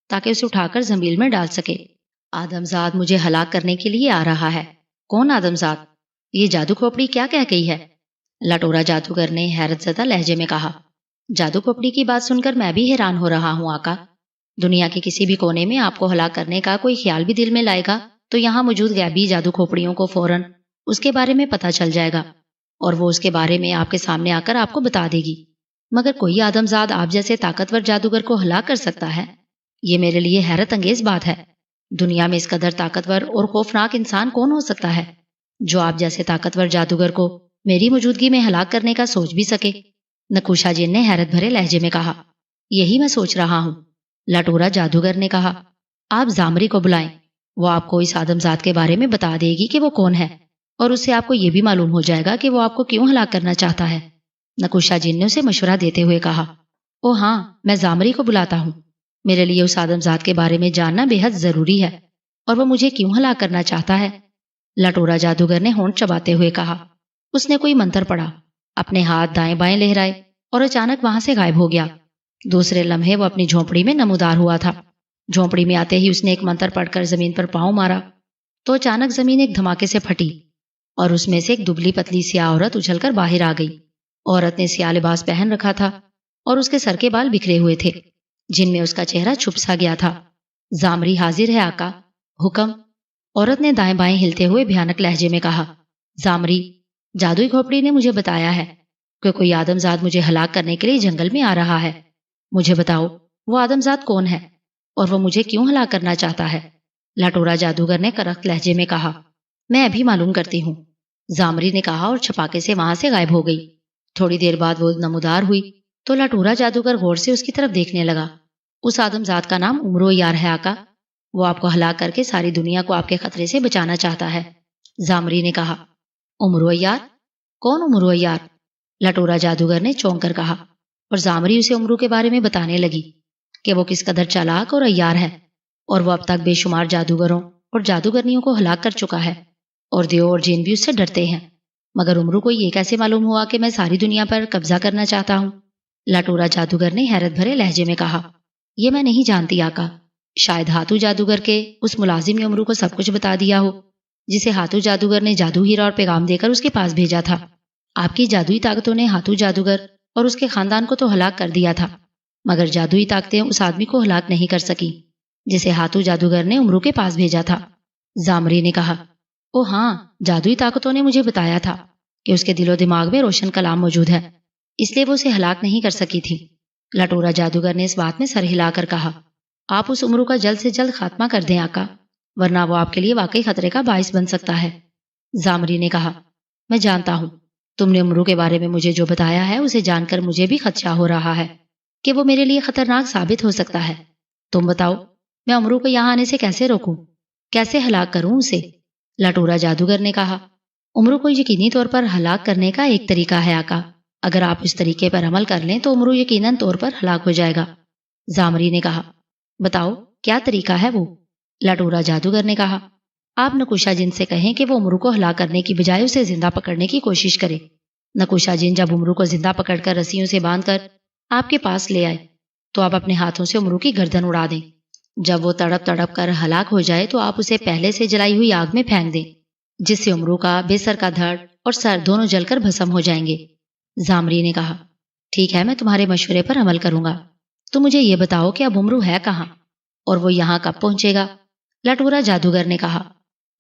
تاکہ اسے اٹھا کر زنبیل میں ڈال سکے۔ آدم زاد مجھے ہلاک کرنے کے لیے آ رہا ہے۔ کون آدم زاد؟ یہ جادو کھوپڑی کیا کہہ گئی ہے؟ لٹورا جادوگر نے حیرت زدہ لہجے میں کہا۔ جادو کھوپڑی کی بات سن کر میں بھی حیران ہو رہا ہوں آقا، دنیا کے کسی بھی کونے میں آپ کو ہلاک کرنے کا کوئی خیال بھی دل میں لائے گا تو یہاں موجود غیبی جادو کھوپڑیوں کو فوراً اس کے بارے میں پتہ چل جائے گا اور وہ اس کے بارے میں آپ کے سامنے آ کر آپ کو بتا دے گی، مگر کوئی آدم زاد آپ جیسے طاقتور جادوگر کو ہلاک کر سکتا ہے؟ یہ میرے لیے حیرت انگیز بات ہے۔ دنیا میں اس قدر طاقتور اور خوفناک انسان کون ہو سکتا ہے جو آپ جیسے طاقتور جادوگر کو میری موجودگی میں ہلاک کرنے کا سوچ بھی سکے؟ نکوشا جن نے حیرت بھرے لہجے میں کہا۔ یہی میں سوچ رہا ہوں، لٹورا جادوگر نے کہا۔ آپ زامری کو بلائیں، وہ آپ کو اس آدم زاد کے بارے میں بتا دے گی کہ وہ کون ہے، اور اس سے آپ کو یہ بھی معلوم ہو جائے گا کہ وہ آپ کو کیوں ہلاک کرنا چاہتا ہے، نکوشا جن نے اسے مشورہ دیتے ہوئے کہا۔ او ہاں، میں زامری کو بلاتا ہوں، میرے لیے اس آدم زاد کے بارے میں جاننا بے حد ضروری ہے، اور وہ مجھے کیوں ہلاک کرنا چاہتا ہے، لٹورا جادوگر نے ہونٹ چباتے ہوئے کہا۔ اس نے کوئی منتر پڑھا، اپنے ہاتھ دائیں بائیں لہرائے اور اچانک وہاں سے غائب ہو گیا۔ دوسرے لمحے وہ اپنی جھونپڑی میں نمودار ہوا تھا۔ جھونپڑی میں آتے ہی اس نے ایک منتر پڑھ کر زمین پر پاؤں مارا تو اچانک زمین ایک دھماکے سے پھٹی اور اس میں سے ایک دبلی پتلی سیاہ عورت اچھل کر باہر آ گئی۔ عورت نے سیاہ لباس پہن رکھا تھا اور اس کے سر کے بال بکھرے ہوئے تھے جن میں اس کا چہرہ چھپ سا گیا تھا۔ زامری حاضر ہے آقا، حکم، عورت نے دائیں بائیں ہلتے ہوئے بھیانک لہجے میں کہا۔ زامری، جادوئی کھوپڑی نے مجھے بتایا ہے کہ کوئی آدم زاد مجھے ہلاک کرنے کے لیے جنگل میں آ رہا ہے، مجھے بتاؤ وہ آدم زاد کون ہے اور وہ مجھے کیوں ہلاک کرنا چاہتا ہے، لٹورا جادوگر نے کرخت لہجے میں کہا۔ میں ابھی معلوم کرتی ہوں، زامری نے کہا اور چھپاکے سے وہاں سے غائب ہو گئی۔ تھوڑی دیر بعد وہ نمودار ہوئی تو لٹورا جادوگر غور سے اس کی طرف دیکھنے لگا۔ اس آدم زاد کا نام عمرو یار ہے آقا، وہ آپ کو ہلاک کر کے ساری دنیا کو آپ کے خطرے سے بچانا چاہتا ہے، زامری نے کہا۔ عمرو یار؟ کون عمرو یار؟ لٹورا جادوگر نے چونک کر کہا، اور زامری اسے عمرو کے بارے میں بتانے لگی کہ وہ کس قدر چالاک اور عیار ہے اور وہ اب تک بے شمار جادوگروں اور جادوگرنیوں کو ہلاک کر چکا ہے اور دیو اور جین بھی اس سے ڈرتے ہیں، مگر عمرو کو یہ کیسے معلوم ہوا کہ میں ساری دنیا پر قبضہ کرنا چاہتا ہوں، لٹورا جادوگر نے حیرت بھرے لہجے میں کہا۔ یہ میں نہیں جانتی آقا، شاید ہاتھو جادوگر کے اس ملازم نے امرو کو سب کچھ بتا دیا ہو، جسے ہاتھو جادوگر نے جادو ہیرا اور پیغام دے کر اس کے پاس بھیجا تھا۔ آپ کی جادوئی طاقتوں نے ہاتھو جادوگر اور اس کے خاندان کو تو ہلاک کر دیا تھا، مگر جادوئی طاقتیں اس آدمی کو ہلاک نہیں کر سکی جسے ہاتھو جادوگر نے امرو کے پاس بھیجا تھا۔ زامری نے کہا، او ہاں، جادوئی طاقتوں نے مجھے بتایا تھا کہ اس کے دل و دماغ میں روشن کلام موجود ہے، اس لیے وہ اسے ہلاک نہیں کر سکی تھی۔ لٹورا جادوگر نے اس بات میں سر ہلا کر کہا، آپ اس امرو کا جلد سے جلد خاتمہ کر دیں آقا، ورنہ وہ آپ کے لیے واقعی خطرے کا باعث بن سکتا ہے۔ زامری نے کہا، میں جانتا ہوں، تم نے امرو کے بارے میں مجھے جو بتایا ہے اسے جان کر مجھے بھی خدشہ ہو رہا ہے کہ وہ میرے لیے خطرناک ثابت ہو سکتا ہے۔ تم بتاؤ، میں امرو کو یہاں آنے سے کیسے روکوں، کیسے ہلاک کروں اسے؟ لٹورا جادوگر نے کہا، امرو کو یقینی طور پر ہلاک کرنے کا ایک طریقہ ہے آقا، اگر آپ اس طریقے پر عمل کر لیں تو امرو یقیناً طور پر ہلاک ہو جائے گا۔ زامری نے کہا، بتاؤ کیا طریقہ ہے وہ؟ لٹورا جادوگر نے کہا، آپ نکوشا جن سے کہیں کہ وہ امرو کو ہلاک کرنے کی بجائے اسے زندہ پکڑنے کی کوشش کرے۔ نکوشا جن جب امرو کو زندہ پکڑ کر رسیوں سے باندھ کر آپ کے پاس لے آئے تو آپ اپنے ہاتھوں سے امرو کی گردن اڑا دیں۔ جب وہ تڑپ تڑپ کر ہلاک ہو جائے تو آپ اسے پہلے سے جلائی ہوئی آگ میں پھینک دیں، جس سے امرو کا بے سر کا دھڑ اور سر دونوں جل کر بھسم ہو جائیں گے۔ زامری نے کہا، ٹھیک ہے، میں تمہارے مشورے پر عمل کروں گا۔ تو مجھے یہ بتاؤ کہ اب امرو ہے کہاں اور وہ یہاں کب پہنچے گا؟ لٹورا جادوگر نے کہا،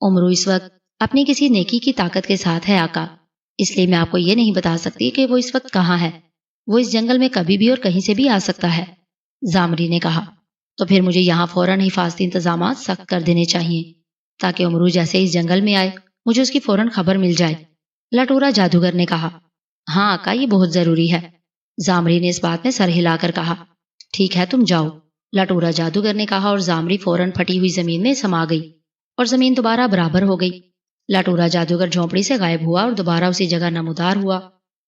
امرو اس وقت اپنی کسی نیکی کی طاقت کے ساتھ ہے آقا، اس لیے میں آپ کو یہ نہیں بتا سکتی کہ وہ اس وقت کہاں ہے۔ وہ اس جنگل میں کبھی بھی اور کہیں سے بھی آ سکتا ہے۔ زامری نے کہا، تو پھر مجھے یہاں فوراً حفاظتی انتظامات سخت کر دینے چاہیے تاکہ امرو جیسے اس جنگل میں آئے مجھے اس کی فوراً خبر مل جائے۔ لٹورا جادوگر نے کہا، ہاں آقا، یہ بہت ضروری ہے۔ زامری نے اس بات میں سر ہلا کر کہا، ٹھیک ہے، تم جاؤ۔ لٹورا جادوگر نے کہا اور زامری فوراً پھٹی ہوئی زمین میں سما گئی اور زمین دوبارہ برابر ہو گئی۔ لٹورا جادوگر جھونپڑی سے غائب ہوا اور دوبارہ اسی جگہ نمودار ہوا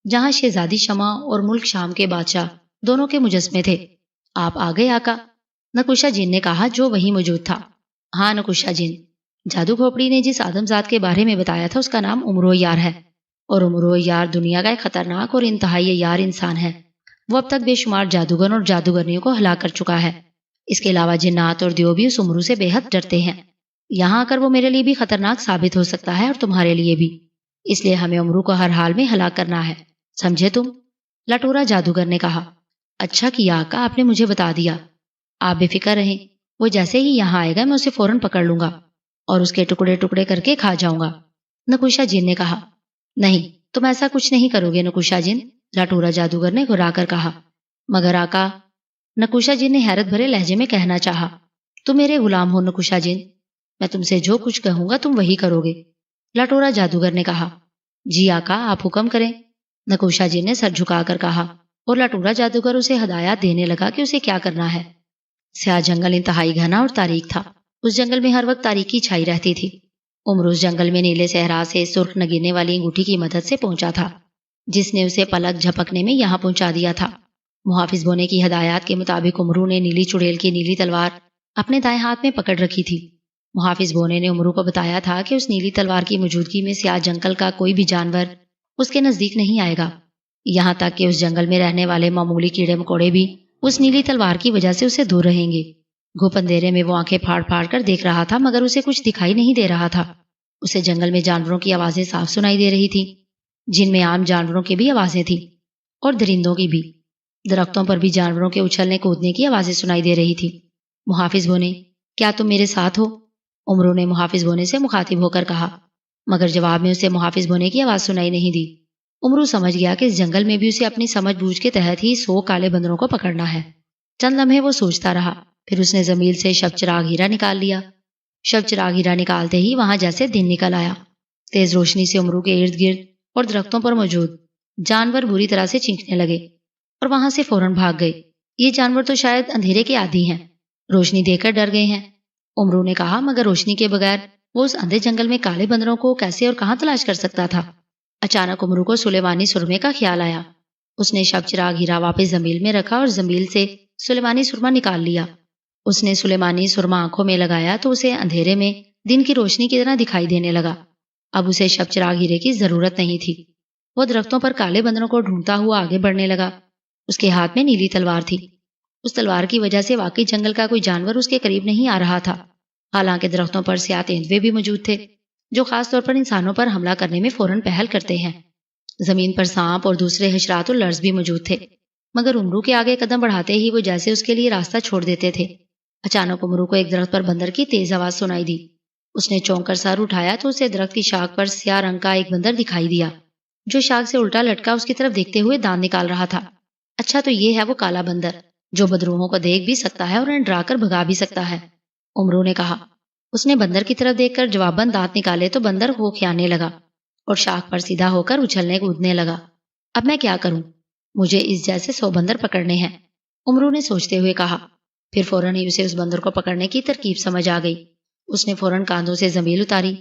جہاں شہزادی شمع اور ملک شام کے بادشاہ دونوں کے مجسمے تھے۔ آپ آ گئے آقا، نکوشا جن نے کہا جو وہیں موجود تھا۔ ہاں نکوشا جن، جادو کھوپڑی نے جس آدم ذات کے بارے میں بتایا تھا اس کا نام امرو یار ہے، اور امرو یار دنیا کا ایک خطرناک اور انتہائی یار انسان ہے۔ وہ اب تک بے شمار جادوگر اور جادوگرنیوں کو ہلاک کر چکا ہے۔ اس کے علاوہ جنات اور دیو بھی اس امرو سے بے حد ڈرتے ہیں۔ یہاں آ کر وہ میرے لیے بھی خطرناک ثابت ہو سکتا ہے اور تمہارے لیے بھی، اس لیے ہمیں امرو کو ہر حال میں ہلاک کرنا ہے، سمجھے تم؟ لٹورا جادوگر نے کہا، اچھا کیا آقا، آپ نے مجھے بتا دیا۔ آپ بے فکر رہیں، وہ جیسے ہی یہاں آئے گا میں اسے فوراً پکڑ لوں گا اور اس کے ٹکڑے ٹکڑے کر کے کھا جاؤں گا۔ نکوشا جن نے کہا، نہیں، تم ایسا کچھ نہیں کرو گے نکوشا جن، لٹورا جادوگر نے گھرا کر کہا۔ مگر آقا، نکوشا جن نے حیرت بھرے لہجے میں کہنا چاہا، تم میرے غلام ہو نکوشا جن، میں تم سے جو کچھ کہوں گا تم وہی کرو گے۔ لٹورا جادوگر نے کہا، جی آقا، آپ حکم کریں۔ نکوشا جن نے سر جھکا کر کہا اور لٹورا جادوگر اسے ہدایات دینے لگا کہ اسے کیا کرنا ہے۔ سیاہ جنگل انتہائی گھنا اور تاریک تھا، اس جنگل میں ہر وقت تاریکی چھائی رہتی تھی۔ امرو اس جنگل میں نیلے صحرا سے سرخ نگینے والی انگوٹھی کی مدد سے پہنچا تھا، جس نے اسے پلک جھپکنے میں یہاں پہنچا دیا تھا۔ محافظ بونے کی ہدایات کے مطابق امرو نے نیلی چڑیل کی نیلی تلوار اپنے دائیں ہاتھ میں پکڑ رکھی تھی۔ محافظ بونے نے امرو کو بتایا تھا کہ اس نیلی تلوار کی موجودگی میں سیاہ جنگل کا کوئی بھی جانور اس کے نزدیک نہیں آئے گا، یہاں تک کہ اس جنگل میں رہنے والے معمولی کیڑے مکوڑے بھی اس نیلی تلوار کی وجہ سے اسے دور رہیں گے۔ گھوپ اندھیرے میں وہ آنکھیں پھاڑ پھاڑ کر دیکھ رہا تھا مگر اسے کچھ دکھائی نہیں دے رہا تھا۔ اسے جنگل میں جانوروں کی آوازیں صاف سنائی دے رہی تھیں، جن میں عام جانوروں کی بھی آوازیں تھیں اور درندوں کی بھی۔ درختوں پر بھی جانوروں کے اچھلنے کودنے کی آوازیں سنائی دے رہی تھی۔ محافظ بونے، کیا تم میرے ساتھ ہو؟ امرو نے محافظ بونے سے مخاطب ہو کر کہا، مگر جواب میں اسے محافظ بونے کی آواز سنائی نہیں دی۔ امرو سمجھ گیا کہ اس جنگل میں بھی اسے اپنی سمجھ بوجھ کے تحت ہی 100 کالے بندروں کو پکڑنا ہے۔ چند لمحے وہ سوچتا رہا، پھر اس نے زمیل سے شب چراغ ہیرا نکال لیا۔ شب چراغ ہیرا نکالتے ہی وہاں جیسے دن نکل آیا۔ تیز روشنی سے امرو کے ارد گرد اور درختوں پر موجود جانور بری طرح سے چینکنے لگے اور وہاں سے فوراً بھاگ گئے۔ یہ جانور تو شاید اندھیرے کے عادی ہیں، روشنی دیکھ کر ڈر گئے ہیں، امرو نے کہا، مگر روشنی کے بغیر وہ اس اندھے جنگل میں کالے بندروں کو کیسے اور کہاں تلاش کر سکتا تھا؟ اچانک امرو کو سلیمانی سرمے کا خیال آیا۔ اس نے شب چراغ ہیرا واپس زمیل میں رکھا اور زمیل سے سلیمانی سرما نکال لیا۔ اس نے سلیمانی سرما آنکھوں میں لگایا تو اسے اندھیرے میں دن کی روشنی کی طرح دکھائی دینے لگا۔ اب اسے شب چراغ ہیرے کی ضرورت نہیں تھی۔ وہ درختوں پر کالے بندروں کو ڈھونڈتا ہوا آگے بڑھنے لگا۔ اس کے ہاتھ میں نیلی تلوار تھی۔ اس تلوار کی وجہ سے واقعی جنگل کا کوئی جانور اس کے قریب نہیں آ رہا تھا، حالانکہ درختوں پر سیاہ تیندوے بھی موجود تھے جو خاص طور پر انسانوں پر حملہ کرنے میں فوراً پہل کرتے ہیں۔ زمین پر سانپ اور دوسرے حشرات الارض بھی موجود تھے، مگر امرو کے آگے قدم بڑھاتے ہی وہ جیسے اس کے لیے راستہ چھوڑ دیتے تھے۔ اچانک امرو کو ایک درخت پر بندر کی تیز آواز سنائی دی۔ اس نے چونک کر سر اٹھایا تو اسے درخت کی شاخ پر سیاہ رنگ کا ایک بندر دکھائی دیا جو شاخ سے الٹا لٹکا اس کی طرف دیکھتے ہوئے دانت نکال رہا تھا۔ اچھا، تو یہ ہے وہ کالا بندر جو بدروحوں کو دیکھ بھی سکتا ہے اور انہیں ڈرا کر بھگا بھی سکتا ہے، امرو نے کہا۔ اس نے بندر کی طرف دیکھ کر جواباً دانت نکالے تو بندر کھیانے لگا اور شاخ پر سیدھا ہو کر اچھلنے کودنے لگا۔ اب میں کیا کروں؟ مجھے اس جیسے 100 بندر پکڑنے ہیں، امرو نے سوچتے ہوئے کہا۔ پھر فوراً ہی اسے اس بندر کو پکڑنے کی ترکیب سمجھ آ گئی۔ اس نے فوراً کاندھوں سے زنبیل اتاری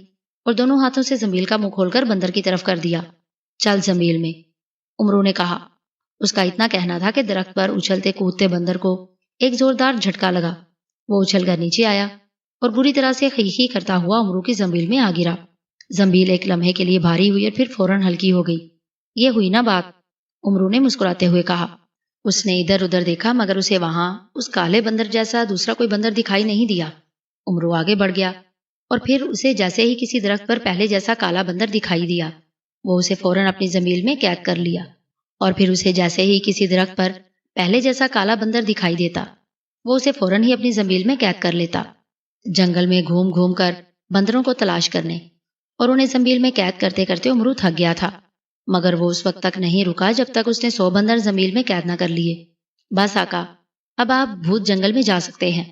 اور دونوں ہاتھوں سے زنبیل کا منہ کھول کر بندر کی طرف کر دیا۔ چل زنبیل میں، امرو نے کہا۔ اس کا اتنا کہنا تھا کہ درخت پر اچھلتے کودتے بندر کو ایک زوردار جھٹکا لگا۔ وہ اچھل کر نیچے آیا اور بری طرح سے خیخی کرتا ہوا امرو کی زنبیل میں آ گرا۔ زنبیل ایک لمحے کے لیے بھاری ہوئی اور پھر فوراً ہلکی ہو گئی۔ یہ ہوئی نا بات، امرو نے مسکراتے ہوئے کہا۔ اس نے ادھر ادھر دیکھا مگر اسے وہاں اس کالے بندر جیسا دوسرا کوئی بندر دکھائی نہیں دیا۔ امرو آگے بڑھ گیا اور پھر اسے جیسے ہی کسی درخت پر پہلے جیسا کالا بندر دکھائی دیا، وہ اسے فوراً اپنی زنبیل میں قید کر لیا، اور پھر اسے جیسے ہی کسی درخت پر پہلے جیسا کالا بندر دکھائی دیتا، وہ اسے فوراً ہی اپنی زنبیل میں قید کر لیتا۔ جنگل میں گھوم گھوم کر بندروں کو تلاش کرنے اور انہیں زنبیل میں قید کرتے کرتے امرو تھک گیا تھا، مگر وہ اس وقت تک نہیں رکا جب تک اس نے 100 بندر زنبیل میں قید نہ کر لیے۔ بس آقا، اب آپ بھوت جنگل میں جا سکتے ہیں،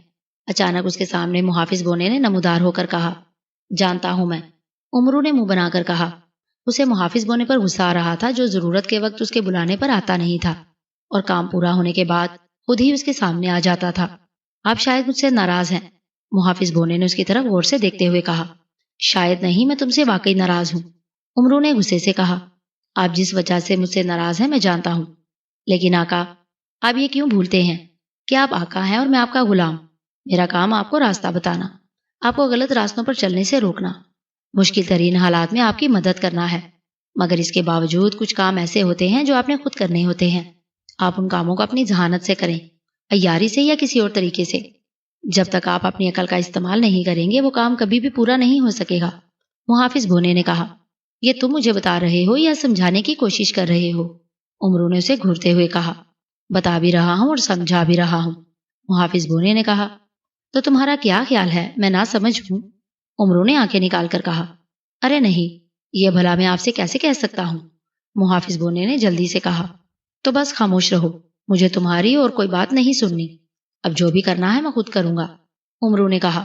اچانک اس کے سامنے محافظ بونے نے نمودار ہو کر کہا۔ جانتا ہوں میں، امرو نے منہ بنا کر کہا۔ اسے محافظ بونے پر غصہ آ رہا تھا جو ضرورت کے وقت اس کے بلانے پر آتا نہیں تھا اور کام پورا ہونے کے بعد خود ہی اس کے سامنے آ جاتا تھا۔ آپ شاید مجھ سے ناراض ہیں، محافظ بونے نے اس کی طرف غور سے دیکھتے ہوئے کہا۔ شاید نہیں، میں تم سے واقعی ناراض ہوں، امرو نے غصے سے کہا۔ آپ جس وجہ سے مجھ سے ناراض ہیں میں جانتا ہوں، لیکن آقا، آپ یہ کیوں بھولتے ہیں کہ آپ آقا ہیں اور میں آپ کا غلام؟ میرا کام آپ کو راستہ بتانا، آپ کو غلط راستوں پر چلنے سے روکنا، مشکل ترین حالات میں آپ کی مدد کرنا ہے، مگر اس کے باوجود کچھ کام ایسے ہوتے ہیں جو آپ نے خود کرنے ہوتے ہیں۔ آپ ان کاموں کو اپنی ذہانت سے کریں، عیاری سے یا کسی اور طریقے سے۔ جب تک آپ اپنی عقل کا استعمال نہیں کریں گے وہ کام کبھی بھی پورا نہیں ہو سکے گا، محافظ بونے نے کہا۔ یہ تم مجھے بتا رہے ہو یا سمجھانے کی کوشش کر رہے ہو؟ امرو نے اسے گھورتے ہوئے کہا۔ بتا بھی رہا ہوں اور سمجھا بھی رہا ہوں، محافظ بونے نے کہا۔ تو تمہارا کیا خیال ہے میں نہ سمجھ ہوں؟ امرو نے آنکھیں نکال کر کہا۔ ارے نہیں، یہ بھلا میں آپ سے کیسے کہہ سکتا ہوں، محافظ بونے نے جلدی سے کہا۔ تو بس خاموش رہو، مجھے تمہاری اور کوئی بات نہیں سننی، اب جو بھی کرنا ہے میں خود کروں گا، امرو نے کہا۔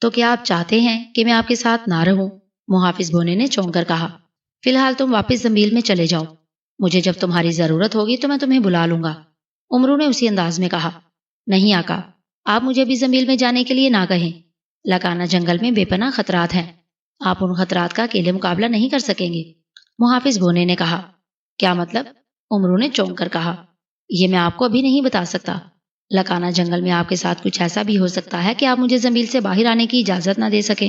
تو کیا آپ چاہتے ہیں کہ میں آپ کے ساتھ نہ رہوں؟ محافظ بونے نے چونک کر کہا۔ فی الحال تم واپس زنبیل میں چلے جاؤ، مجھے جب تمہاری ضرورت ہوگی تو میں تمہیں بلا لوں گا، امرو نے اسی انداز میں کہا۔ نہیں آقا، آپ مجھے بھی زنبیل میں جانے کے لیے نہ کہیں، لکانا جنگل میں بے پناہ خطرات ہیں، آپ ان خطرات کا اکیلے مقابلہ نہیں کر سکیں گے، محافظ بونے نے کہا۔ کیا مطلب؟ امرو نے چونک کر کہا۔ یہ میں آپ کو ابھی نہیں بتا سکتا، لکانا جنگل میں آپ کے ساتھ کچھ ایسا بھی ہو سکتا ہے کہ آپ مجھے زنبیل سے باہر آنے کی اجازت نہ دے سکیں،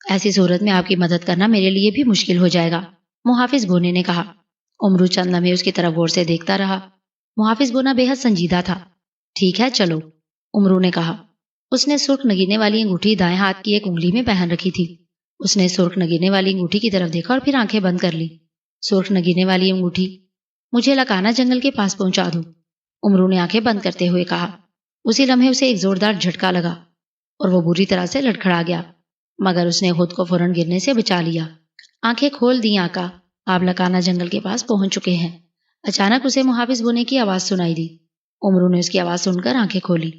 ایسی صورت میں آپ کی مدد کرنا میرے لیے بھی مشکل ہو جائے گا، محافظ بونے نے کہا۔ امرو چند لمحے اس کی طرف غور سے دیکھتا رہا، محافظ بونا بے حد سنجیدہ تھا۔ ٹھیک ہے چلو، امرو نے کہا۔ اس نے سرخ نگینے والی انگوٹھی دائیں ہاتھ کی ایک انگلی میں پہن رکھی تھی، اس نے سرخ نگینے والی انگوٹھی کی طرف دیکھا اور پھر آنکھیں بند کر لی۔ سرخ نگینے والی انگوٹھی، مجھے لکانا جنگل کے پاس پہنچا دو، امرو نے آنکھیں بند کرتے ہوئے کہا۔ اسی لمحے اسے ایک زوردار جھٹکا لگا اور وہ بری طرح سے لڑکھڑا گیا، مگر اس نے خود کو فوراً گرنے سے بچا لیا۔ آنکھیں کھول دیں آقا، آپ لکانا جنگل کے پاس پہنچ چکے ہیں، اچانک اسے محافظ بونے کی آواز سنائی دی۔ امرو نے اس کی آواز سن کر آنکھیں کھولی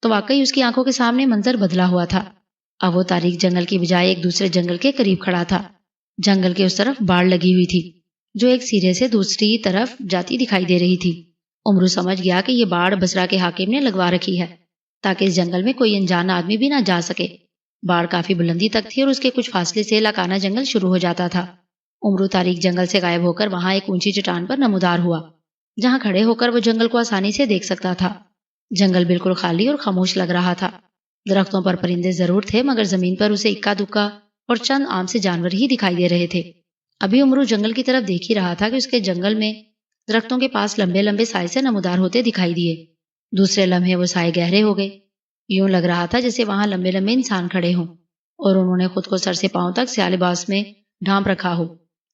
تو واقعی اس کی آنکھوں کے سامنے منظر بدلا ہوا تھا۔ اب وہ تاریک جنگل کی بجائے ایک دوسرے جنگل کے قریب کھڑا تھا۔ جنگل کے اس طرف باڑ لگی ہوئی تھی جو ایک سرے سے دوسری طرف جاتی دکھائی دے رہی تھی۔ امرو سمجھ گیا کہ یہ باڑ بصرہ کے حاکم نے لگوا رکھی ہے تاکہ اس جنگل میں کوئی انجان آدمی بھی نہ جا سکے۔ باڑ کافی بلندی تک تھی اور اس کے کچھ فاصلے سے لکانا جنگل شروع ہو جاتا تھا۔ امرو تاریک جنگل سے غائب ہو کر وہاں ایک اونچی چٹان پر نمودار ہوا جہاں کھڑے ہو کر وہ جنگل کو آسانی سے دیکھ سکتا تھا۔ جنگل بالکل خالی اور خاموش لگ رہا تھا، درختوں پر پرندے ضرور تھے مگر زمین پر اسے اکا دکا اور چند عام سے جانور ہی دکھائی دے رہے تھے۔ ابھی امرو جنگل کی طرف دیکھ ہی رہا تھا کہ اس کے جنگل میں درختوں کے پاس لمبے لمبے سائے سے نمودار ہوتے دکھائی دیے۔ دوسرے لمحے وہ سائے گہرے ہو گئے، یوں لگ رہا تھا جیسے وہاں لمبے لمبے انسان کھڑے ہوں اور انہوں نے خود کو سر سے پاؤں تک سیاہ لباس میں ڈھانپ رکھا ہو۔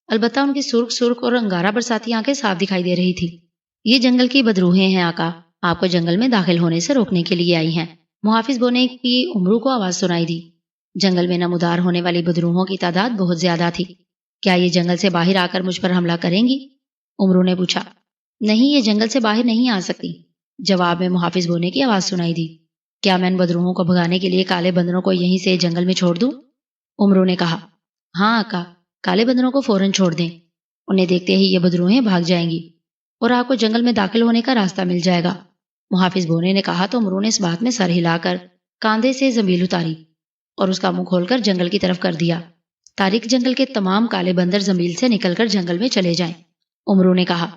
البتہ ان کی سرخ سرخ اور انگارہ برساتی آنکھیں صاف دکھائی دے رہی تھی۔ یہ جنگل کی بدروحیں ہیں آقا، آپ کو جنگل میں داخل ہونے سے روکنے کے لیے آئی ہیں، محافظ بونے کی امرو کو آواز سنائی دی۔ جنگل میں نمودار ہونے والی بدروحوں کی تعداد بہت زیادہ تھی، کیا یہ جنگل سے باہر آ کر مجھ پر حملہ کریں گی؟ امرو نے پوچھا۔ نہیں، یہ جنگل سے باہر نہیں آ سکتی، جواب میں محافظ بونے کی آواز سنائی دی۔ کیا میں ان بدروحوں کو بھگانے کے لیے کالے بندروں کو یہیں سے جنگل میں چھوڑ دوں؟ امرو نے کہا۔ ہاں آقا، کالے بندروں کو فوراً چھوڑ دیں، انہیں دیکھتے ہی یہ بدروحیں بھاگ جائیں گی اور آپ کو جنگل میں داخل ہونے کا راستہ مل جائے گا، محافظ بونے نے کہا تو امرو نے اس بات میں سر ہلا کر کاندھے سے زنبیل اتاری اور اس کا منہ کھول کر جنگل کی طرف کر دیا۔ تاریک جنگل کے تمام کالے بندر زنبیل سے نکل کر جنگل میں چلے جائیں، امرو نے کہا۔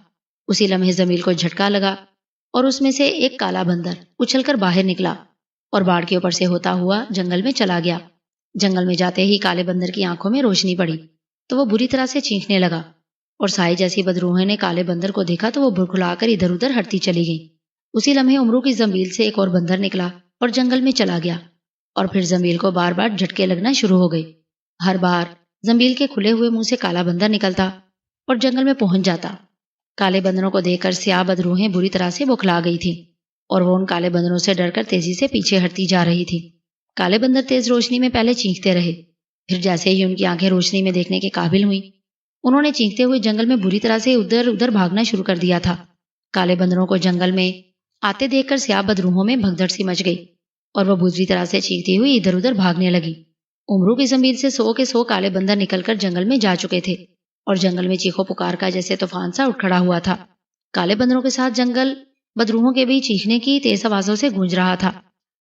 اسی لمحے زنبیل کو جھٹکا لگا اور اس میں سے ایک کالا بندر اچھل کر باہر نکلا اور باڑ کے اوپر سے ہوتا ہوا جنگل میں چلا گیا۔ جنگل میں جاتے ہی کالے بندر کی آنکھوں میں روشنی پڑی تو وہ بری طرح سے چیخنے لگا اور سائے جیسی بدروحیں نے کالے بندر کو دیکھا تو وہ بڑکھلا کر ادھر ادھر ہٹتی چلی گئی۔ اسی لمحے امرو کی زنبیل سے ایک اور بندر نکلا اور جنگل میں چلا گیا اور پھر زنبیل کو بار بار جھٹکے لگنا شروع ہو گئے۔ ہر بار زنبیل کے کھلے ہوئے منہ سے کالا بندر نکلتا اور جنگل میں پہنچ جاتا۔ کالے بندروں کو دیکھ کر سیاہ بدروحیں بری طرح سے بوکھلا گئی تھیں اور وہ ان کالے بندروں سے ڈر کر تیزی سے پیچھے ہٹتی جا رہی تھی۔ کالے بندر تیز روشنی میں پہلے چیختے رہے، پھر جیسے ہی ان کی آنکھیں روشنی میں دیکھنے کے قابل ہوئیں، انہوں نے چیختے ہوئے جنگل میں بری طرح سے ادھر ادھر بھاگنا شروع کر دیا تھا۔ کالے بندروں کو جنگل میں آتے دیکھ کر سیاہ بدروحوں میں بھگدڑ سی مچ گئی اور وہ بری طرح سے چیختی ہوئی ادھر ادھر بھاگنے لگی۔ امرو کی زنبیل سے 100 کے 100 کالے بندر نکل کر جنگل میں جا چکے تھے اور جنگل میں چیخو پکار کا جیسے طوفان سا اٹھ کھڑا ہوا تھا۔ کالے بندروں کے ساتھ جنگل بدروحوں کے بھی چیخنے کی تیز آوازوں سے گونج رہا تھا۔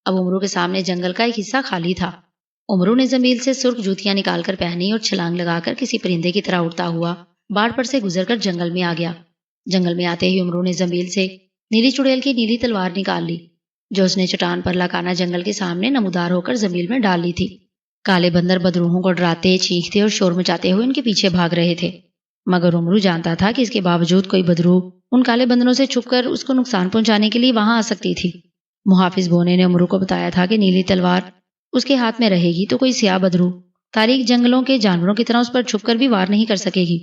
اب امرو کے سامنے جنگل کا ایک حصہ خالی تھا۔ امرو نے زنبیل سے سرخ جوتیاں نکال کر پہنی اور چھلانگ لگا کر کسی پرندے کی طرح اڑتا ہوا باڑ پر سے گزر کر جنگل میں آ گیا۔ جنگل میں آتے ہی امرو نے زنبیل سے نیلی چڑیل کی نیلی تلوار نکال لی جو اس نے چٹان پر لکانا جنگل کے سامنے نمودار ہو کر زنبیل میں ڈال لی تھی۔ کالے بندر بدروحوں کو ڈراتے، چیختے اور شور مچاتے ہوئے ان کے پیچھے بھاگ رہے تھے، مگر امرو جانتا تھا کہ اس کے باوجود کوئی بدروح ان کالے بندروں سے چھپ کر اس کو نقصان پہنچانے کے لیے وہاں آ سکتی تھی۔ محافظ بونے نے امرو کو بتایا تھا کہ نیلی تلوار اس کے ہاتھ میں رہے گی تو کوئی سیاہ بدروح تاریک جنگلوں کے جانوروں کی طرح اس پر چھپ کر بھی وار نہیں کر سکے گی۔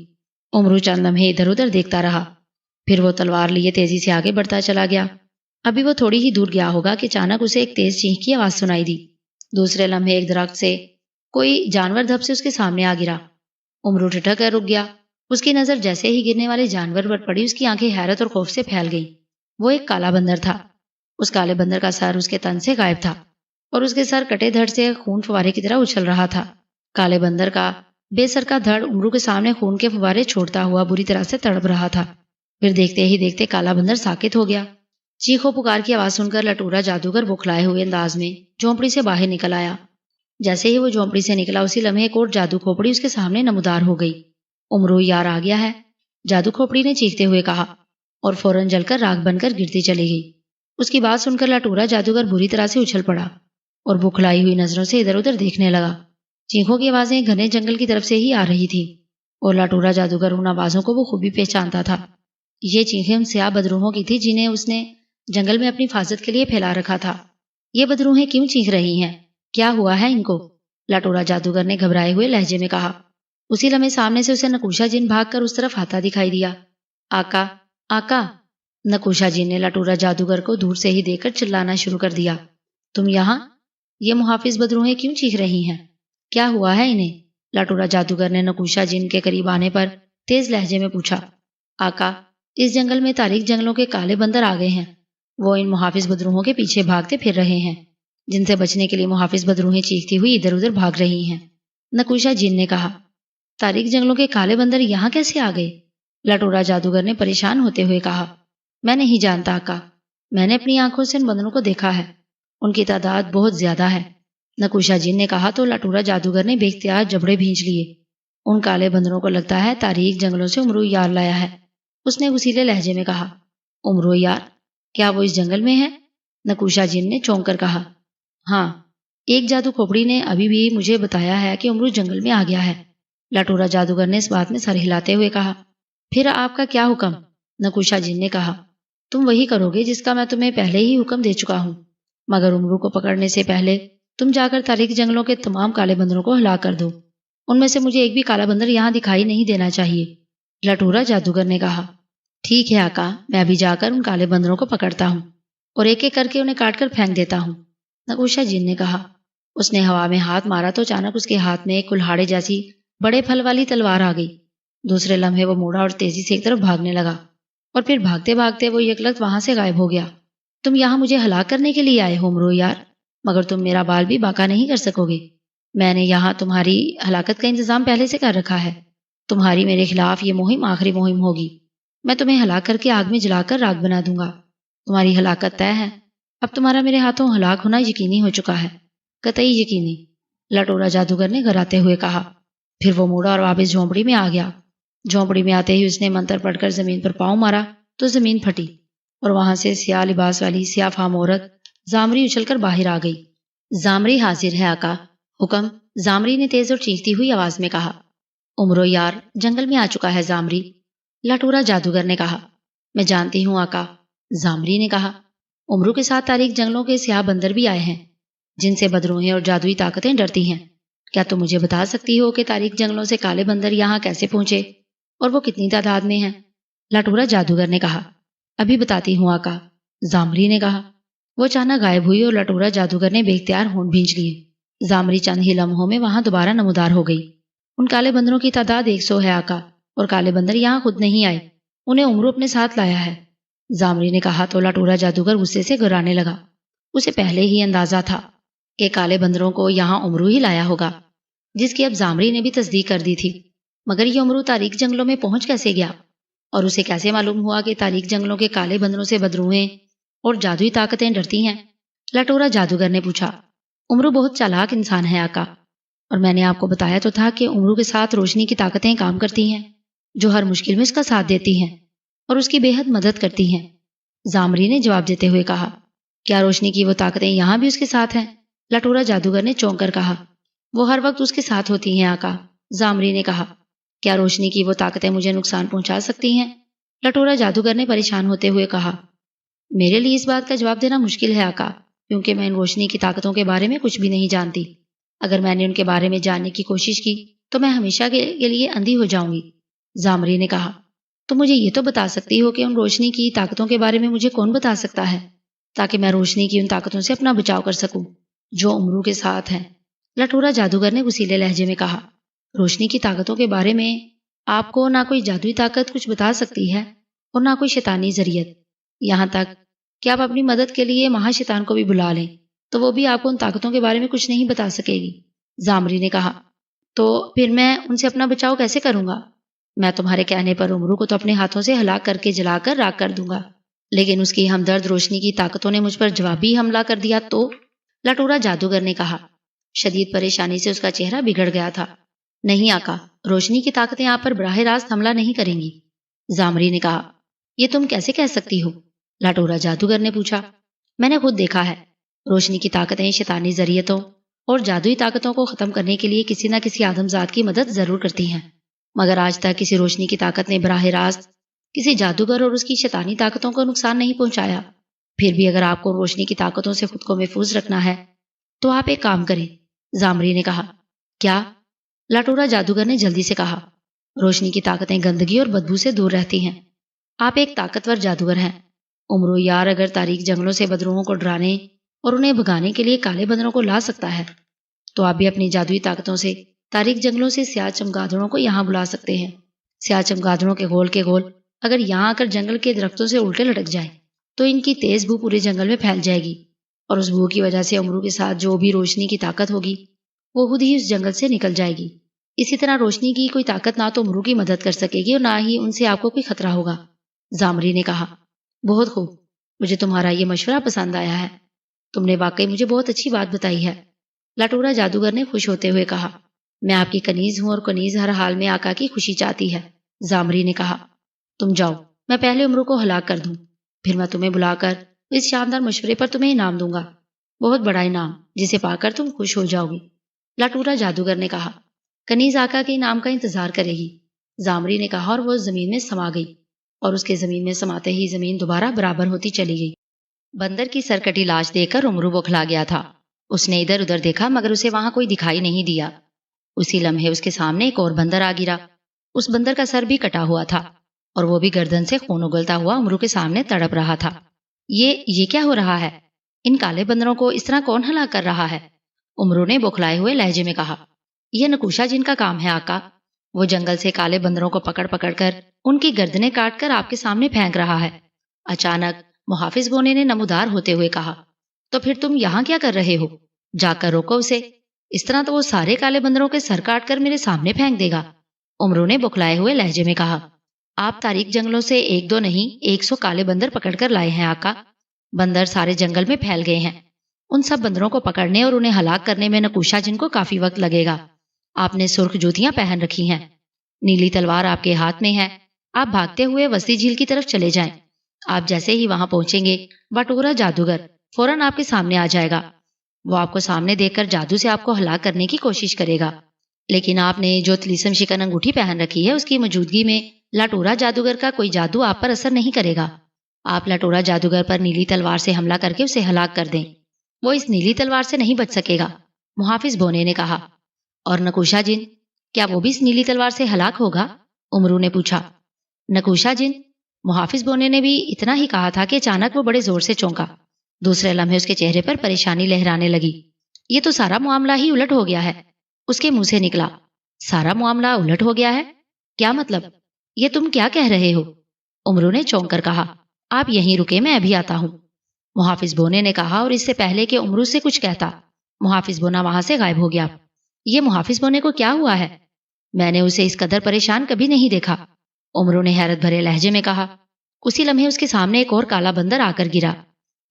امرو چند لمحے ادھر ادھر دیکھتا رہا، پھر وہ تلوار لیے تیزی سے آگے بڑھتا چلا گیا۔ ابھی وہ تھوڑی ہی دور گیا ہوگا کہ اچانک اسے ایک تیز چیخ کی آواز سنائی دی۔ دوسرے لمحے ایک درخت سے کوئی جانور دھپ سے اس کے سامنے آ گرا۔ امرو ٹھٹک کر رک گیا۔ اس کی نظر جیسے ہی گرنے والے جانور پر پڑی، اس کی آنکھیں حیرت اور خوف سے پھیل گئیں۔ وہ ایک کالا بندر تھا۔ اس کالے بندر کا سر اس کے تن سے غائب تھا اور اس کے سر کٹے دھڑ سے خون فوارے کی طرح اچھل رہا تھا۔ کالے بندر کا بے سر کا دھڑ امرو کے سامنے خون کے فوارے چھوڑتا ہوا بری طرح سے تڑپ رہا تھا۔ پھر دیکھتے ہی دیکھتے کالا بندر ساکت ہو گیا۔ چیخو پکار کی آواز سن کر لٹورا جادوگر بوکھلائے ہوئے انداز میں جھونپڑی سے باہر نکل آیا۔ جیسے ہی وہ جھونپڑی سے نکلا، اسی لمحے ایک اور جادو کھوپڑی اس کے سامنے نمودار ہو گئی۔ امرو یار آ گیا ہے، جادو کھوپڑی نے چیختے ہوئے کہا اور فوراً جل کر راکھ بن کر گرتی چلی گئی۔ اس کی بات سن کر لٹورا جادوگر بری طرح سے اچھل پڑا اور بکھلائی ہوئی نظروں سے ادھر ادھر دیکھنے لگا۔ چیخوں کی آوازیں گھنے جنگل کی طرف سے ہی آ رہی تھی اور لٹورا جادوگر ان آوازوں کو وہ خوبی پہچانتا تھا۔ یہ چیخیں ان سیاہ بدروحوں کی تھی جنہیں اس نے جنگل میں اپنی حفاظت کے لیے پھیلا رکھا تھا۔ یہ بدروحیں کیوں چیخ رہی ہیں؟ کیا ہوا ہے ان کو؟ لٹورا جادوگر نے گھبرائے ہوئے لہجے میں کہا۔ اسی لمحے سامنے سے اسے نکوشا جن بھاگ کر اس طرف آتا دکھائی دیا۔ آقا، آقا! نکوشا جن نے لٹورا جادوگر کو دور سے ہی دیکھ کر چلانا شروع کر دیا۔ تم یہاں؟ یہ محافظ بدروحیں کیوں چیخ رہی ہیں؟ کیا ہوا ہے انہیں؟ لٹورا جادوگر نے نکوشا جن کے قریب آنے پر تیز لہجے میں پوچھا۔ آقا، اس جنگل میں تاریک جنگلوں کے کالے بندر آ گئے ہیں، وہ ان محافظ بدروحوں کے پیچھے بھاگتے پھر رہے ہیں، جن سے بچنے کے لیے محافظ بدروحیں چیختی ہوئی ادھر ادھر بھاگ رہی ہیں، نکوشا جن نے کہا۔ تاریک جنگلوں کے کالے بندر یہاں کیسے آ گئے؟ لٹورا جادوگر نے پریشان ہوتے ہوئے کہا۔ میں نہیں جانتا آقا، میں نے اپنی آنکھوں سے ان بندروں کو دیکھا ہے، ان کی تعداد بہت زیادہ ہے، نکوشا جن نے کہا تو لٹورا جادوگر نے بے اختیار جبڑے بھینچ لیے۔ ان کالے بندروں کو لگتا ہے تاریک جنگلوں سے امرو یار لایا ہے، اس نے غصیلے لہجے میں کہا۔ امرو یار؟ کیا وہ اس جنگل میں ہے؟ نکوشا جن نے چونک کر کہا۔ ہاں، ایک جادو کھوپڑی نے ابھی بھی مجھے بتایا ہے کہ امرو جنگل میں آ گیا ہے، لٹورا جادوگر نے اس بات میں سر ہلاتے ہوئے کہا۔ پھر آپ کا کیا حکم؟ نکوشا جن نے کہا۔ تم وہی کرو گے جس کا میں تمہیں پہلے ہی حکم دے چکا ہوں، مگر عمرو کو پکڑنے سے پہلے تم جا کر تاریک جنگلوں کے تمام کالے بندروں کو ہلاک کر دو۔ ان میں سے مجھے ایک بھی کالا بندر یہاں دکھائی نہیں دینا چاہیے، لٹورا جادوگر نے کہا۔ ٹھیک ہے آقا، میں ابھی جا کر ان کالے بندروں کو پکڑتا ہوں اور ایک ایک کر کے انہیں کاٹ کر پھینک دیتا ہوں، نگوشہ جن نے کہا۔ اس نے ہوا میں ہاتھ مارا تو اچانک اس کے ہاتھ میں ایک کلہاڑے جیسی بڑے پھل والی تلوار آ گئی۔ دوسرے لمحے وہ موڑا اور تیزی سے ایک طرف بھاگنے لگا، اور پھر بھاگتے بھاگتے وہ یکلخت وہاں سے غائب ہو گیا۔ تم یہاں مجھے ہلاک کرنے کے لیے آئے ہو عمرو یار، مگر تم میرا بال بھی باقا نہیں کر سکو گے۔ میں نے یہاں تمہاری ہلاکت کا انتظام پہلے سے کر رکھا ہے۔ تمہاری میرے خلاف یہ مہم آخری مہم ہوگی۔ میں تمہیں ہلاک کر کے آگ میں جلا کر راکھ بنا دوں گا۔ تمہاری ہلاکت طے ہے۔ اب تمہارا میرے ہاتھوں ہلاک ہونا یقینی ہو چکا ہے، قطعی یقینی، لٹورا جادوگر نے گھراتے ہوئے کہا۔ پھر وہ موڑا اور واپس جھونپڑی میں آ گیا۔ جھونپڑی میں آتے ہی اس نے منتر پڑھ کر زمین پر پاؤں مارا تو زمین پھٹی، اور وہاں سے سیاہ لباس والی سیاہ فام عورت زامری اچھل کر باہر آ گئی۔ زامری حاضر ہے آقا، حکم، زامری نے تیز اور چیختی ہوئی آواز میں کہا۔ عمرو یار جنگل میں آ چکا ہے زامری، لٹورا جادوگر نے کہا۔ میں جانتی ہوں آقا، زامری نے کہا۔ عمرو کے ساتھ تاریک جنگلوں کے سیاہ بندر بھی آئے ہیں جن سے بدروہیں اور جادوئی طاقتیں ڈرتی ہیں۔ کیا تم مجھے بتا سکتی ہو کہ تاریک جنگلوں سے کالے بندر یہاں کیسے پہنچے اور وہ کتنی تعداد میں ہیں؟ لٹورا جادوگر نے کہا۔ ابھی بتاتی ہوں آقا، زامری نے کہا۔ وہ اچانک غائب ہوئی اور لٹورا جادوگر نے بے اختیار ہونٹ بھینچ لیے۔ زامری چند ہی لمحوں میں وہاں دوبارہ نمودار ہو گئی۔ ان کالے بندروں کی تعداد 100 ہے آقا، اور کالے بندر یہاں خود نہیں آئے، انہیں عمرو اپنے ساتھ لایا ہے، زامری نے کہا تو لٹورا جادوگر غصے سے گرانے لگا۔ اسے پہلے ہی اندازہ تھا کہ کالے بندروں کو یہاں عمرو ہی لایا ہوگا، جس کی اب زامری نے بھی تصدیق کر دی تھی۔ مگر یہ عمرو تاریک جنگلوں میں پہنچ کیسے گیا، اور اسے کیسے معلوم ہوا کہ تاریک جنگلوں کے کالے بندروں سے بدروہیں اور جادوئی طاقتیں ڈرتی ہیں؟ لٹورا جادوگر نے پوچھا۔ عمرو بہت چالاک انسان ہے آقا، اور میں نے آپ کو بتایا تو تھا کہ عمرو کے ساتھ روشنی کی طاقتیں کام کرتی ہیں جو ہر مشکل میں اس کا ساتھ دیتی ہیں اور اس کی بے حد مدد کرتی ہیں، زامری نے جواب دیتے ہوئے کہا۔ کیا روشنی کی وہ طاقتیں یہاں بھی اس کے ساتھ ہیں؟ لٹورا جادوگر نے چونک کر کہا۔ وہ ہر وقت اس کے ساتھ ہوتی ہیں آقا، زامری نے کہا۔ کیا روشنی کی وہ طاقتیں مجھے نقصان پہنچا سکتی ہیں؟ لٹورا جادوگر نے پریشان ہوتے ہوئے کہا۔ میرے لیے اس بات کا جواب دینا مشکل ہے آقا، کیونکہ میں ان روشنی کی طاقتوں کے بارے میں کچھ بھی نہیں جانتی۔ اگر میں نے ان کے بارے میں جاننے کی کوشش کی تو میں ہمیشہ کے لیے اندھی ہو جاؤں گی، زامری نے کہا۔ تو مجھے یہ تو بتا سکتی ہو کہ ان روشنی کی طاقتوں کے بارے میں مجھے کون بتا سکتا ہے، تاکہ میں روشنی کی ان طاقتوں سے اپنا بچاؤ کر سکوں جو عمرو کے ساتھ ہیں، لٹورا جادوگر نے غصیلے لہجے میں کہا۔ روشنی کی طاقتوں کے بارے میں آپ کو نہ کوئی جادوئی طاقت کچھ بتا سکتی ہے اور نہ کوئی شیطانی ذریعت، یہاں تک کہ آپ اپنی مدد کے لیے مہا شیطان کو بھی بلا لیں تو وہ بھی آپ کو ان طاقتوں کے بارے میں کچھ نہیں بتا سکے گی، زامری نے کہا۔ تو پھر میں ان سے اپنا بچاؤ کیسے کروں گا؟ میں تمہارے کہنے پر عمرو کو تو اپنے ہاتھوں سے ہلاک کر کے جلا کر راکھ کر دوں گا، لیکن اس کی ہمدرد روشنی کی طاقتوں نے مجھ پر جوابی حملہ کر دیا تو؟ لٹورا جادوگر نے کہا۔ شدید پریشانی سے اس کا چہرہ بگڑ گیا تھا۔ نہیں آقا، روشنی کی طاقتیں آپ پر براہ راست حملہ نہیں کریں گی، زامری نے کہا۔ یہ تم کیسے کہہ سکتی ہو؟ لٹورا جادوگر نے پوچھا۔ میں نے خود دیکھا ہے، روشنی کی طاقتیں شیطانی ذریعتوں اور جادوئی طاقتوں کو ختم کرنے کے لیے کسی نہ کسی آدم ذات کی مدد ضرور کرتی ہیں، مگر آج تک کسی روشنی کی طاقت نے براہ راست کسی جادوگر اور اس کی شیطانی طاقتوں کو نقصان نہیں پہنچایا۔ پھر بھی اگر آپ کو روشنی کی طاقتوں سے خود کو محفوظ رکھنا ہے تو آپ ایک کام کریں، زامری نے کہا۔ کیا؟ لٹورا جادوگر نے جلدی سے کہا۔ روشنی کی طاقتیں گندگی اور بدبو سے دور رہتی ہیں۔ آپ ایک طاقتور جادوگر ہیں عمرو یار، اگر تاریک جنگلوں سے بدروہوں کو ڈرانے اور انہیں بھگانے کے لیے کالے بندروں کو لا سکتا ہے تو آپ بھی اپنی جادوئی طاقتوں سے تاریک جنگلوں سے سیاہ چمگادڑوں کو یہاں بلا سکتے ہیں۔ سیاہ چمگادڑوں کے گول اگر یہاں آ کر جنگل کے درختوں سے الٹے لٹک جائیں تو ان کی تیز بو پورے جنگل میں پھیل جائے گی، اور اس بو کی وجہ سے عمرو کے ساتھ جو بھی روشنی کی طاقت ہوگی وہ خود ہی اس جنگل سے نکل جائے گی۔ اسی طرح روشنی کی کوئی طاقت نہ تو عمرو کی مدد کر سکے گی اور نہ ہی ان سے آپ کو کوئی خطرہ ہوگا، زامری نے کہا۔ بہت خوب، مجھے تمہارا یہ مشورہ پسند آیا ہے، تم نے واقعی مجھے بہت اچھی بات بتائی ہے، لٹورا جادوگر نے خوش ہوتے ہوئے کہا۔ میں آپ کی کنیز ہوں اور کنیز ہر حال میں آقا کی خوشی چاہتی ہے، زامری نے کہا۔ تم جاؤ، میں پہلے عمرو کو ہلاک کر دوں، پھر میں تمہیں بلا کر اس شاندار مشورے پر تمہیں انعام دوں گا، بہت بڑا انعام جسے پا کر تم خوش ہو جاؤ گی، لٹورا جادوگر نے کہا۔ کنیز آقا کے انعام کا انتظار کرے گی، زامری نے کہا، اور وہ زمین میں سما گئی اور اس کے زمین میں سماتے ہی زمین دوبارہ برابر ہوتی چلی گئی۔ بندر کی سرکٹی لاش دیکھ کر عمرو بوکھلا گیا تھا۔ اس نے ادھر ادھر دیکھا مگر اسے وہاں کوئی دکھائی نہیں دیا۔ اسی لمحے اس کے سامنے ایک اور بندر آ گرا۔ اس بندر کا سر بھی کٹا ہوا تھا اور وہ بھی گردن سے خون اگلتا ہوا عمرو کے سامنے تڑپ رہا تھا۔ یہ کیا ہو رہا ہے؟ ان کالے بندروں کو اس طرح کون ہلاک کر رہا ہے؟ عمرو نے بوکھلائے ہوئے لہجے میں کہا۔ یہ نکوشا جن کا کام ہے آقا۔ وہ جنگل سے کالے بندروں کو پکڑ پکڑ کر ان کی گردنیں کاٹ کر آپ کے سامنے پھینک رہا ہے۔ اچانک محافظ بونے نے نمودار ہوتے ہوئے کہا، تو پھر تم یہاں کیا کر رہے ہو؟ جا کر روکو اسے، اس طرح تو وہ سارے کالے بندروں کے سر کاٹ کر میرے سامنے پھینک دے گا۔ عمرو نے بوکھلائے ہوئے لہجے میں کہا، آپ تاریک جنگلوں سے 1 2 نہیں 100 کالے بندر پکڑ کر لائے ہیں آقا۔ بندر سارے جنگل میں پھیل گئے ہیں۔ ان سب بندروں کو پکڑنے اور انہیں ہلاک کرنے میں نکوشا جن کو کافی وقت لگے گا۔ آپ نے سرخ جوتیاں پہن رکھی ہیں، نیلی تلوار آپ کے ہاتھ میں ہے۔ آپ بھاگتے ہوئے وسطی جھیل کی طرف چلے جائیں۔ آپ جیسے ہی وہاں پہنچیں گے بٹورا جادوگر فوراً آپ کے سامنے آ جائے گا۔ وہ آپ کو سامنے دیکھ کر جادو سے آپ کو ہلاک کرنے کی کوشش کرے گا، لیکن آپ نے جو طلیسم شکن انگوٹھی پہن رکھی ہے اس کی موجودگی میں لٹورا جادوگر کا کوئی جادو آپ پر اثر نہیں کرے گا۔ آپ لٹورا جادوگر پر نیلی تلوار سے حملہ کر کے اسے ہلاک کر دیں، وہ اس نیلی تلوار سے نہیں بچ سکے گا۔ محافظ بونے نے کہا۔ اور نکوشا جن، کیا وہ بھی اس نیلی تلوار سے ہلاک ہوگا؟ عمرو نے پوچھا۔ نکوشا جن، محافظ بونے نے بھی اتنا ہی کہا تھا کہ اچانک وہ بڑے زور سے چونکا۔ دوسرے لمحے اس کے چہرے پر پریشانی لہرانے لگی۔ یہ تو سارا معاملہ ہی الٹ ہو گیا ہے، اس کے منہ سے نکلا۔ سارا معاملہ الٹ ہو گیا ہے؟ کیا مطلب؟ یہ تم کیا کہہ رہے ہو؟ عمرو نے چونک کر کہا۔ آپ یہیں رکے، میں ابھی آتا ہوں، محافظ بونے نے کہا، اور اس سے پہلے کہ عمرو سے کچھ کہتا محافظ بونا وہاں سے غائب ہو گیا۔ یہ محافظ بونے کو کیا ہوا ہے؟ میں نے اسے اس قدر پریشان کبھی نہیں دیکھا، عمرو نے حیرت بھرے لہجے میں کہا۔ اسی لمحے اس کے سامنے ایک اور کالا بندر آ کر گرا۔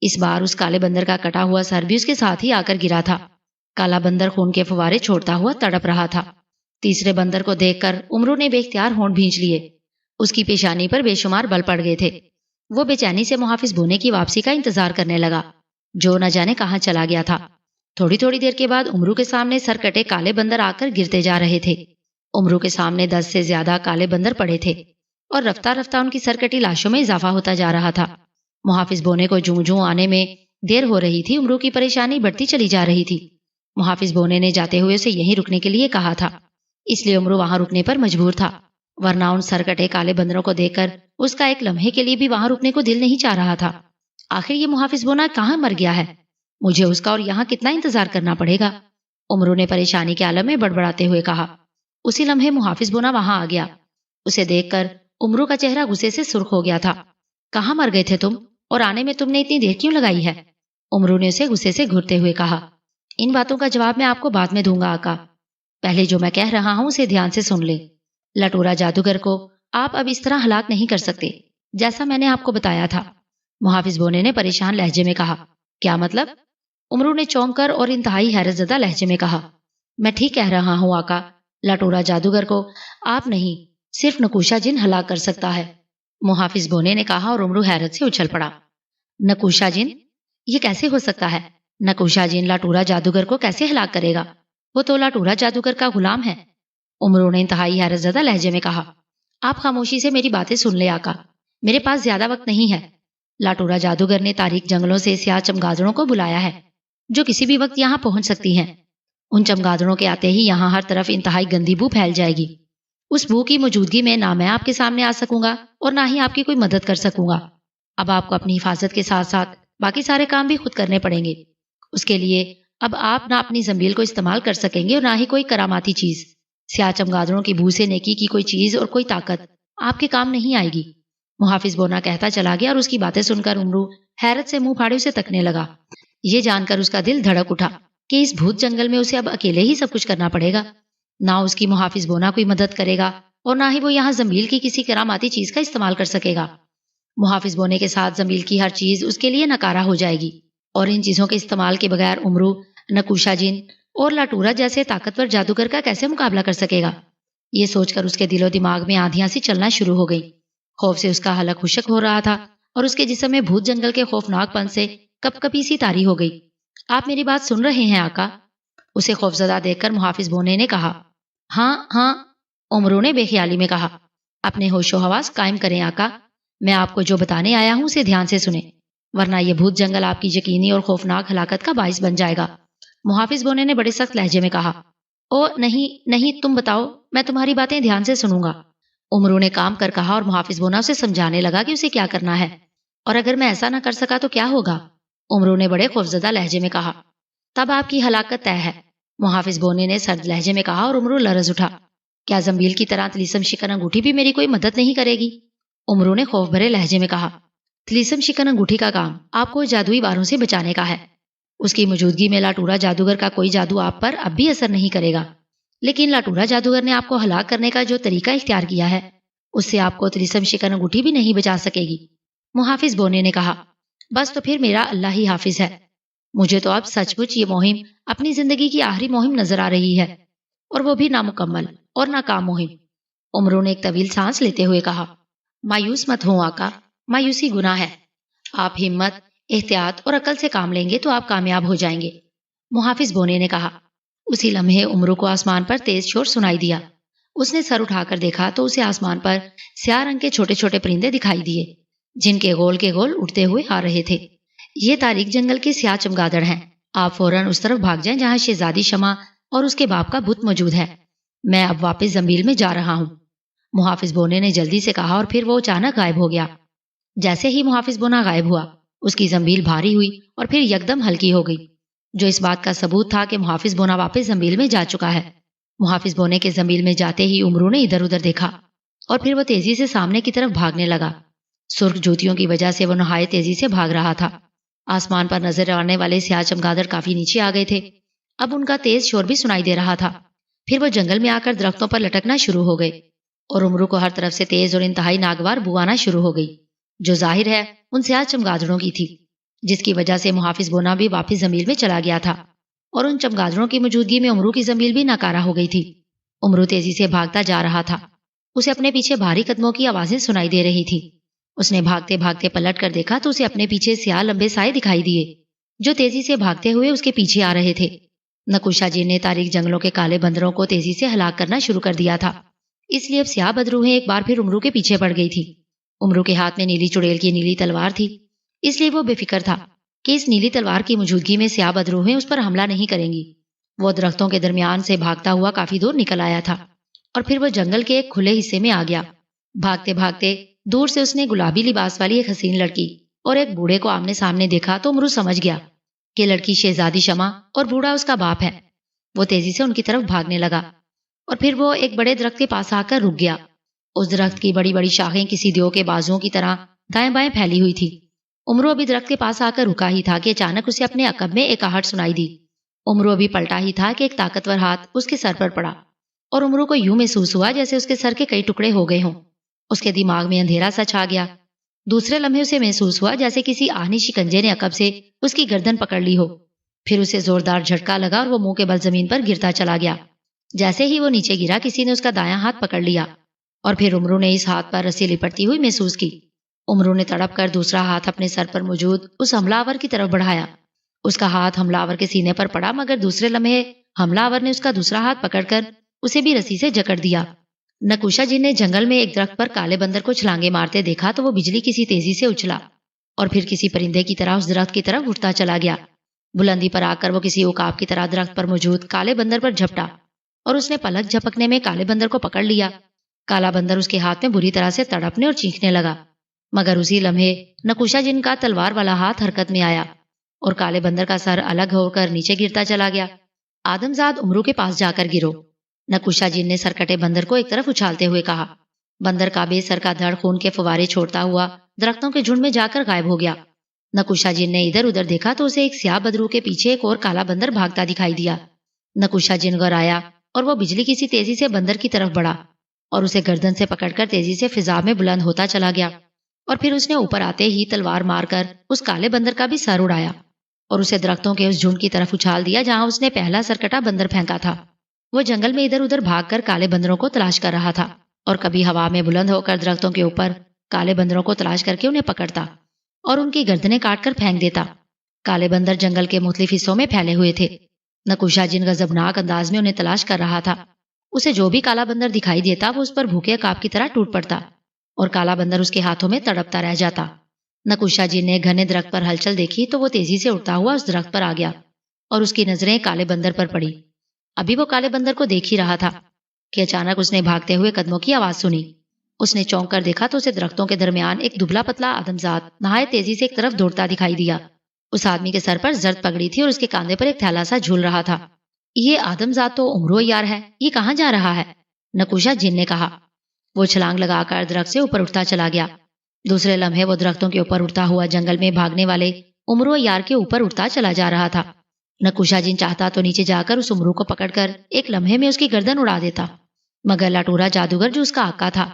اس بار اس کالے بندر کا کٹا ہوا سر بھی اس کے ساتھ ہی آ کر گرا تھا۔ کالا بندر خون کے فوارے چھوڑتا ہوا تڑپ رہا تھا۔ تیسرے بندر کو دیکھ کر عمرو نے بے اختیار ہونٹ بھینچ لیے۔ اس کی پیشانی پر بے شمار بل پڑ گئے تھے۔ وہ بے چینی سے محافظ بونے کی واپسی کا انتظار کرنے لگا، جو نہ جانے کہاں چلا گیا تھا۔ تھوڑی دیر کے بعد عمرو کے سامنے سر کٹے کالے بندر آ کر گرتے جا رہے تھے۔ عمرو کے سامنے 10 سے زیادہ کالے بندر پڑے تھے اور رفتہ رفتہ ان کی سر کٹی لاشوں میں اضافہ ہوتا جا رہا تھا۔ محافظ بونے کو جوں آنے میں دیر ہو رہی تھی، عمرو کی پریشانی بڑھتی چلی جا رہی تھی۔ محافظ بونے نے جاتے ہوئے اسے یہیں رکنے کے لیے کہا تھا، اس لیے عمرو وہاں رکنے پر مجبور تھا، ورنہ ان سر کٹے کالے بندروں کو دیکھ کر اس کا ایک لمحے کے لیے بھی وہاں رکنے کو دل نہیں چاہ رہا تھا۔ آخر یہ محافظ بونا کہاں مر گیا ہے؟ مجھے اس کا اور یہاں کتنا انتظار کرنا پڑے گا؟ عمرو نے پریشانی کے عالم میں بڑبڑاتے ہوئے کہا۔ اسی لمحے محافظ بونا وہاں آ گیا۔ اسے دیکھ کر عمرو کا چہرہ غصے سے سرخ ہو گیا تھا۔ کہاں مر گئے تھے تم، اور آنے میں تم نے اتنی دیر کیوں لگائی ہے؟ عمرو نے اسے غصے سے گھرتے ہوئے کہا۔ ان باتوں کا جواب میں آپ کو بعد میں دوں گا آقا، پہلے جو میں کہہ رہا ہوں اسے دھیان سے سن لیں۔ لٹورا جادوگر کو آپ اب اس طرح ہلاک نہیں کر سکتے جیسا میں نے آپ کو بتایا تھا، محافظ بونے نے پریشان لہجے میں کہا۔ کیا مطلب؟ عمرو نے چونک کر اور انتہائی حیرت زدہ لہجے میں کہا۔ میں ٹھیک کہہ رہا ہوں آقا، لٹورا جادوگر کو آپ نہیں صرف نکوشا جن ہلاک کر سکتا ہے، محافظ بونے نے کہا، اور عمرو حیرت سے اچھل پڑا۔ نکوشا جن؟ یہ کیسے ہو سکتا ہے؟ نکوشا جن لٹورا جادوگر کو کیسے ہلاک کرے گا؟ وہ تو لٹورا جادوگر کا غلام ہے، عمرو نے انتہائی حیرت زدہ لہجے میں کہا۔ آپ خاموشی سے میری باتیں سن لے آقا، میرے پاس زیادہ وقت نہیں ہے۔ لٹورا جادوگر نے تاریک جنگلوں سے سیاہ چمگادڑوں کو بلایا ہے جو کسی بھی وقت یہاں پہنچ سکتی ہیں۔ ان چمگادڑوں کے آتے ہی یہاں ہر طرف انتہائی گندی بو پھیل جائے گی۔ اس بو کی موجودگی میں نہ میں آپ کے سامنے آ سکوں گا اور نہ ہی آپ کی کوئی مدد کر سکوں گا۔ اب آپ کو اپنی حفاظت کے ساتھ ساتھ باقی سارے کام بھی خود کرنے پڑیں گے۔ اس کے لیے اب آپ نہ اپنی زنبیل کو استعمال کر سکیں گے اور نہ ہی کوئی کراماتی چیز۔ سیاہ چمگادڑوں کی بو سے نیکی کی کوئی چیز اور کوئی طاقت آپ کے کام نہیں آئے گی، محافظ بونا کہتا چلا گیا، اور اس کی باتیں سن کر عمرو حیرت سے منہ پھاڑے اسے تکنے لگا۔ یہ جان کر اس کا دل دھڑک اٹھا کہ اس بھوت جنگل میں اسے اب اکیلے ہی سب کچھ کرنا پڑے گا، نہ اس کی محافظ بونا کوئی مدد کرے گا اور نہ ہی وہ یہاں زنبیل کی کسی کراماتی چیز کا استعمال کر سکے گا۔ محافظ بونے کے ساتھ زنبیل کی ہر چیز اس کے لیے ناکارہ ہو جائے گی، اور ان چیزوں کے استعمال کے بغیر عمرو نکوشا جن اور لٹورا جیسے طاقتور جادوگر کا کیسے مقابلہ کر سکے گا؟ یہ سوچ کر اس کے دل و دماغ میں آندھیاں سی چلنا شروع ہو گئی۔ خوف سے اس کا حلق خشک ہو رہا تھا اور اس کے جسم میں بھوت جنگل کے خوفناک پن سے کپ کپی سی طاری ہو گئی۔ آپ میری بات سن رہے ہیں آقا؟ اسے خوفزدہ دیکھ کر محافظ بونے نے کہا۔ ہاں ہاں، عمرو نے بے خیالی میں کہا۔ اپنے ہوش و حواس قائم کریں آقا، میں آپ کو جو بتانے آیا ہوں اسے دھیان سے سنیں، ورنہ یہ بھوت جنگل آپ کی یقینی اور خوفناک ہلاکت کا باعث بن جائے گا۔ محافظ بونے نے بڑے سخت لہجے میں کہا۔ او نہیں نہیں، تم بتاؤ، میں تمہاری باتیں دھیان سے سنوں گا، امرو نے کام کر کہا، اور محافظ بونا اسے سمجھانے لگا کہ اسے کیا کرنا ہے، اور اگر میں ایسا نہ کر سکا تو کیا ہوگا؟ امرو نے بڑے خوفزدہ لہجے میں کہا۔ تب آپ کی ہلاکت طے ہے، محافظ بونے نے سرد لہجے میں کہا، اور امرو لرز اٹھا۔ کیا زنبیل کی طرح طلیسم شکن انگوٹھی بھی میری کوئی مدد نہیں کرے گی؟ امرو نے خوف بھرے لہجے میں کہا۔ طلیسم شکن انگوٹھی کا کام آپ کو جادوئی واروں سے بچانے کا ہے۔ اس کی موجودگی میں لاٹورا جادوگر کا کوئی جادو آپ پر اب بھی اثر نہیں کرے گا، لیکن لاٹورا جادوگر نے آپ کو ہلاک کرنے کا جو طریقہ اختیار کیا ہے اس سے آپ کو طلیسم شکن انگوٹھی بھی نہیں بچا سکے گی، محافظ بونے نے کہا۔ بس تو پھر میرا اللہ ہی حافظ ہے، مجھے تو اب سچ مچ یہ مہم اپنی زندگی کی آخری مہم نظر آ رہی ہے، اور وہ بھی نامکمل اور ناکام مہم۔ امرو نے ایک طویل سانس لیتے ہوئے کہا۔ مایوس مت ہوں آقا، مایوسی گناہ ہے، آپ ہمت، احتیاط اور عقل سے کام لیں گے تو آپ کامیاب ہو جائیں گے، محافظ بونے نے کہا۔ اسی لمحے امرو کو آسمان پر تیز شور سنائی دیا۔ اس نے سر اٹھا کر دیکھا تو اسے آسمان پر سیاہ رنگ کے چھوٹے چھوٹے پرندے دکھائی دیے، جن کے گول اڑتے ہوئے آ رہے تھے۔ یہ تاریک جنگل کے سیاہ چمگادڑ ہیں، آپ فوراً اس طرف بھاگ جائیں جہاں شہزادی شمع اور اس کے باپ کا بت موجود ہے۔ میں اب واپس زنبیل میں جا رہا ہوں، محافظ بونے نے جلدی سے کہا، اور پھر وہ اچانک غائب ہو گیا۔ جیسے ہی محافظ بونا غائب ہوا، اس کی زنبیل بھاری ہوئی اور پھر یکدم ہلکی ہو گئی، جو اس بات کا ثبوت تھا کہ محافظ بونا واپس زنبیل میں جا چکا ہے۔ محافظ بونے کے زنبیل میں جاتے ہی امرو نے ادھر ادھر دیکھا، اور پھر وہ تیزی سے سامنے کی طرف بھاگنے لگا۔ سرخ جوتیوں کی وجہ سے وہ نہایت تیزی سے بھاگ رہا تھا۔ آسمان پر نظر آنے والے سیاہ چمگادڑ کافی نیچے آ گئے تھے، اب ان کا تیز شور بھی سنائی دے رہا تھا۔ پھر وہ جنگل میں آ کر درختوں پر لٹکنا شروع ہو گئے، اور امرو کو ہر طرف سے تیز اور انتہائی ناگوار بو آنا شروع ہو گئی، جو ظاہر ہے ان سیاہ چمگادڑوں کی تھی، جس کی وجہ سے محافظ بونا بھی واپس زنبیل میں چلا گیا تھا، اور ان چمگادڑوں کی موجودگی میں امرو کی زنبیل بھی ناکارہ ہو گئی تھی۔ امرو تیزی سے بھاگتا جا رہا تھا، اسے اپنے پیچھے بھاری قدموں کی آوازیں سنائی دے رہی تھی۔ اس نے بھاگتے بھاگتے پلٹ کر دیکھا تو اسے اپنے پیچھے سیاہ لمبے سائے دکھائی دیے، جو تیزی سے بھاگتے ہوئے اس کے پیچھے آ رہے تھے۔ نکوشا جی نے تاریک جنگلوں کے کالے بندروں کو تیزی سے ہلاک کرنا شروع کر دیا تھا، اس لیے اب سیاہ بدروہیں ایک بار پھر امرو کے پیچھے پڑ گئی تھی۔ امرو کے ہاتھ میں نیلی چڑیل کی نیلی تلوار تھی، اس لیے وہ بے فکر تھا کہ اس نیلی تلوار کی موجودگی میں سیاہ بدروہیں اس پر حملہ نہیں کریں گی۔ وہ درختوں کے درمیان سے بھاگتا ہوا کافی دور نکل آیا تھا، اور پھر وہ جنگل کے ایک کھلے حصے میں آ گیا۔ بھاگتے بھاگتے دور سے اس نے گلابی لباس والی ایک حسین لڑکی اور ایک بوڑھے کو آمنے سامنے دیکھا تو امرو سمجھ گیا کہ لڑکی شہزادی شمع اور بوڑھا اس کا باپ ہے۔ وہ تیزی سے ان کی طرف بھاگنے لگا، اور پھر وہ ایک بڑے درخت کے پاس آ کر رک گیا۔ اس درخت کی بڑی بڑی شاخیں کسی دیو کے بازوؤں کی طرح دائیں بائیں پھیلی ہوئی تھی۔ امرو ابھی درخت کے پاس آ کر رکا ہی تھا کہ اچانک اسے اپنے عقب میں ایک آہٹ سنائی دی۔ امرو ابھی پلٹا ہی تھا کہ ایک طاقتور ہاتھ اس کے سر پر پڑا، اور امرو کو یوں محسوس ہوا جیسے اس کے سر کے کئی ٹکڑے ہو گئے ہوں۔ اس کے دماغ میں اندھیرا سا چھا گیا۔ دوسرے لمحے اسے محسوس ہوا جیسے کسی آہنی شکنجے نے عقب سے اس کی گردن پکڑ لی ہو۔ پھر اسے زوردار جھٹکا لگا اور وہ منہ کے بل زمین پر گرتا چلا گیا۔ جیسے ہی وہ نیچے گرا کسی نے اس کا دایاں ہاتھ پکڑ لیا، اور پھر امرو نے اس ہاتھ پر رسی لپٹتی ہوئی محسوس کی۔ امرو نے تڑپ کر دوسرا ہاتھ اپنے سر پر موجود اس حملہ آور کی طرف بڑھایا۔ اس کا ہاتھ حملہ آور کے سینے پر پڑا، مگر دوسرے لمحے حملہ آور نے اس کا دوسرا ہاتھ پکڑ کر اسے بھی رسی سے جکڑ دیا۔ نکوشا جی نے جنگل میں ایک درخت پر کالے بندر کو چھلانگے مارتے دیکھا تو وہ بجلی کسی تیزی سے اچھلا، اور پھر کسی پرندے کی طرح اس درخت کی طرف اٹھتا چلا گیا۔ بلندی پر آ کر وہ کسی عقاب کی طرح درخت پر موجود کالے بندر پر جھپٹا، اور اس نے پلک جھپکنے میں کالے بندر کو پکڑ لیا۔ کالا بندر اس کے ہاتھ میں بری طرح سے تڑپنے اور چیخنے لگا، مگر اسی لمحے نکوشا جن کا تلوار والا ہاتھ حرکت میں آیا، اور کالے بندر کا سر الگ ہو کر نیچے گرتا چلا گیا۔ آدمزاد امرو کے پاس جا کر گرو، نکوشا جن نے سرکٹے بندر کو ایک طرف اچھالتے ہوئے کہا۔ بندر کا بے سر کا دھڑ خون کے فوارے چھوڑتا ہوا درختوں کے جھنڈ میں جا کر غائب ہو گیا۔ نکوشا جن نے ادھر ادھر دیکھا تو اسے ایک سیاہ بدرو کے پیچھے ایک اور کالا بندر بھاگتا دکھائی دیا۔ نکوشا جن گھبرایا، اور وہ بجلی کسی تیزی سے بندر کی طرف بڑھا، اور اسے گردن سے پکڑ کر تیزی سے فضا میں بلند ہوتا چلا گیا، اور پھر اس نے اوپر آتے ہی تلوار مار کر اس کالے بندر کا بھی سر اڑایا، اور اسے درختوں کے اس جھنڈ کی طرف اچھال دیا جہاں اس نے پہلا سرکٹا بندر پھینکا تھا۔ وہ جنگل میں ادھر ادھر بھاگ کر کالے بندروں کو تلاش کر رہا تھا، اور کبھی ہوا میں بلند ہو کر درختوں کے اوپر کالے بندروں کو تلاش کر کے انہیں پکڑتا اور ان کی گردنیں کاٹ کر پھینک دیتا۔ کالے بندر جنگل کے مختلف حصوں میں پھیلے ہوئے تھے۔ نکوشا جن غضبناک انداز میں انہیں تلاش کر رہا تھا۔ اسے جو بھی کالا بندر دکھائی دیتا وہ اس پر بھوکے عقاب کی طرح ٹوٹ پڑتا، اور کالا بندر اس کے ہاتھوں میں تڑپتا رہ جاتا۔ نکوشا جن نے گھنے درخت پر ہلچل دیکھی تو وہ تیزی سے اڑتا ہوا اس درخت پر آ گیا اور اس کی نظریں کالے بندر پر پڑی۔ ابھی وہ کالے بندر کو دیکھ ہی رہا تھا کہ اچانک اس نے بھاگتے ہوئے قدموں کی آواز سنی۔ اس نے چونک کر دیکھا تو اسے درختوں کے درمیان ایک دبلا پتلا آدمزاد نہایت تیزی سے ایک طرف دوڑتا دکھائی دیا۔ اس آدمی کے سر پر زرد پگڑی تھی اور اس کے کاندھے پر ایک تھیلا سا جھول رہا تھا۔ یہ آدمزاد تو عمرو عیار ہے، یہ کہاں جا رہا ہے؟ نکوشا جن نے کہا۔ وہ چھلانگ لگا کر درخت سے اوپر اٹھتا چلا گیا۔ دوسرے لمحے وہ درختوں کے اوپر اٹھتا ہوا جنگل میں بھاگنے والے عمرو عیار کے اوپر اٹھتا چلا جا رہا تھا۔ نکوشا جن چاہتا تو نیچے جا کر اس عمرو کو پکڑ کر ایک لمحے میں اس کی گردن اڑا دیتا، مگر لٹورا جادوگر جو اس کا آقا تھا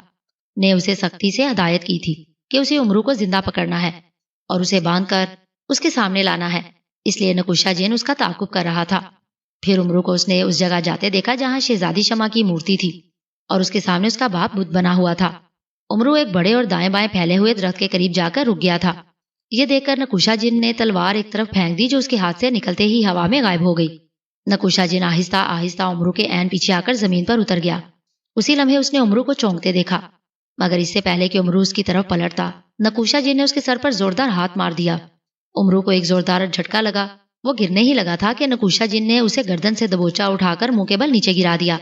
نے اسے سختی سے ہدایت کی تھی کہ اسے عمرو کو زندہ پکڑنا ہے اور اسے باندھ کر اس کے سامنے لانا ہے۔ اس لیے نکوشا جن اس کا تعاقب کر رہا تھا۔ پھر عمرو کو اس نے اس جگہ جاتے دیکھا جہاں شہزادی شمع کی مورتی تھی اور اس کے سامنے اس کا باپ بت بنا ہوا تھا۔ عمرو ایک بڑے اور دائیں بائیں پھیلے ہوئے درخت کے قریب جا کر رک گیا تھا۔ یہ دیکھ کر نکوشا جن نے تلوار ایک طرف پھینک دی جو اس کے ہاتھ سے نکلتے ہی ہوا میں غائب ہو گئی۔ نکوشا جن آہستہ آہستہ عمرو کے عین پیچھے آ کر زمین پر اتر گیا۔ اسی لمحے اس نے عمرو کو چونکتے دیکھا، مگر اس سے پہلے کہ عمرو اس کی طرف پلٹتا نکوشا جن نے اس کے سر پر زوردار ہاتھ مار دیا۔ عمرو کو ایک زوردار جھٹکا لگا۔ وہ گرنے ہی لگا تھا کہ نکوشا جن نے اسے گردن سے دبوچا اٹھا کر منہ کے بل نیچے گرا دیا۔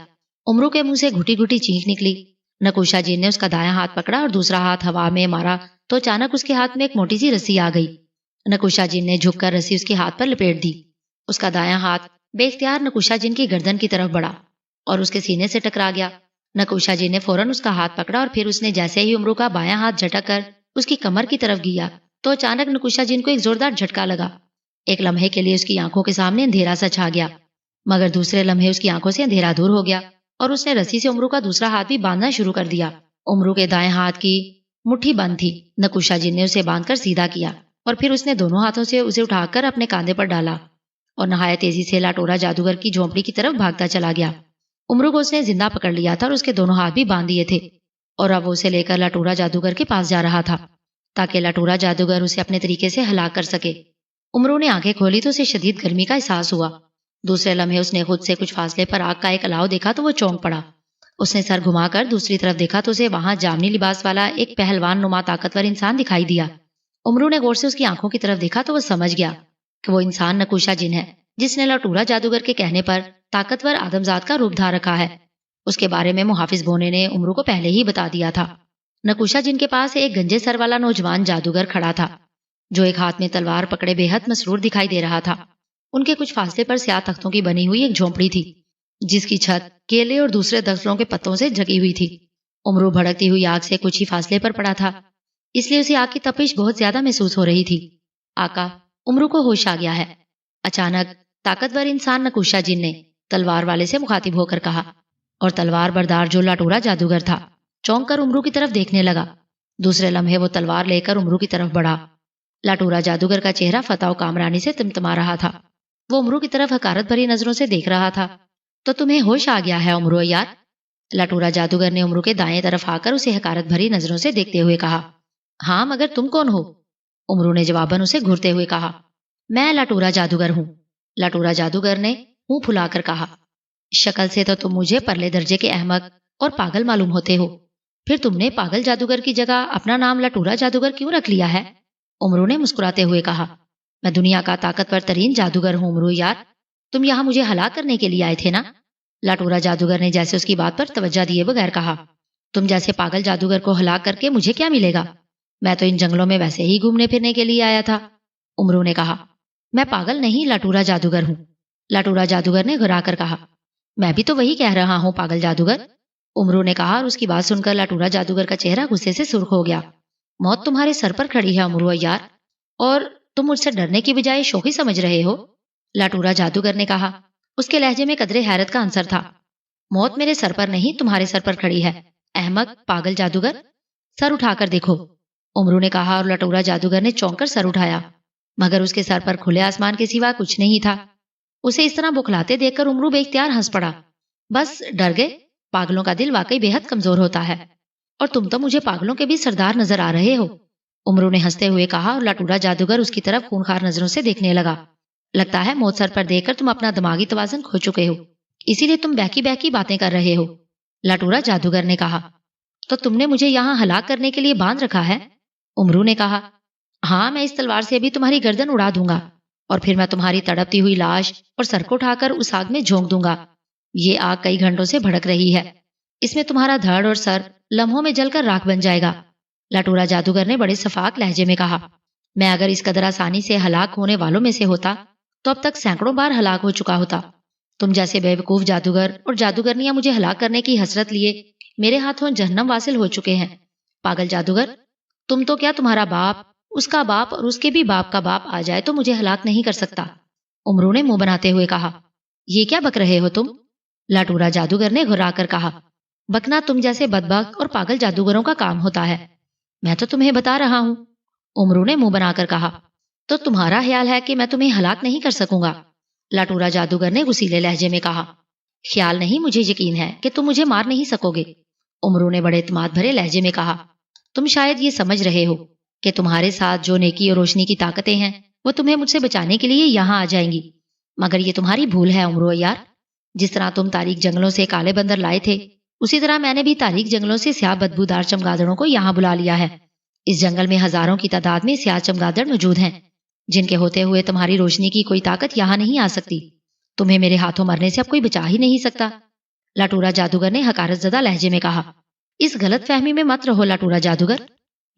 عمرو کے منہ سے گھٹی گھٹی چینخ نکلی۔ نکوشا جن نے اس کا دایاں ہاتھ پکڑا اور دوسرا ہاتھ ہوا میں مارا تو اچانک اس کے ہاتھ میں ایک موٹی سی رسی آ گئی۔ نکوشا جن نے جھک کر رسی اس کے ہاتھ پر لپیٹ دی۔ اس کا دایاں ہاتھ بے اختیار نکوشا جن کی گردن کی طرف بڑھا اور اس کے سینے سے ٹکرا گیا۔ نکوشا جن نے فوراً اس کا ہاتھ پکڑا اور پھر اس نے جیسے ہی عمرو کا بایاں ہاتھ جھٹک کر اس کی کمر کی طرف گیا تو اچانک نکوشا جن کو ایک زوردار جھٹکا لگا۔ ایک لمحے کے لیے اس کی آنکھوں کے سامنے اندھیرا سا چھا گیا، مگر دوسرے لمحے اس کی آنکھوں سے اندھیرا دور ہو گیا اور اس نے رسی سے عمرو کا دوسرا ہاتھ بھی باندھنا شروع کر دیا۔ عمرو کے دائیں ہاتھ کی مٹھی بند تھی۔ نکوشا جن نے اسے باندھ کر سیدھا کیا اور پھر اس نے دونوں ہاتھوں سے اسے اٹھا کر اپنے کاندھے پر ڈالا اور نہایت تیزی سے لاٹورا جادوگر کی جھونپڑی کی طرف بھاگتا چلا گیا۔ عمرو کو اس نے زندہ پکڑ لیا تھا اور اس کے دونوں ہاتھ بھی باندھ دیے تھے اور اب وہ اسے لے کر لاٹورا جادوگر کے پاس جا رہا تھا تاکہ لاٹورا جادوگر اسے اپنے طریقے سے ہلاک کر سکے۔ عمرو نے آنکھیں کھولی تو اسے شدید گرمی کا احساس ہوا۔ دوسرے لمحے اس نے خود سے کچھ فاصلے پر آگ کا ایک الاؤ دیکھا تو وہ چونک پڑا۔ اس نے سر گھما کر دوسری طرف دیکھا تو اسے وہاں جامنی لباس والا ایک پہلوان نما طاقتور انسان دکھائی دیا۔ عمرو نے غور سے اس کی آنکھوں کی طرف دیکھا تو وہ سمجھ گیا کہ وہ انسان نکوشا جن ہے جس نے لاٹورا جادوگر کے کہنے پر طاقتور آدمزاد کا روپ دھار رکھا ہے۔ اس کے بارے میں محافظ بونے نے عمرو کو پہلے ہی بتا دیا تھا۔ نکوشا جن کے پاس ایک گنجے سر والا نوجوان جادوگر کھڑا تھا جو ایک ہاتھ میں تلوار پکڑے بے حد مسرور دکھائی دے رہا تھا۔ ان کے کچھ فاصلے پر سیاہ تختوں کی بنی ہوئی ایک جھونپڑی تھی جس کی چھت کیلے اور دوسرے درختوں کے پتوں سے ڈھکی ہوئی تھی۔ عمرو بھڑکتی ہوئی آگ سے کچھ ہی فاصلے پر پڑا تھا، اس لیے اسے آگ کی تپش بہت زیادہ محسوس ہو رہی تھی۔ آقا، عمرو کو ہوش آ گیا ہے، اچانک طاقتور انسان نکوشا جن نے تلوار والے سے مخاطب ہو کر کہا، اور تلوار بردار جو لاٹورا جادوگر تھا چونک کر عمرو کی طرف دیکھنے لگا۔ دوسرے لمحے وہ تلوار لے کر عمرو کی طرف بڑھا۔ لاٹورا جادوگر کا چہرہ فتح و کامرانی سے تمتما رہا تھا۔ وہ عمرو کی طرف حقارت بھری نظروں سے دیکھ رہا تھا۔ تو تمہیں ہوش آ گیا ہے عمرو یار؟ لاٹورا جادوگر نے عمرو کے دائیں طرف آ کر اسے حقارت بھری نظروں سے دیکھتے ہوئے کہا۔ ہاں، مگر تم کون ہو؟ عمرو نے جواباً اسے گھرتے ہوئے کہا۔ میں لاٹورا جادوگر ہوں۔ لاٹورا جادوگر نے منہ پھلا کر کہا۔ شکل سے تو تم مجھے پرلے درجے کے احمق اور پاگل معلوم ہوتے ہو، پھر تم نے پاگل جادوگر کی جگہ اپنا نام لاٹورا جادوگر کیوں رکھ لیا ہے؟ عمرو نے مسکراتے ہوئے کہا۔ میں دنیا کا طاقتور ترین جادوگر ہوں عمرو یار، تم یہاں مجھے ہلاک کرنے کے لیے آئے تھے نا؟ لاٹورا جادوگر نے جیسے اس کی بات پر توجہ دیے بغیر کہا۔ تم جیسے پاگل جادوگر کو ہلاک کر کے مجھے کیا ملے گا؟ میں تو ان جنگلوں میں ویسے ہی گھومنے پھرنے کے لیے آیا تھا۔ عمرو نے کہا۔ میں پاگل نہیں لاٹورا جادوگر ہوں، لاٹورا جادوگر نے گھرا کر کہا۔ میں بھی تو وہی کہہ رہا ہوں پاگل جادوگر، عمرو نے کہا، اور اس کی بات سن کر لاٹورا جادوگر کا چہرہ غصے سے سرخ ہو گیا۔ موت تمہارے سر پر کھڑی ہے عمرو یار، اور تم مجھ سے ڈرنے کی بجائے شوخی سمجھ رہے ہو، لاٹورا جادوگر نے کہا۔ اس کے لہجے میں قدرے حیرت کا عنصر تھا۔ موت میرے سر پر نہیں تمہارے سر پر کھڑی ہے، احمق پاگل جادوگر، سر اٹھا کر دیکھو، عمرو نے کہا، اور لاٹورا جادوگر نے چونک کر سر اٹھایا، مگر اس کے سر پر کھلے آسمان کے سوا کچھ نہیں تھا۔ اسے اس طرح بکھلاتے دیکھ کر عمرو بے اختیار ہنس پڑا۔ بس ڈر گئے؟ پاگلوں کا دل واقعی بے حد کمزور ہوتا ہے، اور تم تو مجھے پاگلوں کے بھی سردار نظر آ رہے ہو، عمرو نے ہنستے ہوئے کہا، اور لاٹورا جادوگر اس کی طرف خونخوار نظروں سے دیکھنے لگا۔ لگتا ہے موت سر پر دیکھ کر تم اپنا دماغی توازن کھو چکے ہو، اسی لیے تم بہکی بہکی باتیں کر رہے ہو، لاٹورا جادوگر نے کہا۔ تو تم نے مجھے یہاں ہلاک کرنے کے لیے باندھ رکھا ہے؟ عمرو نے کہا، ہاں، میں اس تلوار سے ابھی تمہاری گردن اڑا دوں گا اور پھر میں تمہاری تڑپتی ہوئی لاش اور سر کو اٹھا کر اس آگ میں جھونک دوں گا۔ یہ آگ کئی گھنٹوں سے بھڑک رہی ہے، اس میں تمہارا دھڑ اور سر لمحوں میں جل کر راکھ بن جائے گا۔ لٹورا جادوگر نے بڑے شفاق لہجے میں کہا، میں اگر اس قدر آسانی سے ہلاک ہونے والوں میں سے ہوتا تو اب تک سینکڑوں بار ہلاک ہو چکا ہوتا۔ تم جیسے بے وقوف جادوگر اور جادوگرنیاں مجھے ہلاک کرنے کی حسرت لیے میرے ہاتھوں جہنم واصل ہو چکے ہیں۔ پاگل جادوگر، تم تو کیا تمہارا باپ، اس کا باپ اور اس کے بھی باپ کا باپ آ جائے تو مجھے ہلاک نہیں کر سکتا۔ عمرو نے منہ بناتے ہوئے کہا، یہ کیا بک رہے ہو تم؟ لٹورا جادوگر نے گھرا کر کہا، بکنا تم جیسے بدبخت اور پاگل جادوگروں کا کام ہوتا ہے، میں تو تمہیں بتا رہا ہوں۔ عمرو نے منہ بنا کر کہا، تو تمہارا خیال ہے کہ میں تمہیں ہلاک نہیں کر سکوں گا؟ لٹورا جادوگر نے غصیلے لہجے میں کہا، خیال نہیں، مجھے یقین ہے کہ تم مجھے مار نہیں سکو گے۔ عمرو نے بڑے اعتماد بھرے لہجے میں کہا، تم شاید یہ سمجھ رہے ہو کہ تمہارے ساتھ جو نیکی اور روشنی کی طاقتیں ہیں وہ تمہیں مجھ سے بچانے کے لیے یہاں آ جائیں گی، مگر یہ تمہاری بھول ہے عمرو یار۔ جس طرح تم تاریک جنگلوں سے کالے بندر لائے تھے، اسی طرح میں نے بھی تاریک جنگلوں سے سیاہ بدبودار چمگادڑوں کو یہاں بلا لیا ہے۔ اس جنگل میں ہزاروں کی تعداد میں سیاہ چمگادڑ موجود ہیں، جن کے ہوتے ہوئے تمہاری روشنی کی کوئی طاقت یہاں نہیں آ سکتی۔ تمہیں میرے ہاتھوں مرنے سے اب کوئی بچا ہی نہیں سکتا۔ لٹورا جادوگر نے حقارت زدہ لہجے میں کہا، اس غلط فہمی میں مت رہو لٹورا جادوگر،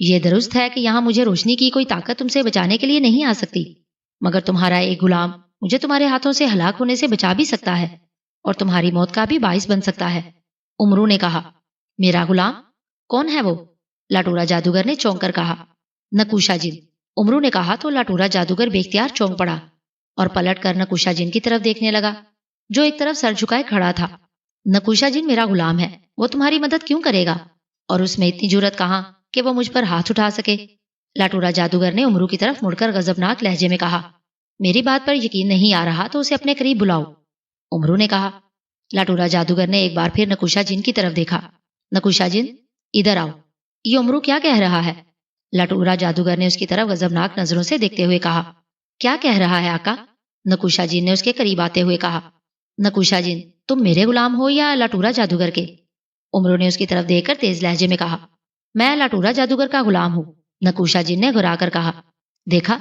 یہ درست ہے کہ یہاں مجھے روشنی کی کوئی طاقت تم سے بچانے کے لیے نہیں آ سکتی، مگر تمہارا ایک غلام مجھے تمہارے ہاتھوں سے ہلاک ہونے سے بچا بھی سکتا ہے اور تمہاری موت کا بھی باعث بن سکتا ہے۔ عمرو نے کہا، میرا غلام؟ کون ہے وہ؟ لٹورا جادوگر نے چونک کر کہا، نکوشا جن۔ عمرو نے کہا تو لٹورا جادوگر بے اختیار چونک پڑا اور پلٹ کر نکوشا جن کی طرف دیکھنے لگا، جو ایک طرف سر جھکائے کھڑا تھا۔ نکوشا جن میرا غلام ہے، وہ تمہاری مدد کیوں کرے گا؟ اور اس میں اتنی جرت کہاں کہ وہ مجھ پر ہاتھ اٹھا سکے؟ لٹورا جادوگر نے عمرو کی طرف مڑ کر غضبناک لہجے میں کہا، میری بات پر یقین نہیں آ رہا تو اسے اپنے قریب بلاؤ۔ عمرو نے کہا۔ لٹورا جادوگر نے ایک بار پھر نکوشا جن کی طرف دیکھا۔ نکوشا جن، ادھر آؤ، یہ عمرو کیا کہہ رہا ہے؟ لٹورا جادوگر نے اس کی طرف غضبناک نظروں سے دیکھتے ہوئے کہا، کیا کہہ رہا ہے آقا؟ نکوشا جن نے اس کے قریب آتے ہوئے کہا، نکوشا جن، تم میرے غلام ہو یا لٹورا جادوگر کے؟ عمرو نے اس کی طرف دیکھ کر تیز لہجے میں کہا، میں لٹورا جادوگر کا غلام ہوں۔ نکوشا جن نے گھرا کر کہا، دیکھا،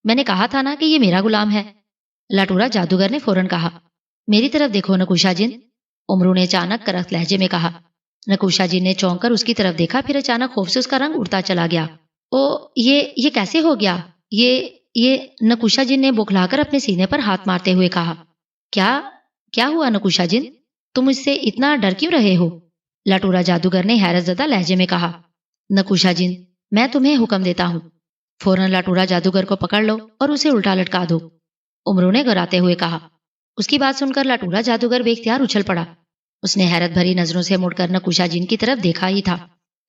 میں نے کہا تھا نا کہ یہ میرا غلام ہے۔ لٹورا جادوگر نے فوراً کہا، میری طرف دیکھو نکوشا جن۔ عمرو نے اچانک کرخت لہجے میں کہا۔ نکوشا جن نے چونک کر اس کی طرف دیکھا، پھر اچانک خوف سے اس کا رنگ اڑتا چلا گیا۔ او، یہ کیسے ہو گیا؟ یہ نکوشا جن نے بوکھلا کر اپنے سینے پر ہاتھ مارتے ہوئے کہا، کیا ہوا نکوشا جن؟ تم اس سے اتنا ڈر کیوں رہے ہو؟ لٹورا جادوگر نے حیرت زدہ لہجے میں کہا، نکوشا جن، میں تمہیں حکم دیتا ہوں، فوراً لٹورا جادوگر کو پکڑ لو اور اسے الٹا لٹکا دو۔ عمرو نے گراتے ہوئے کہا۔ اس کی بات سن کر لٹورا جادوگر بے اختیار اچھل پڑا۔ اس نے حیرت بھری نظروں سے مڑ کر نکوشا جن کی طرف دیکھا ہی تھا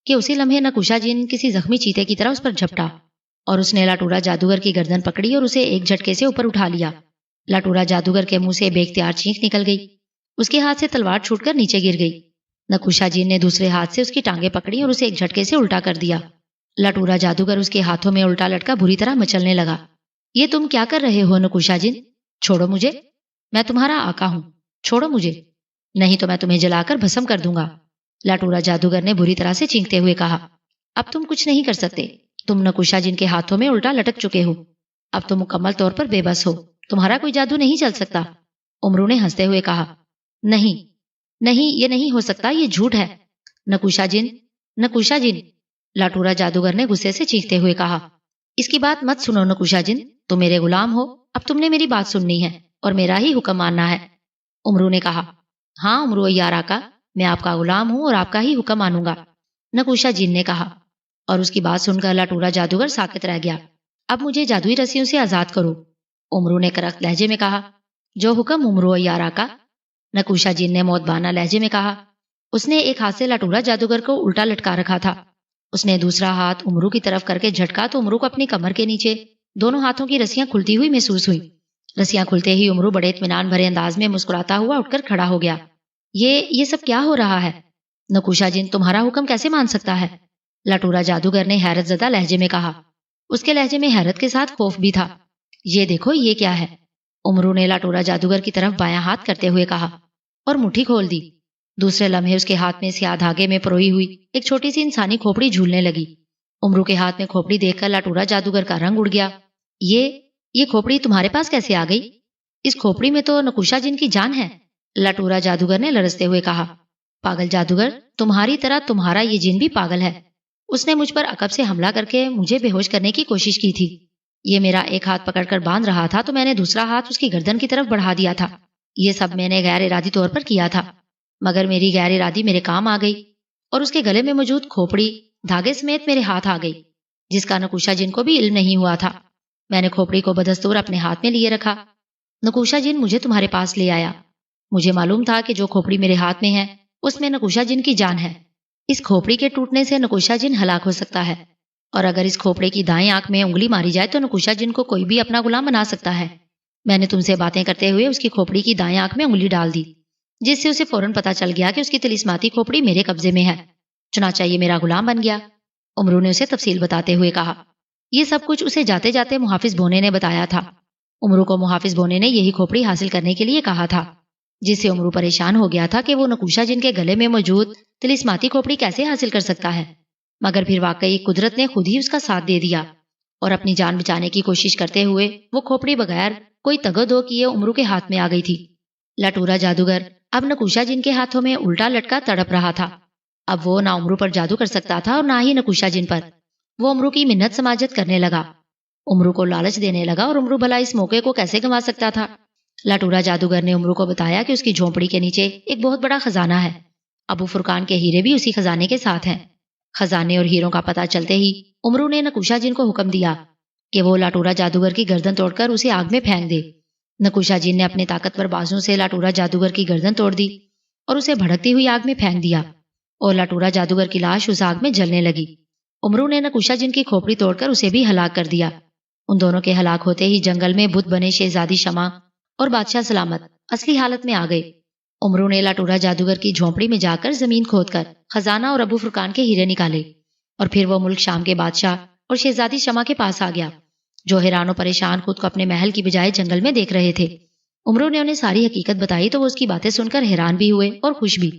کہ اسی لمحے نکوشا جن کسی زخمی چیتے کی طرح اس پر جھپٹا اور اس نے لٹورا جادوگر کی گردن پکڑی اور اسے ایک جھٹکے سے اوپر اٹھا لیا۔ لٹورا جادوگر کے منہ سے بے اختیار چینخ نکل گئی، اس کے ہاتھ سے تلوار چھوٹ کر نیچے گر گئی۔ نکوشا جن نے دوسرے ہاتھ سے اس کی ٹانگیں پکڑی اور اسے ایک جھٹکے سے الٹا کر دیا۔ لٹورا جادوگر اس کے ہاتھوں میں الٹا لٹکا بری طرح مچلنے لگا۔ یہ تم کیا کر رہے ہو نکوشا جن؟ چھوڑو مجھے، میں تمہارا آقا ہوں، چھوڑو مجھے، نہیں تو میں تمہیں جلا کر بھسم کر دوں گا۔ لٹورا جادوگر نے بری طرح سے چینکتے ہوئے کہا، اب تم کچھ نہیں کر سکتے، تم نکوشا جن کے ہاتھوں میں الٹا لٹک چکے ہو، اب تم مکمل طور پر بے بس ہو، تمہارا کوئی جادو نہیں چل سکتا۔ عمرو نے ہنستے ہوئے کہا، نہیں، یہ نہیں ہو سکتا، یہ جھوٹ ہے۔ نکوشا جن، لٹورا جادوگر نے غصے سے چیختے ہوئے کہا، اس کی بات مت سنو نکوشا جن، تم میرے غلام ہو، اب تم نے میری بات سننی ہے اور میرا ہی حکم ماننا ہے۔ عمرو نے کہا، ہاں عمرو یار آقا، میں آپ کا غلام ہوں اور آپ کا ہی حکم مانوں گا۔ نکوشا جن نے کہا، اور اس کی بات سن کر لٹورا جادوگر ساکت رہ گیا۔ اب مجھے جادوئی رسیوں سے آزاد کرو۔ عمرو نے کرخت لہجے میں کہا، جو حکم عمرو یار آقا۔ نکوشا جن نے موتبانہ لہجے میں کہا۔ اس نے ایک ہاتھ سے لٹورا جادوگر کو الٹا لٹکا رکھا تھا، اس نے دوسرا ہاتھ عمرو کی طرف کر کے جھٹکا تو عمرو کو اپنی کمر کے نیچے دونوں ہاتھوں کی رسیاں کھلتی ہوئی محسوس ہوئی۔ رسیاں کھلتے ہی عمرو بڑے اطمینان بھرے انداز میں مسکراتا ہوا اٹھ کر کھڑا ہو گیا۔ یہ سب کیا ہو رہا ہے؟ نکوشا جن تمہارا حکم کیسے مان سکتا ہے؟ لٹورا جادوگر نے حیرت زدہ لہجے میں کہا۔ اس کے لہجے میں حیرت کے ساتھ خوف بھی تھا۔ یہ دیکھو یہ کیا ہے؟ عمرو نے لٹورا جادوگر کی طرف بایاں ہاتھ کرتے ہوئے کہا اور مٹھی کھول دی۔ دوسرے لمحے اس کے ہاتھ میں سیاہ دھاگے میں پروئی ہوئی ایک چھوٹی سی انسانی کھوپڑی جھولنے لگی۔ امرو کے ہاتھ میں کھوپڑی دیکھ کر لٹورا جادوگر کا رنگ اڑ گیا۔ یہ کھوپڑی تمہارے پاس کیسے آ گئی؟ اس کھوپڑی میں تو نکوشا جن کی جان ہے، لٹورا جادوگر نے لرزتے ہوئے کہا۔ پاگل جادوگر، تمہاری طرح تمہارا یہ جن بھی پاگل ہے۔ اس نے مجھ پر عقب سے حملہ کر کے مجھے بے ہوش کرنے کی کوشش کی تھی۔ یہ میرا ایک ہاتھ پکڑ کر باندھ رہا تھا تو میں نے دوسرا ہاتھ اس کی گردن کی طرف بڑھا دیا تھا۔ یہ سب میں نے غیر ارادی طور پر کیا تھا، مگر میری غیر ارادی میرے کام آ گئی اور اس کے گلے میں موجود کھوپڑی دھاگے سمیت میرے ہاتھ آ گئی، جس کا نکوشا جن کو بھی علم نہیں ہوا تھا۔ میں نے کھوپڑی کو بدستور اپنے ہاتھ میں لیے رکھا۔ نکوشا جن مجھے تمہارے پاس لے آیا۔ مجھے معلوم تھا کہ جو کھوپڑی میرے ہاتھ میں ہے اس میں نکوشا جن کی جان ہے۔ اس کھوپڑی کے ٹوٹنے سے نکوشا جن ہلاک ہو سکتا ہے، اور اگر اس کھوپڑے کی دائیں آنکھ میں انگلی ماری جائے تو نکوشا جن کو کوئی بھی اپنا غلام بنا سکتا ہے۔ میں نے تم سے باتیں کرتے ہوئے اس کی کھوپڑی کی دائیں آنکھ میں انگلی ڈال دی، جس سے اسے فوراً پتا چل گیا کہ اس کی طلسماتی کھوپڑی میرے قبضے میں ہے، چنانچہ یہ میرا غلام بن گیا۔ امرو نے اسے تفصیل بتاتے ہوئے کہا۔ یہ سب کچھ اسے جاتے جاتے محافظ بونے نے بتایا تھا۔ امرو کو محافظ بونے نے یہی کھوپڑی حاصل کرنے کے لیے کہا تھا، جس سے امرو پریشان ہو گیا تھا کہ وہ نکوشا جن کے گلے میں موجود طلسماتی کھوپڑی کیسے حاصل کر سکتا ہے۔ مگر پھر واقعی قدرت نے خود ہی اس کا ساتھ دے دیا، اور اپنی جان بچانے کی کوشش کرتے ہوئے وہ کھوپڑی بغیر کوئی تگدو کیے امرو کے ہاتھ میں آ گئی تھی۔ لٹورا جادوگر اب نکوشا جن کے ہاتھوں میں الٹا لٹکا تڑپ رہا تھا۔ اب وہ نہ امرو پر جادو کر سکتا تھا اور نہ ہی نکوشا جن پر۔ وہ امرو کی منت سماجت کرنے لگا، امرو کو لالچ دینے لگا، اور امرو بھلا اس موقع کو کیسے گنوا سکتا تھا۔ لٹورا جادوگر نے امرو کو بتایا کہ اس کی جھونپڑی کے نیچے ایک بہت بڑا خزانہ ہے، ابو فرقان کے ہیرے بھی اسی خزانے کے ساتھ ہیں۔ خزانے اور ہیروں کا پتہ چلتے ہی امرو نے نکوشا جن کو حکم دیا کہ وہ لٹورا جادوگر کی گردن توڑ کر اسے آگ میں پھینک دے۔ نکوشا جن نے اپنے طاقتور بازوں سے لٹورا جادوگر کی گردن توڑ دی اور اسے بھڑکتی ہوئی آگ میں پھینک دیا، اور لٹورا جادوگر کی لاش اس آگ میں جلنے لگی۔ امرو نے نکوشا جن کی کھوپڑی توڑ کر اسے بھی ہلاک کر دیا۔ ان دونوں کے ہلاک ہوتے ہی جنگل میں بت بنے شہزادی شمع اور بادشاہ سلامت اصلی حالت میں آ گئے۔ امرو نے لٹورا جادوگر کی جھونپڑی میں جا کر زمین کھود کر خزانہ اور ابو فرقان کے ہیرے نکالے، اور پھر وہ ملک شام کے بادشاہ اور شہزادی شمع کے پاس آ گیا، جو حیران و پریشان خود کو اپنے محل کی بجائے جنگل میں دیکھ رہے تھے۔ امرو نے انہیں ساری حقیقت بتائی تو وہ اس کی باتیں سن کر حیران بھی ہوئے اور خوش بھی۔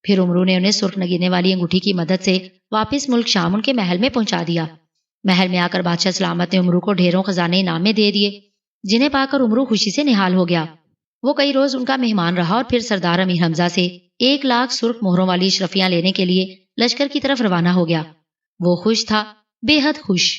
پھر امرو نے انہیں سرخ نگینے والی انگوٹھی کی مدد سے واپس ملک شام ان کے محل میں پہنچا دیا۔ محل میں آ کر بادشاہ سلامت نے امرو کو ڈھیروں خزانے انعام میں دے دیے، جنہیں پا کر امرو خوشی سے نہال ہو گیا۔ وہ کئی روز ان کا مہمان رہا اور پھر سردار امیر حمزہ سے 1,00,000 سرخ مہروں والی اشرفیاں لینے کے لیے لشکر کی طرف روانہ ہو گیا۔ وہ خوش تھا، بے حد خوش۔